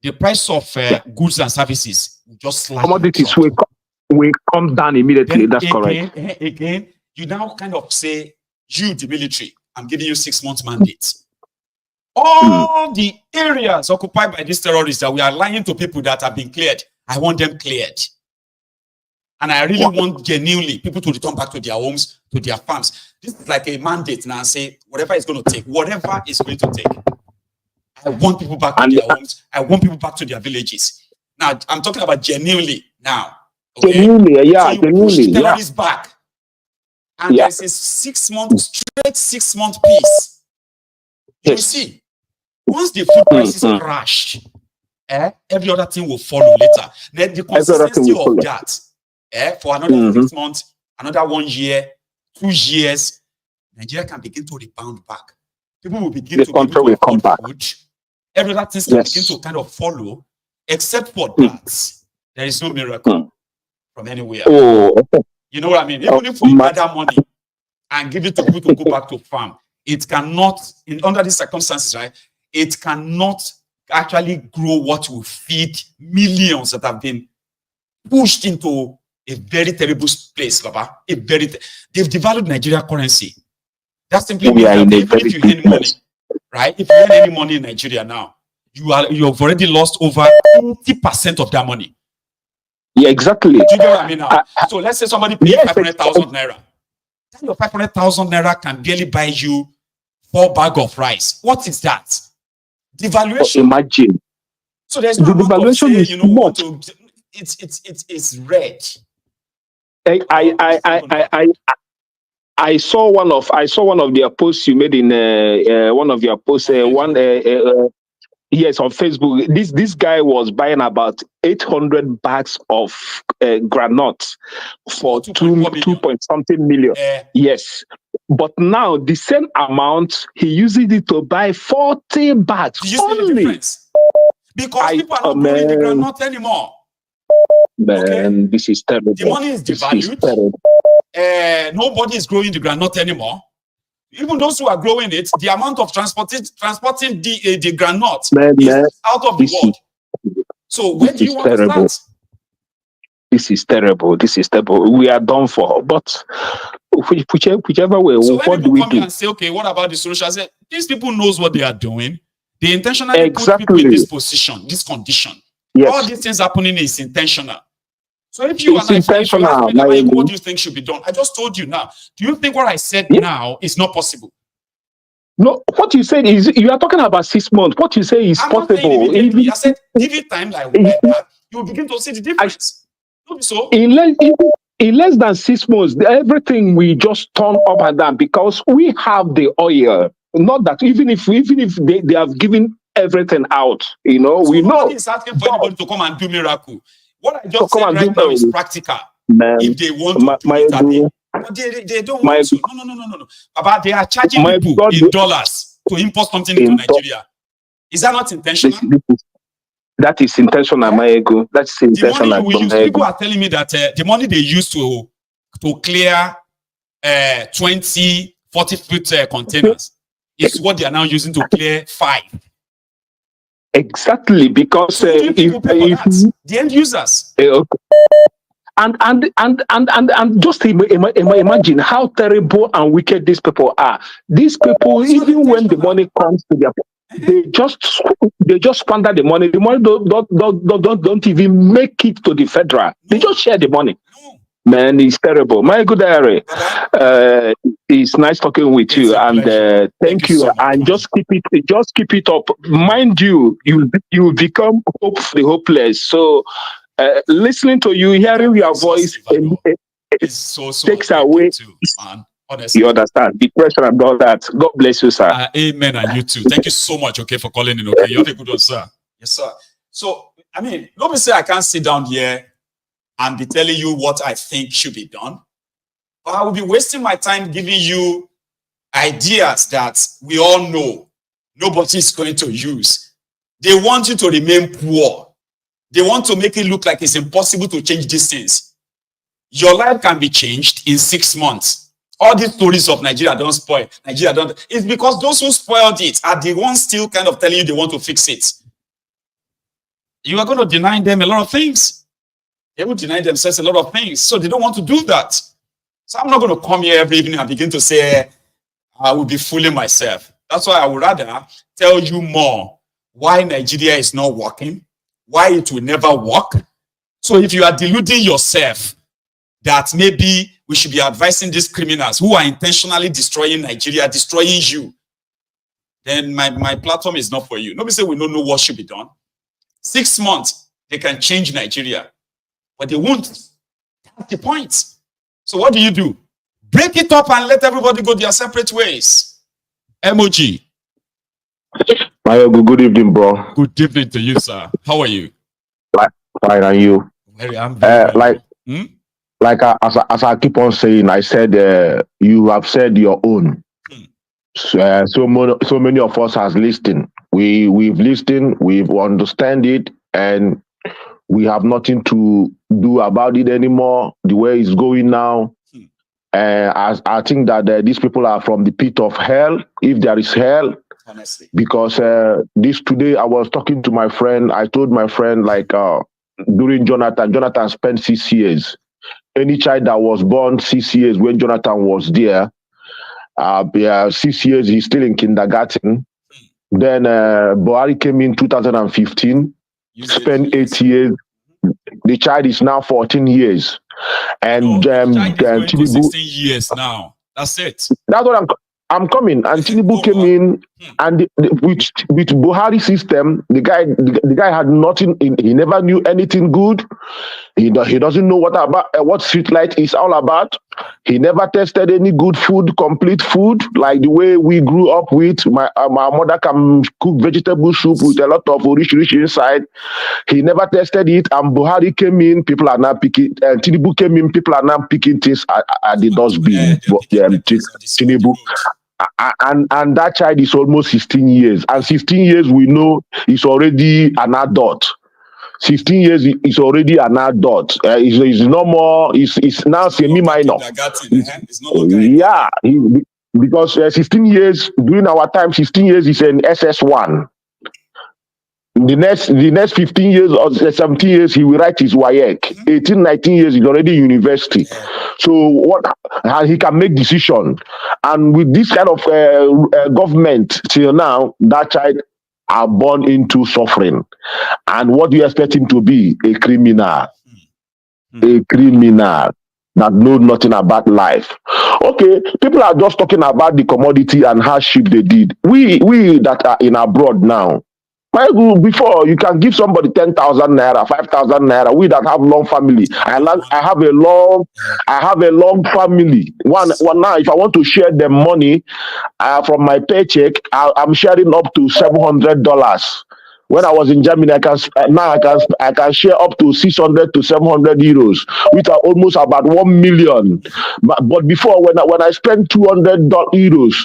The price of goods and services will just slightly commodities will come down immediately. That's correct. Again, you now kind of say, you, the military, I'm giving you 6 months mandate. All the areas occupied by these terrorists that we are lying to people that have been cleared, I want them cleared. And I really want genuinely people to return back to their homes, to their farms. This is like a mandate now and say, whatever it's going to take, whatever it's going to take. I want people back to their homes. I want people back to their villages. Now, I'm talking about genuinely now. Okay? Genuinely, so you push the terrorists back. And there's a 6 month, straight 6 month peace. You see, once the food prices crash, every other thing will follow later. Then the consistency of that, for another 6 months, another 1 year, 2 years, Nigeria can begin to rebound back. People will begin to come back. Food. Every other thing can begin to kind of follow, except for that, there is no miracle from anywhere. You know what I mean? Even if we gather money and give it to people to go back to farm. It cannot, under these circumstances, right? It cannot actually grow what will feed millions that have been pushed into a very terrible place, Baba. They've devalued Nigeria currency. That simply means that even if you earn money, right? If you earn any money in Nigeria now, you've already lost over 80% of that money. Yeah, exactly. Do you get what I mean now? So let's say somebody pays 500,000 naira. Then your 500,000 naira can barely buy you 4 bags of rice. What is that? Devaluation. Imagine. So there's no devaluation is much. It's red. I saw one of their posts you made in one of your posts. Yes, on Facebook. This guy was buying about 800 bags of granuts for 2 point something million. Yes, but now the same amount he uses it to buy 40 bags only. Because people are not growing the granite anymore. Man, this is terrible. The money is devalued. Nobody is growing the granite anymore. Even those who are growing it, the amount of transporting the granite is out of the world. So where do you want to start? This is terrible. This is terrible. We are done for. But whichever way, so what do we do? And say, okay, what about the solution? I say, these people knows what they are doing. They intentionally put people in this position, this condition. Yes. All these things happening is intentional. So if you what do you think should be done? I just told you now. Do you think what I said now is not possible? No, what you said is you are talking about 6 months. What you say is possible. I said give it time like that, you'll begin to see the difference. So in less than 6 months, everything we just turn up and down because we have the oil. Not that even if they have given everything out, we know. Nobody is asking for anybody to come and do miracle. What I just said right now is practical. Man, if they want to do it, but they don't want to. No. But they are charging people in dollars to import something into Nigeria. Is that not intentional? That is intentional, Maiyegun. That's intentional. The money we use, people are telling me that the money they use to clear 20, 40-foot containers is what they are now using to clear 5. Exactly, because the end users. And just imagine how terrible and wicked these people are. These people, even when the money comes to their, they just squander the money. The money don't even make it to the federal. They just share the money. Man, it's terrible. MaiyegunDiary, it's nice talking with you, and thank you. So and just keep it up. Mind you, you become hope for the hopeless. So, listening to you, hearing your voice, takes away. Too, man. Honestly. You understand depression and all that. God bless you, sir. Amen, and you too. Thank you so much. Okay, for calling in. Okay, you have a good one, sir. Yes, sir. So, I mean, let me say I can't sit down here and be telling you what I think should be done. But I will be wasting my time giving you ideas that we all know nobody is going to use. They want you to remain poor. They want to make it look like it's impossible to change these things. Your life can be changed in 6 months. All these stories of Nigeria don't spoil. Nigeria don't. It's because those who spoiled it are the ones still kind of telling you they want to fix it. You are going to deny them a lot of things. They will deny themselves a lot of things. So they don't want to do that. So I'm not going to come here every evening and begin to say, I will be fooling myself. That's why I would rather tell you more why Nigeria is not working, why it will never work. So if you are deluding yourself that maybe we should be advising these criminals who are intentionally destroying Nigeria, destroying you, then my platform is not for you. Nobody say we don't know what should be done. 6 months, they can change Nigeria. But they won't. That's the point. So what do? Break it up and let everybody go their separate ways. Emoji. Maiyegun, good evening, bro. Good evening to you, sir. How are you? Fine, and you? I'm very well. As I keep on saying, I said you have said your own. So many of us has listened. We've listened, we've understand it, and we have nothing to do about it anymore. The way it's going now, I think that these people are from the pit of hell, if there is hell. Honestly. Because this today, I was talking to my friend. I told my friend, like, during Jonathan spent 6 years. Any child that was born 6 years when Jonathan was there, 6 years, he's still in kindergarten. Then Buhari came in 2015, spent 8 years. The child is now 14 years. And Tinubu 16 years now. That's it. That's what I'm coming. And Tinubu came in, and with Buhari system, the guy had nothing. He never knew anything good. He doesn't know what street light is all about. He never tested any good food, complete food, like the way we grew up with. My mother can cook vegetable soup with a lot of rich inside. He never tested it. And Buhari came in, people are now picking. Tinubu came in, people are now picking things at the dustbin. Tinubu. And that child is almost 16 years. And 16 years, we know, is already an adult. 16 years is already an adult. He's no more. He's now semi-minor. Yeah, because 16 years during our time, 16 years is an SS1. The next 15 years or 17 years, he will write his WAEC. 18, 19 years, he's already university. So he can make decision. And with this kind of government till now, that child are born into suffering. And what do you expect him to be? A criminal. A criminal that knows nothing about life. Okay, people are just talking about the commodity and hardship they did. We that are in abroad now, before you can give somebody 10,000 naira, 5,000 naira. We that have long family, I have a long family. One now, if I want to share the money from my paycheck, I'm sharing up to $700. When I was in Germany, I can share up to 600 to 700 euros, which are almost about 1 million. But before, when I spend 200 euros,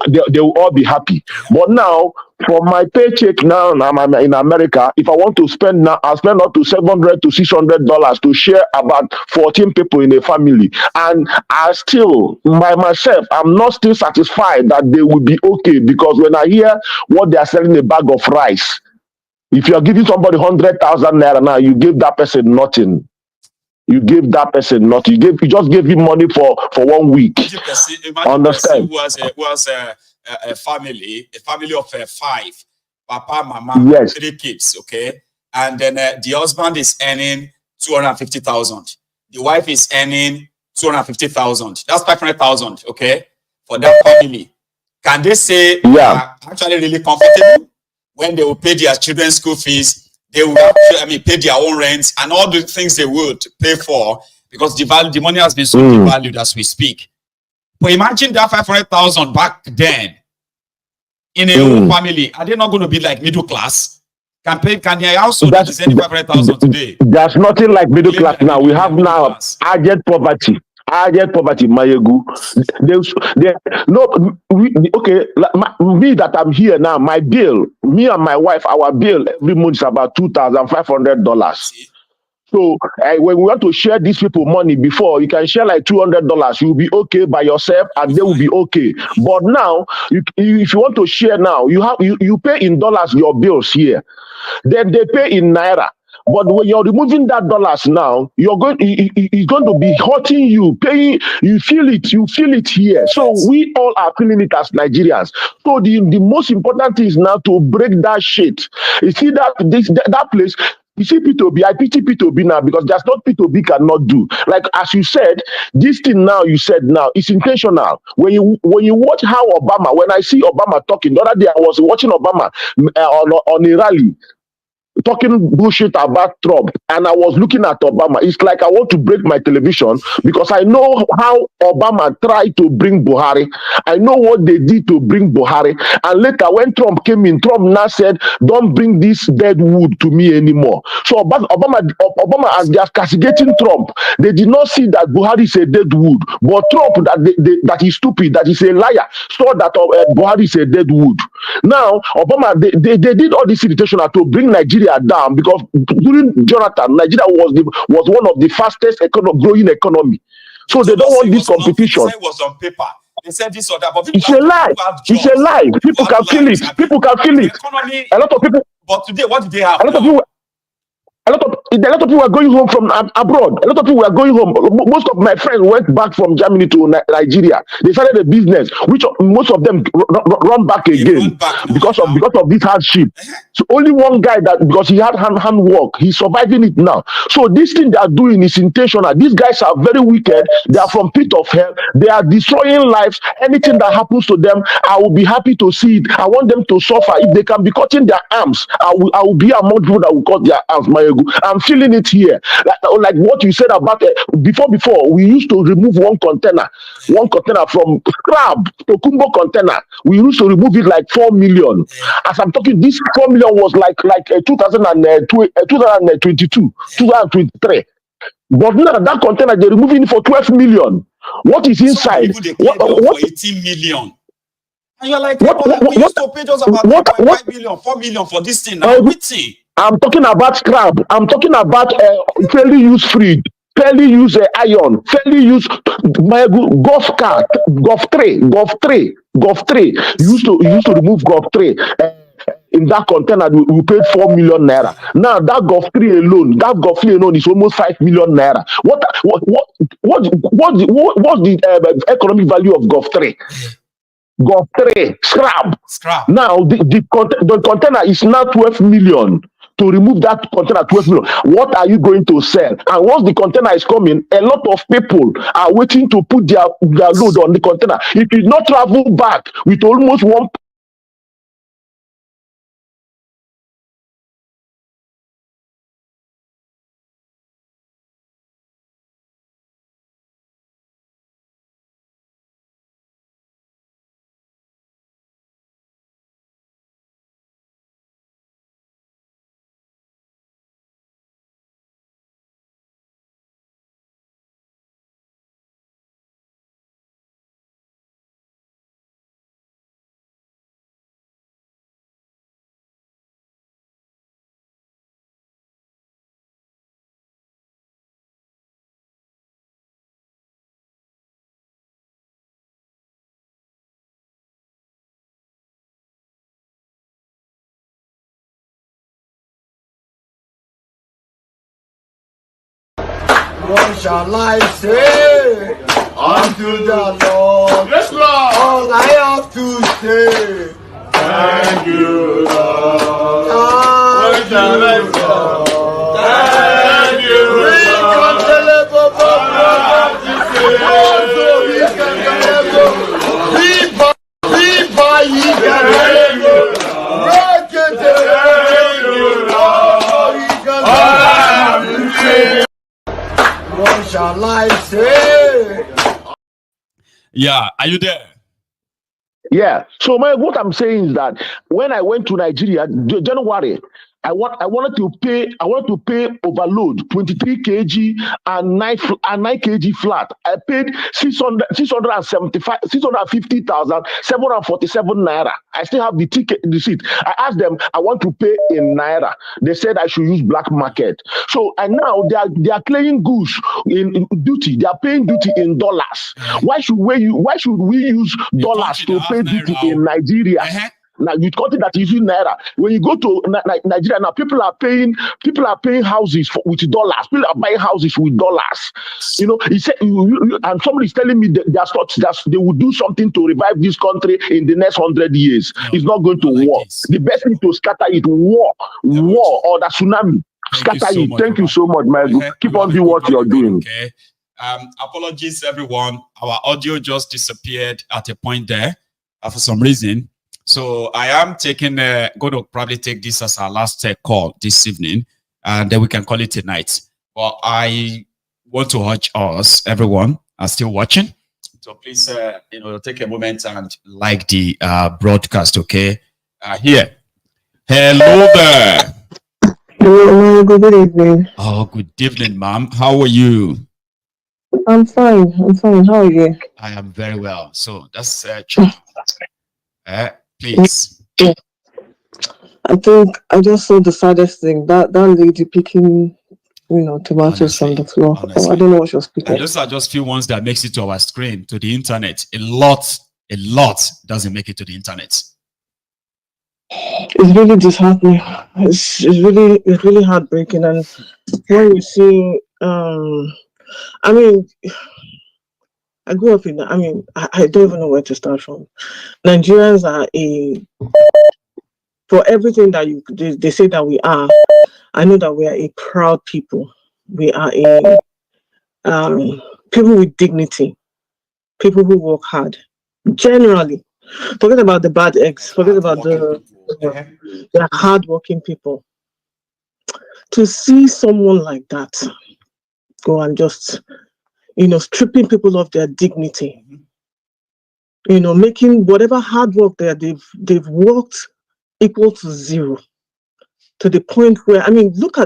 they will all be happy. But now, for my paycheck now, I'm in America. If I want to spend now, I'll spend up to $700 to $600 to share about 14 people in a family. And I still, by myself, I'm not still satisfied that they will be okay, because when I hear what they are selling a bag of rice, if you are giving somebody 100,000 naira now, you give that person nothing. You gave that person nothing. You just gave him money for 1 week. Understand? Who has a family of 5, papa, mama, yes. 3 kids, okay? And then the husband is earning 250,000. The wife is earning 250,000. That's 500,000, okay? For that family. Can they say they are actually really comfortable when they will pay their children's school fees? They will pay their own rent and all the things they would pay for, because the money has been so devalued as we speak. But imagine that 500,000 back then in a whole family. Are they not going to be like middle class? Can they also design 500,000 today? There's nothing like middle class now. We have now urgent poverty. Maiyegun. Me that I'm here now, my bill, me and my wife, our bill every month is about $2,500. So when we want to share these people money, before you can share like $200, you'll be okay by yourself, and they will be okay. But now, if you want to share now, you pay in dollars your bills here, then they pay in naira. But when you're removing that dollars now, it's going to be hurting you, paying. You feel it here. So we all are feeling it as Nigerians. So the most important thing is now to break that shit. You see that place. You see P2B, I pity P2B now, because there's not P2B cannot do. Like as you said, this thing now you said now, it's intentional. When you watch how Obama, when I see Obama talking, the other day I was watching Obama on a rally, talking bullshit about Trump, and I was looking at Obama. It's like I want to break my television, because I know how Obama tried to bring Buhari. I know what they did to bring Buhari. And later when Trump came in, Trump now said, don't bring this dead wood to me anymore. So Obama, as they are castigating Trump, they did not see that Buhari is a dead wood. But Trump, that he's stupid, that he's a liar, saw that Buhari is a dead wood. Now, Obama, they did all this irritation to bring Nigeria down, because during Jonathan, Nigeria was one of the fastest growing economy. So they don't want this competition. They said it was on paper. They said this or that, but it's a lie. It's a lie. People can feel it. People can feel it. A lot of people. But today, what do they have? A lot of people. A lot of people are going home from abroad. A lot of people are going home. Most of my friends went back from Germany to Nigeria. They started a business, which most of them run back again because of this hardship. So only one guy that, because he had hand work, he's surviving it now. So this thing they are doing is intentional. These guys are very wicked. They are from pit of hell. They are destroying lives. Anything that happens to them, I will be happy to see it. I want them to suffer. If they can be cutting their arms, I will be among people that will cut their arms. I'm feeling it here, like what you said about before. We used to remove one container from scrap to Kumbo container. We used to remove it like 4 million. As I'm talking, this 4 million was like 2022, 2023. But now that container they're removing it for 12 million. What is inside? What? For 18 million. And you're like, we used to pay just about 3.5 million, 4 million for this thing. Now, I'm talking about scrap. I'm talking about fairly used fridge, fairly used iron, fairly used golf cart, golf tray. You used to remove golf tray. In that container, we paid 4 million naira. Now that golf tray alone is almost 5 million naira. What's the economic value of golf tray? Golf tray, scrap. Now the container is now 12 million. To remove that container, 12 million, what are you going to sell? And once the container is coming, a lot of people are waiting to put their load on the container. It will not travel back with almost one. What shall I say unto the Lord? Yes, Lord. All I have to say, thank you, Lord. What shall I say? Thank you, what shall I say? Yeah, are you there? Yeah. So what I'm saying is that when I went to Nigeria, January, I wanted to pay overload 23 kg and 9 kg flat. I paid 650,747 naira. I still have the ticket receipt. I asked them, I want to pay in naira. They said I should use black market. So and now they are claiming goods in duty. They are paying duty in dollars. Why should we use dollars to pay duty in Nigeria? Now you country that is using naira. When you go to Nigeria now, people are paying houses with dollars. People are buying houses with dollars. You know, he said, and somebody is telling me that they will do something to revive this country in the next 100 years. It's not going to work. The best thing to scatter it, war or the tsunami. Scatter it. Thank you so much, Maiyegun. Keep on doing what you're doing. Okay. Apologies, everyone. Our audio just disappeared at a point there for some reason. So I am going to probably take this as our last call this evening, and then we can call it a night. But I want to urge us, everyone, are still watching. So please, take a moment and like the broadcast, okay? Here. Hello there. Hello, good evening. Oh, good evening, ma'am. How are you? I'm fine. How are you? I am very well. So that's please. I think I just saw the saddest thing. That lady picking tomatoes from the floor. Honestly. I don't know what she was speaking. And those are just few ones that makes it to our screen, to the internet. A lot doesn't make it to the internet. It's really disheartening. It's really heartbreaking. And when you see, I mean, I grew up in. I don't even know where to start from. Nigerians are for everything that they say that we are. I know that we are a proud people. We are people with dignity, people who work hard. Generally, forget about the bad eggs. Forget about the hardworking people. To see someone like that go and just, stripping people of their dignity, making whatever hard work they've worked equal to zero, to the point where,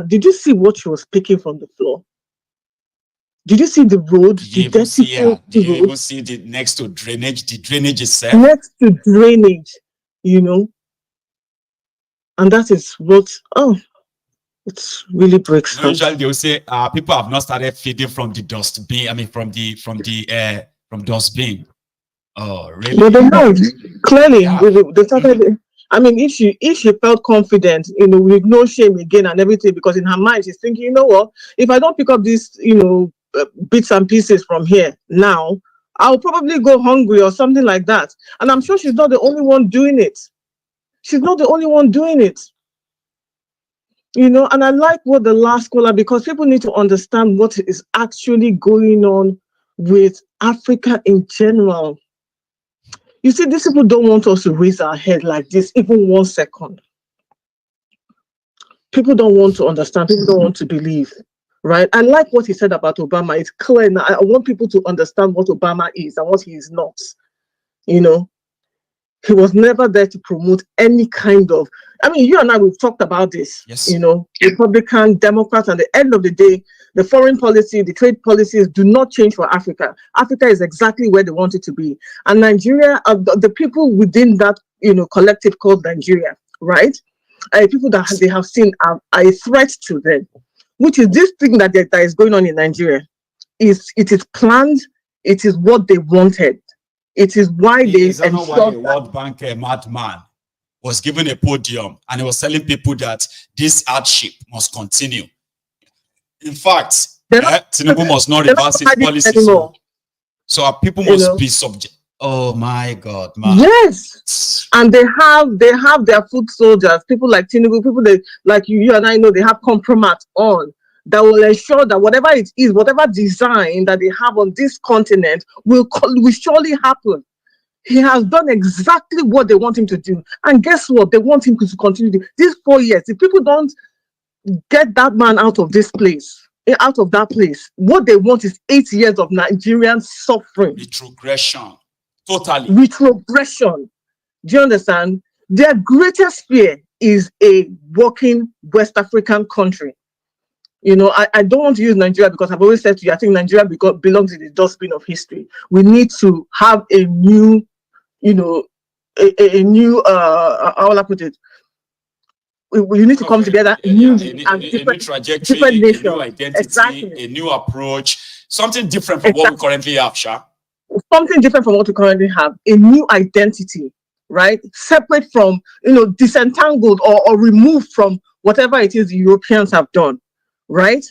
did you see what she was picking from the floor? Did you see the road? Did you even see the next to drainage? The drainage itself? Next to drainage, and that is what, it really breaks down. Usually they will say, people have not started feeding from the dustbin, from dustbin. Oh, really? But they have, clearly, they started, if she felt confident, with no shame again and everything, because in her mind, she's thinking, you know what, if I don't pick up these, bits and pieces from here now, I'll probably go hungry or something like that. And I'm sure she's not the only one doing it. She's not the only one doing it. And I like what the last caller, because people need to understand what is actually going on with Africa in general. You see, these people don't want us to raise our head like this, even 1 second. People don't want to understand. People don't want to believe. Right? I like what he said about Obama. It's clear now. I want people to understand what Obama is and what he is not. He was never there to promote any kind of, you and I, we've talked about this. Yes. Republican, Democrats, at the end of the day, the foreign policy, the trade policies do not change for Africa. Africa is exactly where they want it to be. And Nigeria, the people within that, collective called Nigeria, right? People that they have seen are a threat to them. Which is this thing that is going on in Nigeria. It is planned. It is what they wanted. It is why they ensured the World Bank madman was given a podium and he was telling people that this hardship must continue. In fact, Tinubu must not reverse his policy. So our people must be subject. Oh my God, man. Yes. And they have their foot soldiers, people like Tinubu, people like you and I know they have compromise on that will ensure that whatever it is, whatever design that they have on this continent will surely happen. He has done exactly what they want him to do. And guess what? They want him to continue these 4 years. If people don't get that man out of this place, out of that place, what they want is 8 years of Nigerian suffering. Retrogression. Totally. Retrogression. Do you understand? Their greatest fear is a working West African country. I don't want to use Nigeria because I've always said to you, I think Nigeria belongs in the dustbin of history. We need to have a new, a new, how will I put it? We need to come together, a new trajectory, different nation, a new identity, a new approach, something different from what we currently have, Sha. Something different from what we currently have, a new identity, right? Separate from, disentangled or removed from whatever it is the Europeans have done, right?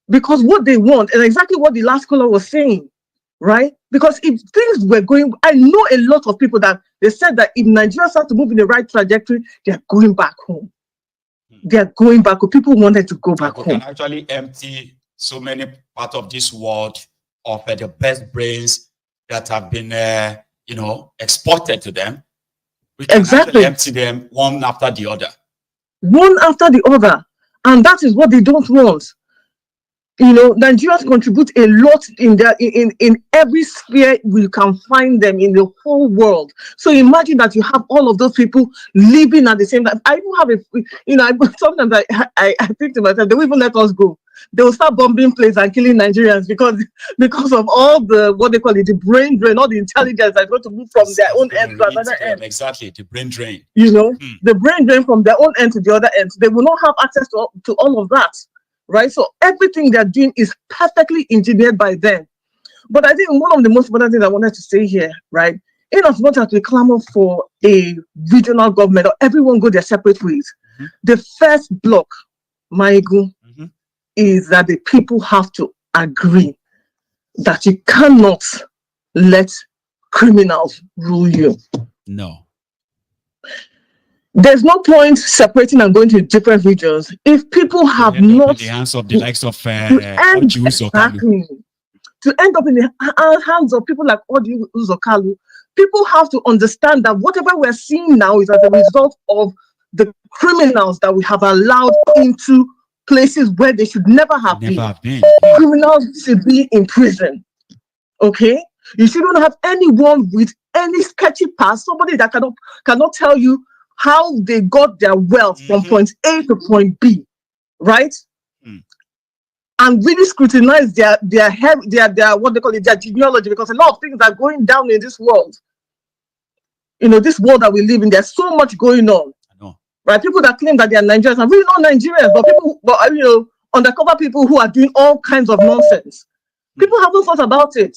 Because what they want, and exactly what the last caller was saying, right? Because if things were going, I know a lot of people that they said that if Nigeria starts to move in the right trajectory, they're going back home. They're going back home. People wanted to go back home. Can actually empty so many parts of this world of the best brains that have been, exported to them. We can actually empty them one after the other. One after the other. And that is what they don't want. Nigerians contribute a lot in every sphere we can find them in the whole world. So imagine that you have all of those people living at the same time. I even have sometimes I think to myself, they will even let us go. They will start bombing places and killing Nigerians because of all the, what they call it, the brain drain, all the intelligence that's going to move from their own end to another end. Exactly, the brain drain. The brain drain from their own end to the other end. They will not have access to all of that. right? So everything they're doing is perfectly engineered by them. But I think one of the most important things I wanted to say here, right, in as much as we clamor for a regional government or everyone go their separate ways, the first block, Maiyegun, is that the people have to agree that you cannot let criminals rule you. No. There's no point separating and going to different regions if people have not the hands of the likes of Jews or Kalu. To end up in the hands of people like Uzor Kalu, people have to understand that whatever we're seeing now is as a result of the criminals that we have allowed into places where they should never have been. Criminals should be in prison. Okay? You shouldn't have anyone with any sketchy past, somebody that cannot tell you how they got their wealth from point A to point B, right? And really scrutinize their what they call it, their genealogy, because a lot of things are going down in this world. You know, this world that we live in, there's so much going on. Right? People that claim that they are Nigerians are really not Nigerians, but you know, undercover people who are doing all kinds of nonsense. People haven't thought about it.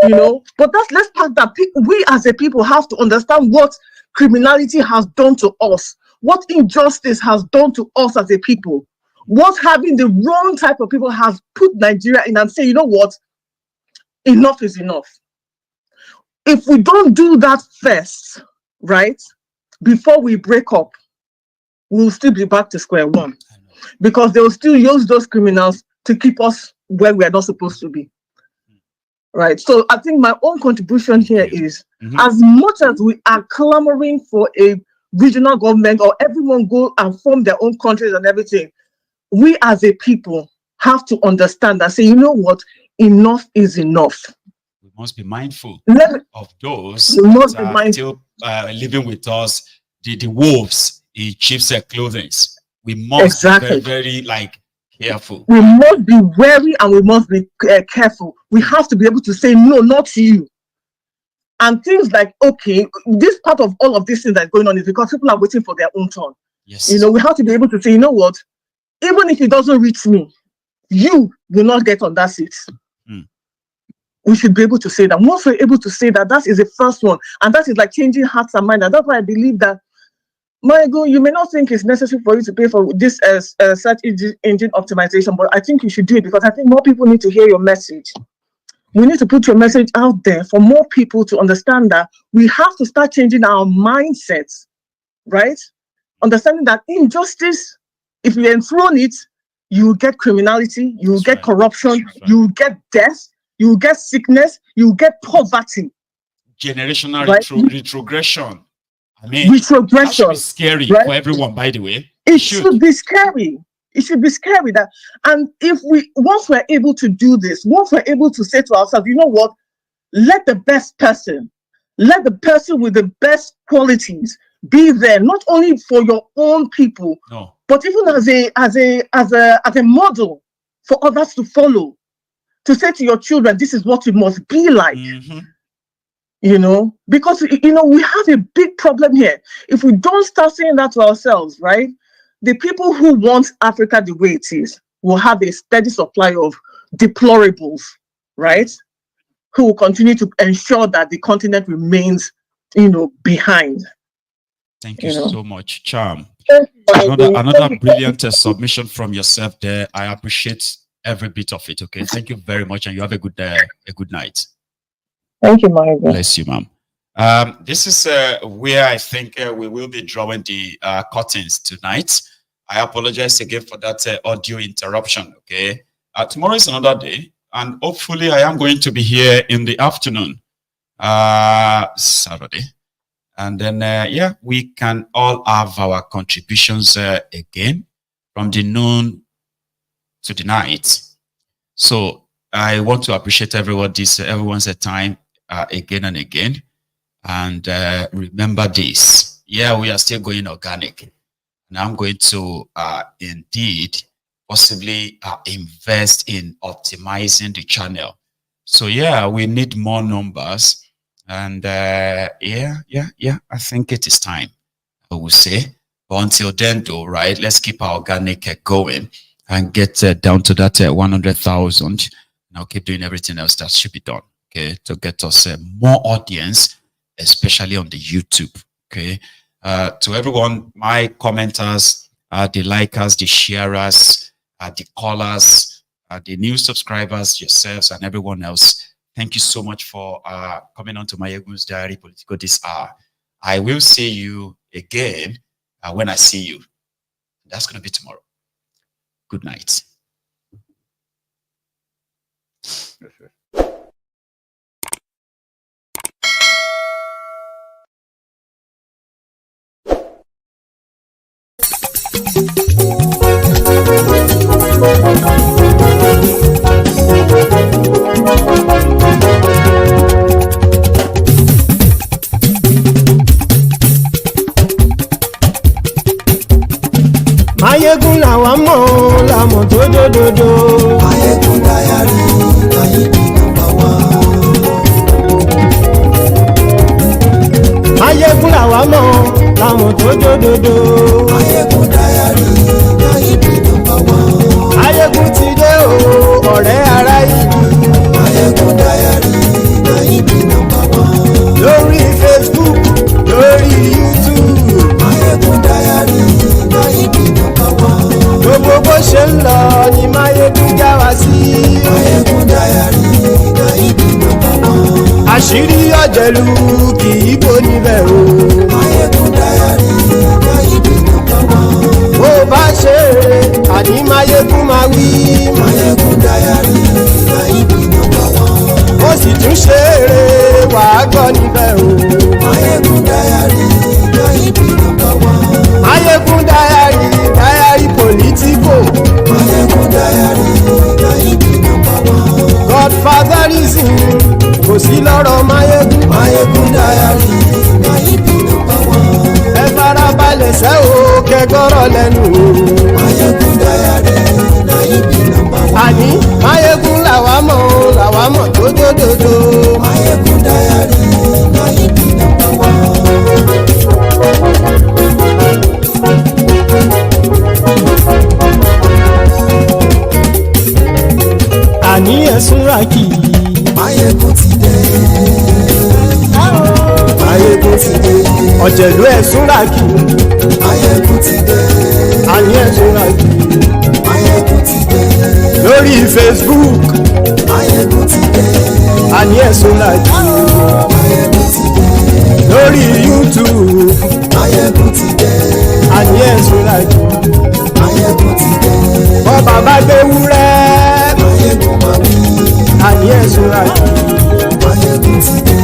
You know, but let's pack that. We as a people have to understand what criminality has done to us, what injustice has done to us as a people, what having the wrong type of people has put Nigeria in, and say, you know what, enough is enough. If we don't do that first, right, before we break up, we'll still be back to square one, because they will still use those criminals to keep us where we are not supposed to be. Right. So I think my own contribution here is, as much as we are clamoring for a regional government or everyone go and form their own countries and everything, we as a people have to understand and say, you know what, enough is enough. We must be mindful of those that are still living with us, the wolves in sheep's clothing. We must be very, very careful. We must be wary and we must be careful. We have to be able to say, no, not you. And things like, okay, this part of all of these things that's going on is because people are waiting for their own turn. Yes. You know, we have to be able to say, you know what, even if it doesn't reach me, you will not get on that seat. We should be able to say that. Once we're able to say that, that is the first one. And that is like changing hearts and minds. And that's why I believe that, Maiyegun, you may not think it's necessary for you to pay for this search engine optimization, but I think you should do it, because I think more people need to hear your message. We need to put your message out there for more people to understand that we have to start changing our mindsets, right? Understanding that injustice, if you enthrone it, you will get criminality, you will get corruption, you will get death, you will get sickness, you will get poverty. Generational retrogression. I mean, that should be scary for everyone, by the way. It should be scary. It should be scary that, and once we're able to do this, once we're able to say to ourselves, you know what, let the best person, let the person with the best qualities be there, not only for your own people, but even as a model for others to follow, to say to your children, this is what you must be like. You know, because, you know, we have a big problem here. If we don't start saying that to ourselves, right, the people who want Africa the way it is will have a steady supply of deplorables, right, who will continue to ensure that the continent remains, you know, behind. Thank you so much, Charm. Another brilliant submission from yourself there. I appreciate every bit of it. Okay, thank you very much, and you have a good night. Thank you, Maiyegun. Bless you, ma'am. This is where I think we will be drawing the curtains tonight. I apologize again for that audio interruption. Okay, tomorrow is another day, and hopefully I am going to be here in the afternoon, Saturday, and then yeah, we can all have our contributions again from the noon to the night. So I want to appreciate everyone's time again and again. And remember this, yeah, we are still going organic. And I'm going to indeed possibly invest in optimizing the channel. So yeah, we need more numbers. And yeah, I think it is time, I will say. But until then though, right, let's keep our organic going. and get down to that 100,000. And I'll keep doing everything else that should be done, okay, to get us more audience, especially on the YouTube, okay. To everyone, my commenters, the likers, the sharers, the callers, the new subscribers, yourselves, and everyone else, thank you so much for coming on to MaiyegunsDiary Politico this hour. I will see you again when I see you. That's going to be tomorrow. Good night. Maiyegun làwa mọ̀ làmọ̀ tó dòdòdò. MaiyegunDiary, Maiyegun number one. Maiyegun làwa mọ̀ làmọ̀ tó dòdòdò. MaiyegunDiary, Maiyegun number one. Maiyegun ti dé o, ọ̀rẹ́ ara yìí. MaiyegunDiary, Maiyegun number one. Lórí Facebook, lórí YouTube. MaiyegunDiary, Maiyegun number one. Gbogbo bó ṣe ń lọ ni Maiyegun já wa sí. MaiyegunDiary, Maiyegun number one. Àṣírí ọ̀jẹ̀lú kì í bò níbẹ̀ o. MaiyegunDiary, Maiyegun number one. Bó bá ṣe eré àní Maiyegun máa wí. MaiyegunDiary, Maiyegun number one. Ó sì tún ṣe eré wàá gbọ́ níbẹ̀ o. MaiyegunDiary, Maiyegun number one. MaiyegunDiary, Diary Politico. MaiyegunDiary, Maiyegun number one. Godfatherism kò sí lọ́rọ̀ Maiyegun. MaiyegunDiary, Maiyegun number one. Ẹ farabalẹ̀ sẹ́ o kẹgọ́rọ̀ lẹ́nu o. MaiyegunDiary, Maiyegun number one. Àní Maiyegun làwa mọ̀ tó dòdòdò. MaiyegunDiary, Maiyegun number one. Àní ẹ̀sùn rákì. Maiyegun ti dé. Maiyegun ti dé. Ọ̀jẹ̀lú ẹ̀sùn rákì. Maiyegun ti dé. Àní ẹ̀sùn rákì. Maiyegun ti dé. Lórí Facebook. Maiyegun ti dé. Àní ẹ̀sùn rákì. Maiyegun ti dé. Lórí YouTube. Maiyegun ti dé. Àní ẹ̀sùn rákì. Maiyegun ti dé. Bọ́ bàbá gbé wúrẹ́. Maiyegun máa wí. Àní ẹ̀sùn rákì. Maiyegun ti dé.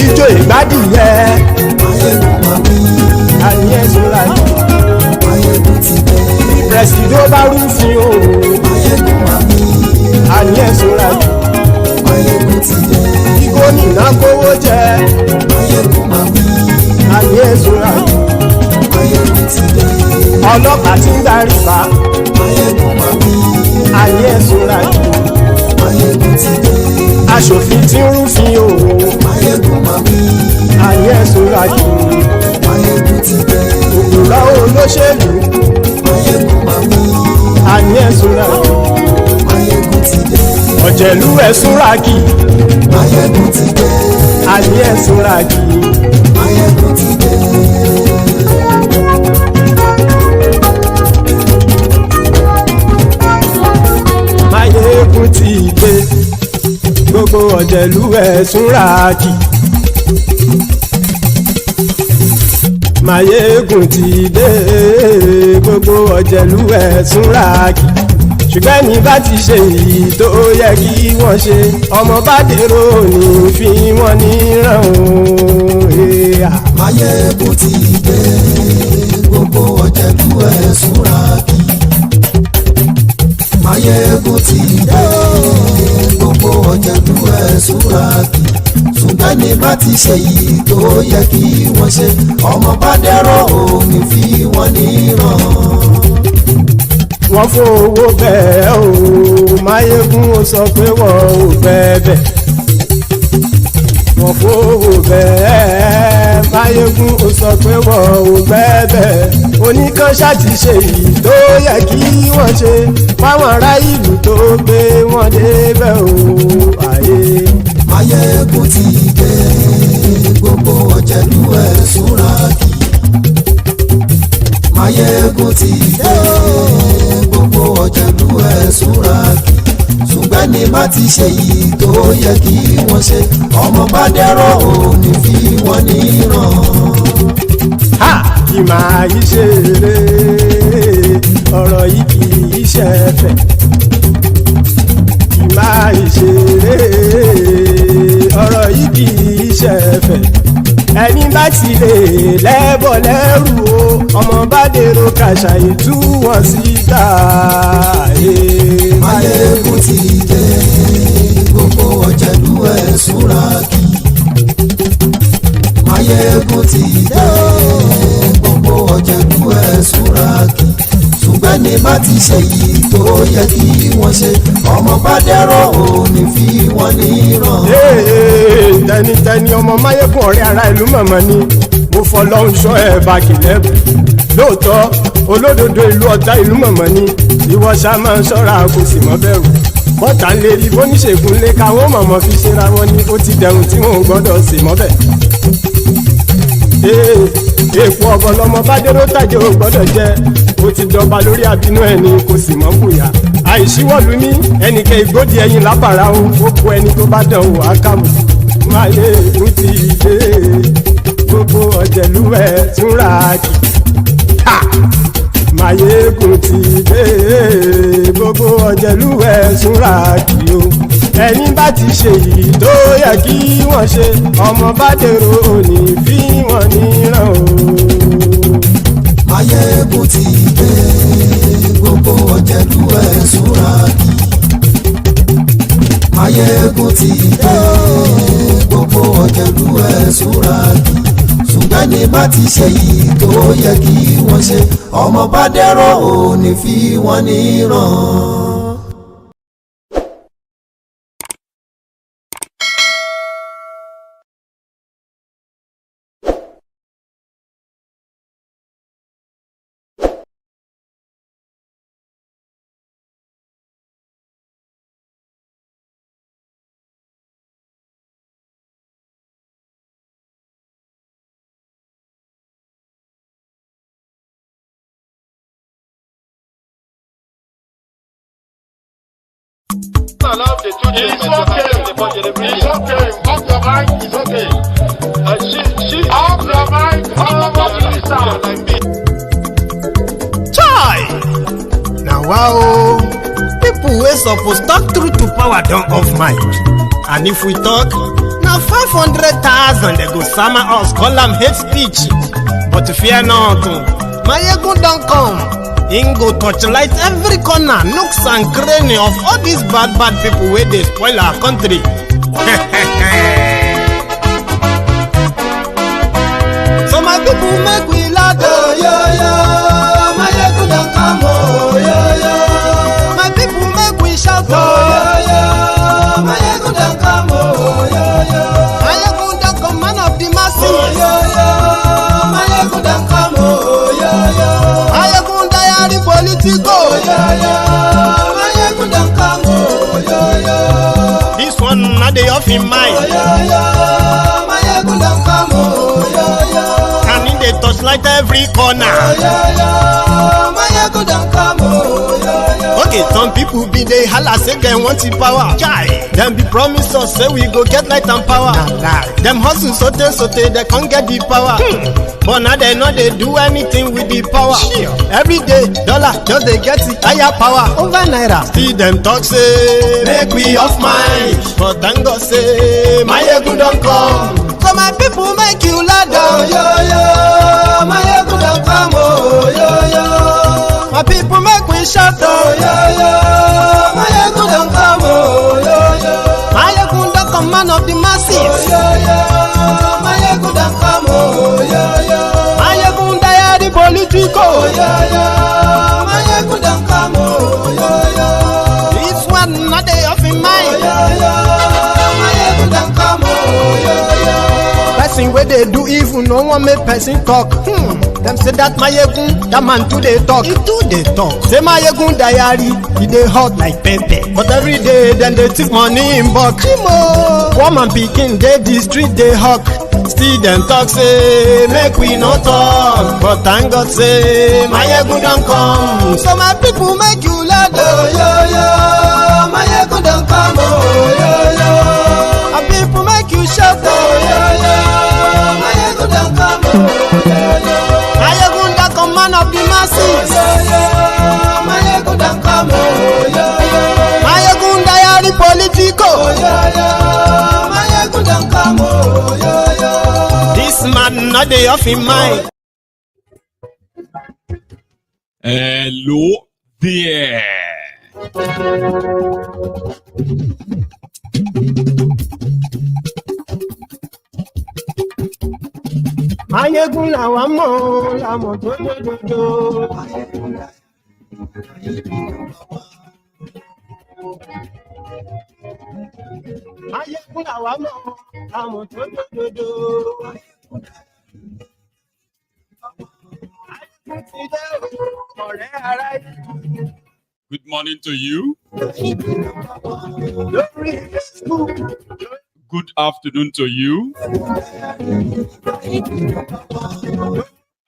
Ijó ìgbádìyẹ. Maiyegun máa wí. Àní ẹ̀sùn rákì. Maiyegun ti dé. Pẹ̀sìdó bá rúfin o. Maiyegun máa wí. Àní ẹ̀sùn rákì. Maiyegun ti dé. Bí gómìnà kówó jẹ. Maiyegun máa wí. Àní ẹ̀sùn rákì. Maiyegun ti dé. Ọlọ́pàá ti ń darí bá. Maiyegun máa wí. Àní ẹ̀sùn rákì. Maiyegun ti dé. Aṣòfin tí ń rúfin o. Maiyegun máa wí. Àní ẹ̀sùn rákì. Maiyegun ti dé. Òkúra olóṣèlú. Maiyegun máa wí. Àní ẹ̀sùn rákì. Maiyegun ti dé. Ọ̀jẹ̀lú ẹ̀sùn rákì. Maiyegun ti dé. Àní ẹ̀sùn rákì. Maiyegun ti dé. Maiyegun ti dé. Gbogbo ọ̀jẹ̀lú ẹ̀sùn rákì. Maiyegun ti dé. Gbogbo ọ̀jẹ̀lú ẹ̀sùn rákì. Ṣùgbọ́n ní bá ti ṣe èyí tó yẹ kí wọ́n ṣe, ọmọ bá dèrò ní fi wọ́n níran o. Maiyegun ti dé. Gbogbo ọ̀jẹ̀lú ẹ̀sùn rákì. Maiyegun ti dé. Gbogbo ọ̀jẹ̀lú ẹ̀sùn rákì. Ṣùgbọ́n ní bá ti ṣe èyí tó yẹ kí wọ́n ṣe, ọmọ bá dèrò ní fi wọ́n níran. Wọ́n fowó bẹ́ẹ̀ o. Maiyegun ó sọ pé wọ́n ò bẹ́ẹ̀. Wọ́n fowó bẹ́ẹ̀. Maiyegun ó sọ pé wọ́n ò bẹ́ẹ̀. oníkan ṣáàtì ṣe èyí tó yẹ kí wọ́n ṣe fáwọn ará ìlú tó gbé wọn débẹ̀ o àyè. Maiyegun ti dé gbogbo ọ̀jẹ̀lú ẹ̀ súnra kì. Maiyegun ti dé gbogbo ọ̀jẹ̀lú ẹ̀ súnra kì. Ṣùgbọ́n ní má ti ṣe yìí tó yẹ kí wọ́n ṣe ọmọ bá dẹ́rọ̀ ò ní fi wọ́n níran. Kì máa yí ṣeré ọ̀rọ̀ yìí kì í ṣẹ̀fẹ̀. Kì máa yí ṣeré ọ̀rọ̀ yìí kì í ṣẹ̀fẹ̀. Ẹni bá ti lè lẹ́bọ̀ lẹ́rù o ọmọ bá dèrò kàṣàyè tú wọn síta. Maiyegun ti dé gbogbo ọ̀jẹ̀lú ẹ̀ súnra kì. Maiyegun ti dé gbogbo ọ̀jẹ̀lú ẹ̀ súnra kì. Ṣùgbọ́n ní má ti ṣe yìí tó yẹ kí wọ́n ṣe ọmọ bá dẹ́rọ̀ ò ní fi wọ́n níran. Tẹnitẹni ọmọ Maiyegun ọ̀rẹ́ ara ìlú mọ̀mọ́ ni mo fọlọ́hún ṣọ́ ẹ̀ bá kìlẹ́bù. Lóòótọ́ olódodo ìlú ọ̀tá ìlú mọ̀mọ́ ni ìwọ ṣá máa ń ṣọ́ra kò sì mọ́ bẹ̀rù. Bọ́tà ń lérí bóníṣègùn lé káwọn mọ̀mọ́ fi ṣera wọn ni ó ti dẹrùn tí wọn ò gbọ́dọ̀ sì mọ́bẹ̀. Èèpo ọ̀gọ̀ lọmọ bá dérò tàjẹ́ ò gbọ́dọ̀ jẹ́ ó ti dọba lórí àbínú ẹni kò sì mọ́ bùyà. Àìsíwọ̀lú ní ẹnìkẹ́ ìgbódì ẹyin lábàrá o ó kó ẹni tó bá dán o àkàmù. Maiyegun ti dé gbogbo ọ̀jẹ̀lú ẹ̀ túnra kì. Maiyegun ti dé gbogbo ọ̀jẹ̀lú ẹ̀ túnra kì o. Ẹni bá ti ṣe yìí tó yẹ kí wọ́n ṣe ọmọ bá dèrò òní fi wọ́n níran o. Maiyegun ti dé gbogbo ọ̀jẹ̀lú ẹ̀ súnra kì. Maiyegun ti dé gbogbo ọ̀jẹ̀lú ẹ̀ súnra kì. Ṣùgbọ́n ní má ti ṣe yìí tó yẹ kí wọ́n ṣe ọmọ bá dẹ́rọ̀ ò ní fi wọ́n níran. Allow the children to the budget. It's okay. Off your mind. It's okay. She off your mind. Chai! Now wow, people wey suppose talk truth to power don off mind. And if we talk, na 500,000 they go sama us call am hate speech. But fear not, Maiyegun don come. Him go torchlight every corner, nooks and cranny of all these bad people wey dey spoil our country. So my people make we laugh, oh yo yo, Maiyegun don come, oh yo yo. My people make we shout, oh yo yo, Maiyegun don come, oh yo yo. Maiyegun don come, man of the masses, oh yo yo. Maiyegun don come, oh yo yo. Maiyegun diary Politico, oh yo yo. Maiyegun don come, oh yo yo. This one na dey off in mind, oh yo yo. Maiyegun don come, oh yo yo. And in dey touchlight every corner, oh yo yo. Maiyegun don come, oh yo yo. Okay, some people be dey holla say dem want the power. Chai, dem be promise us say we go get light and power. Dem hustle sote they can't get the power. But now they know they do anything with the power. Every day, dollar just they get the higher power over naira. Still them talk say make we off mind. But thank God say Maiyegun don come. So my people make you laugh, oh yo yo. Maiyegun don come, oh yo yo. My people make we shout, oh yo yo. Maiyegun don come, oh yo yo. Maiyegun don come, man of the masses, oh yo yo. Maiyegun don come, oh yo yo. Maiyegun diary Politico, oh yo yo. Maiyegun don come, oh yo yo. This one not dey off in mind, oh yo yo. Maiyegun don come, oh yo yo. Person wey dey do evil no one make person talk. Them say that Maiyegun, that man too they talk. He too they talk. Say MaiyegunDiary, he dey hot like pepper. But every day then they take money in bulk. Woman pikin dey the street they hawk. Still them talk say make we no talk. But thank God say Maiyegun don come. So my people make you laugh. Oh yo yo, Maiyegun don come. Oh yo yo, my people make you shout. Oh yo yo, Maiyegun don come. Oh yo yo, Maiyegun don come, man of the masses. Oh yo yo, Maiyegun don come. Oh yo yo, MaiyegunDiary Politico. Oh yo yo, Maiyegun don come. Oh yo yo, this man not dey off in mind. Hello there. Maiyegun làwọn mọ̀ làwọn tó lódodo. Maiyegun làwọn mọ̀ làwọn tó lódodo. Good morning to you. Good afternoon to you.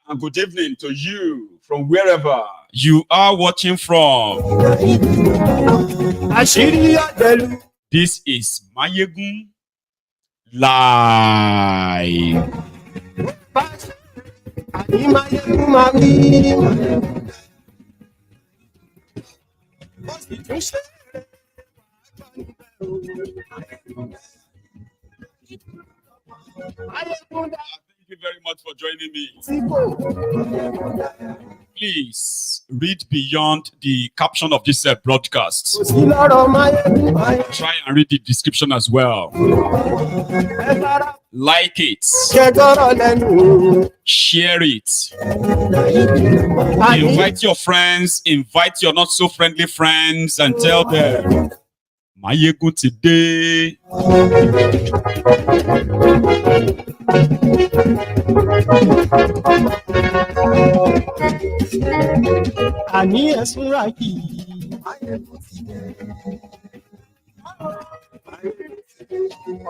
And good evening to you from wherever you are watching from. This is Maiyegun Live. Thank you very much for joining me. Please read beyond the caption of this broadcast. Try and read the description as well. Like it. Share it. Invite your friends. Invite your not so friendly friends and tell them, Maiyegun today. Ani esunraki.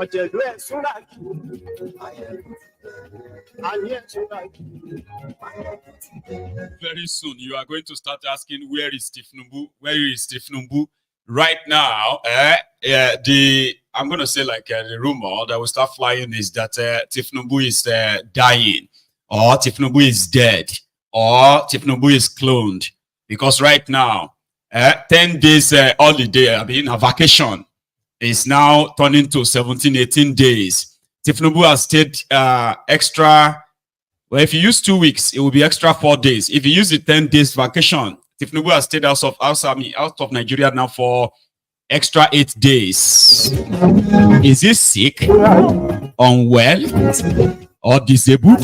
Ọ̀jẹ̀lú esunraki. Ani esunraki. Very soon you are going to start asking, where is Tinubu? Where is Tinubu? Right now, I'm going to say like the rumor that will start flying is that Tinubu is dying, or Tinubu is dead, or Tinubu is cloned. Because right now, 10 days holiday, a vacation, is now turning to 17, 18 days. Tinubu has stayed extra. Well, if you use 2 weeks, it will be extra 4 days. If you use the 10 days vacation, Tinubu has stayed out of Nigeria now for extra 8 days. Is he sick, unwell, or disabled,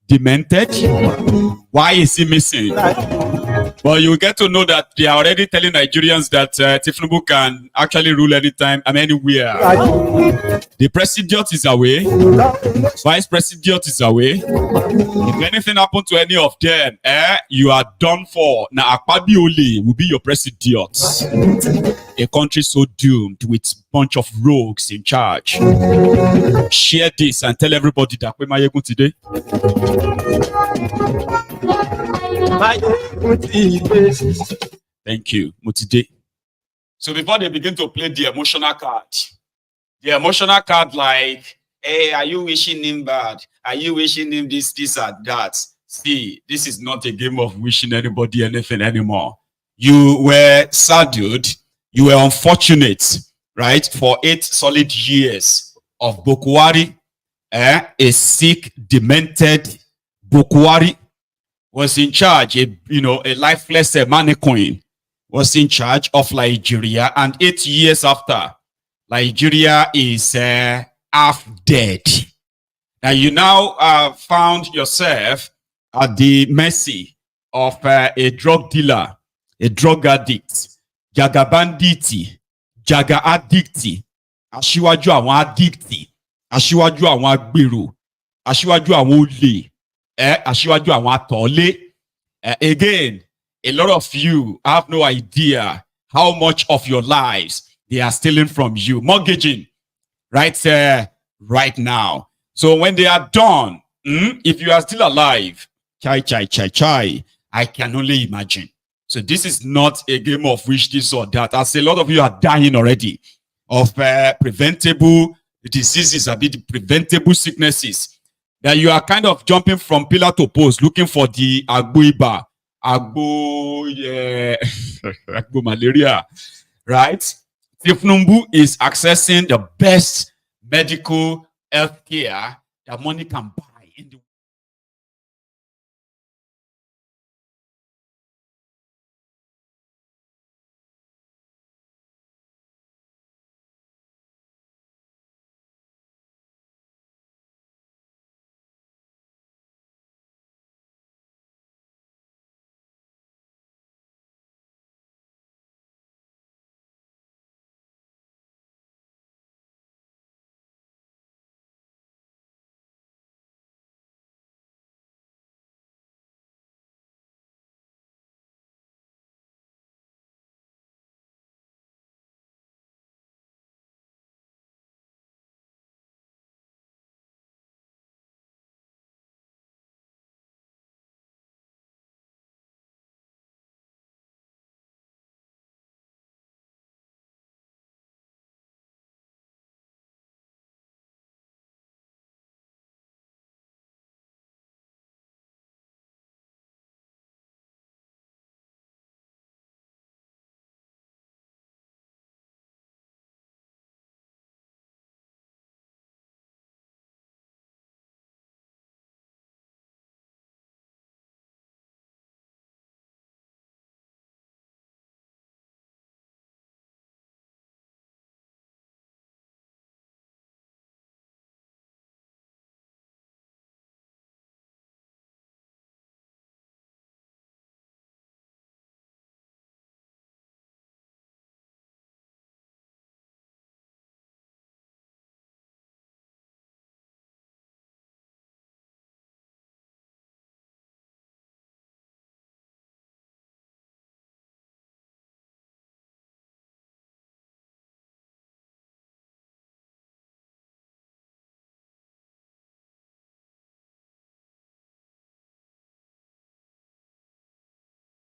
demented? Why is he missing? Well, you get to know that they are already telling Nigerians that Tinubu can actually rule anytime and anywhere. The president is away. Vice president is away. If anything happened to any of them, you are done for. Now, Akpabiole will be your president. A country so doomed with a bunch of rogues in charge. Share this and tell everybody that we're Maiyegun today. Thank you, Mutide. So before they begin to play the emotional card like, hey, are you wishing him bad? Are you wishing him this, and that? See, this is not a game of wishing anybody anything anymore. You were saddled, you were unfortunate, right? For 8 solid years of Bokwari, a sick, demented Bokwari was in charge, a lifeless mannequin was in charge of Nigeria, and 8 years after, Nigeria is half dead. Now you now found yourself at the mercy of a drug dealer, a drug addict, jaga banditi, jaga addicti, aṣíwájú àwọn addicti, aṣíwájú àwọn agbèrò, aṣíwájú àwọn olè, aṣíwájú àwọn atọ̀ọ́lé. Again, a lot of you have no idea how much of your lives they are stealing from you, mortgaging right right now. So when they are done, if you are still alive, chai, I can only imagine. So this is not a game of wish this or that. As a lot of you are dying already of preventable diseases, preventable sicknesses, that you are kind of jumping from pillar to post looking for the agbo malaria, right? Tinubu is accessing the best medical health care that money can buy.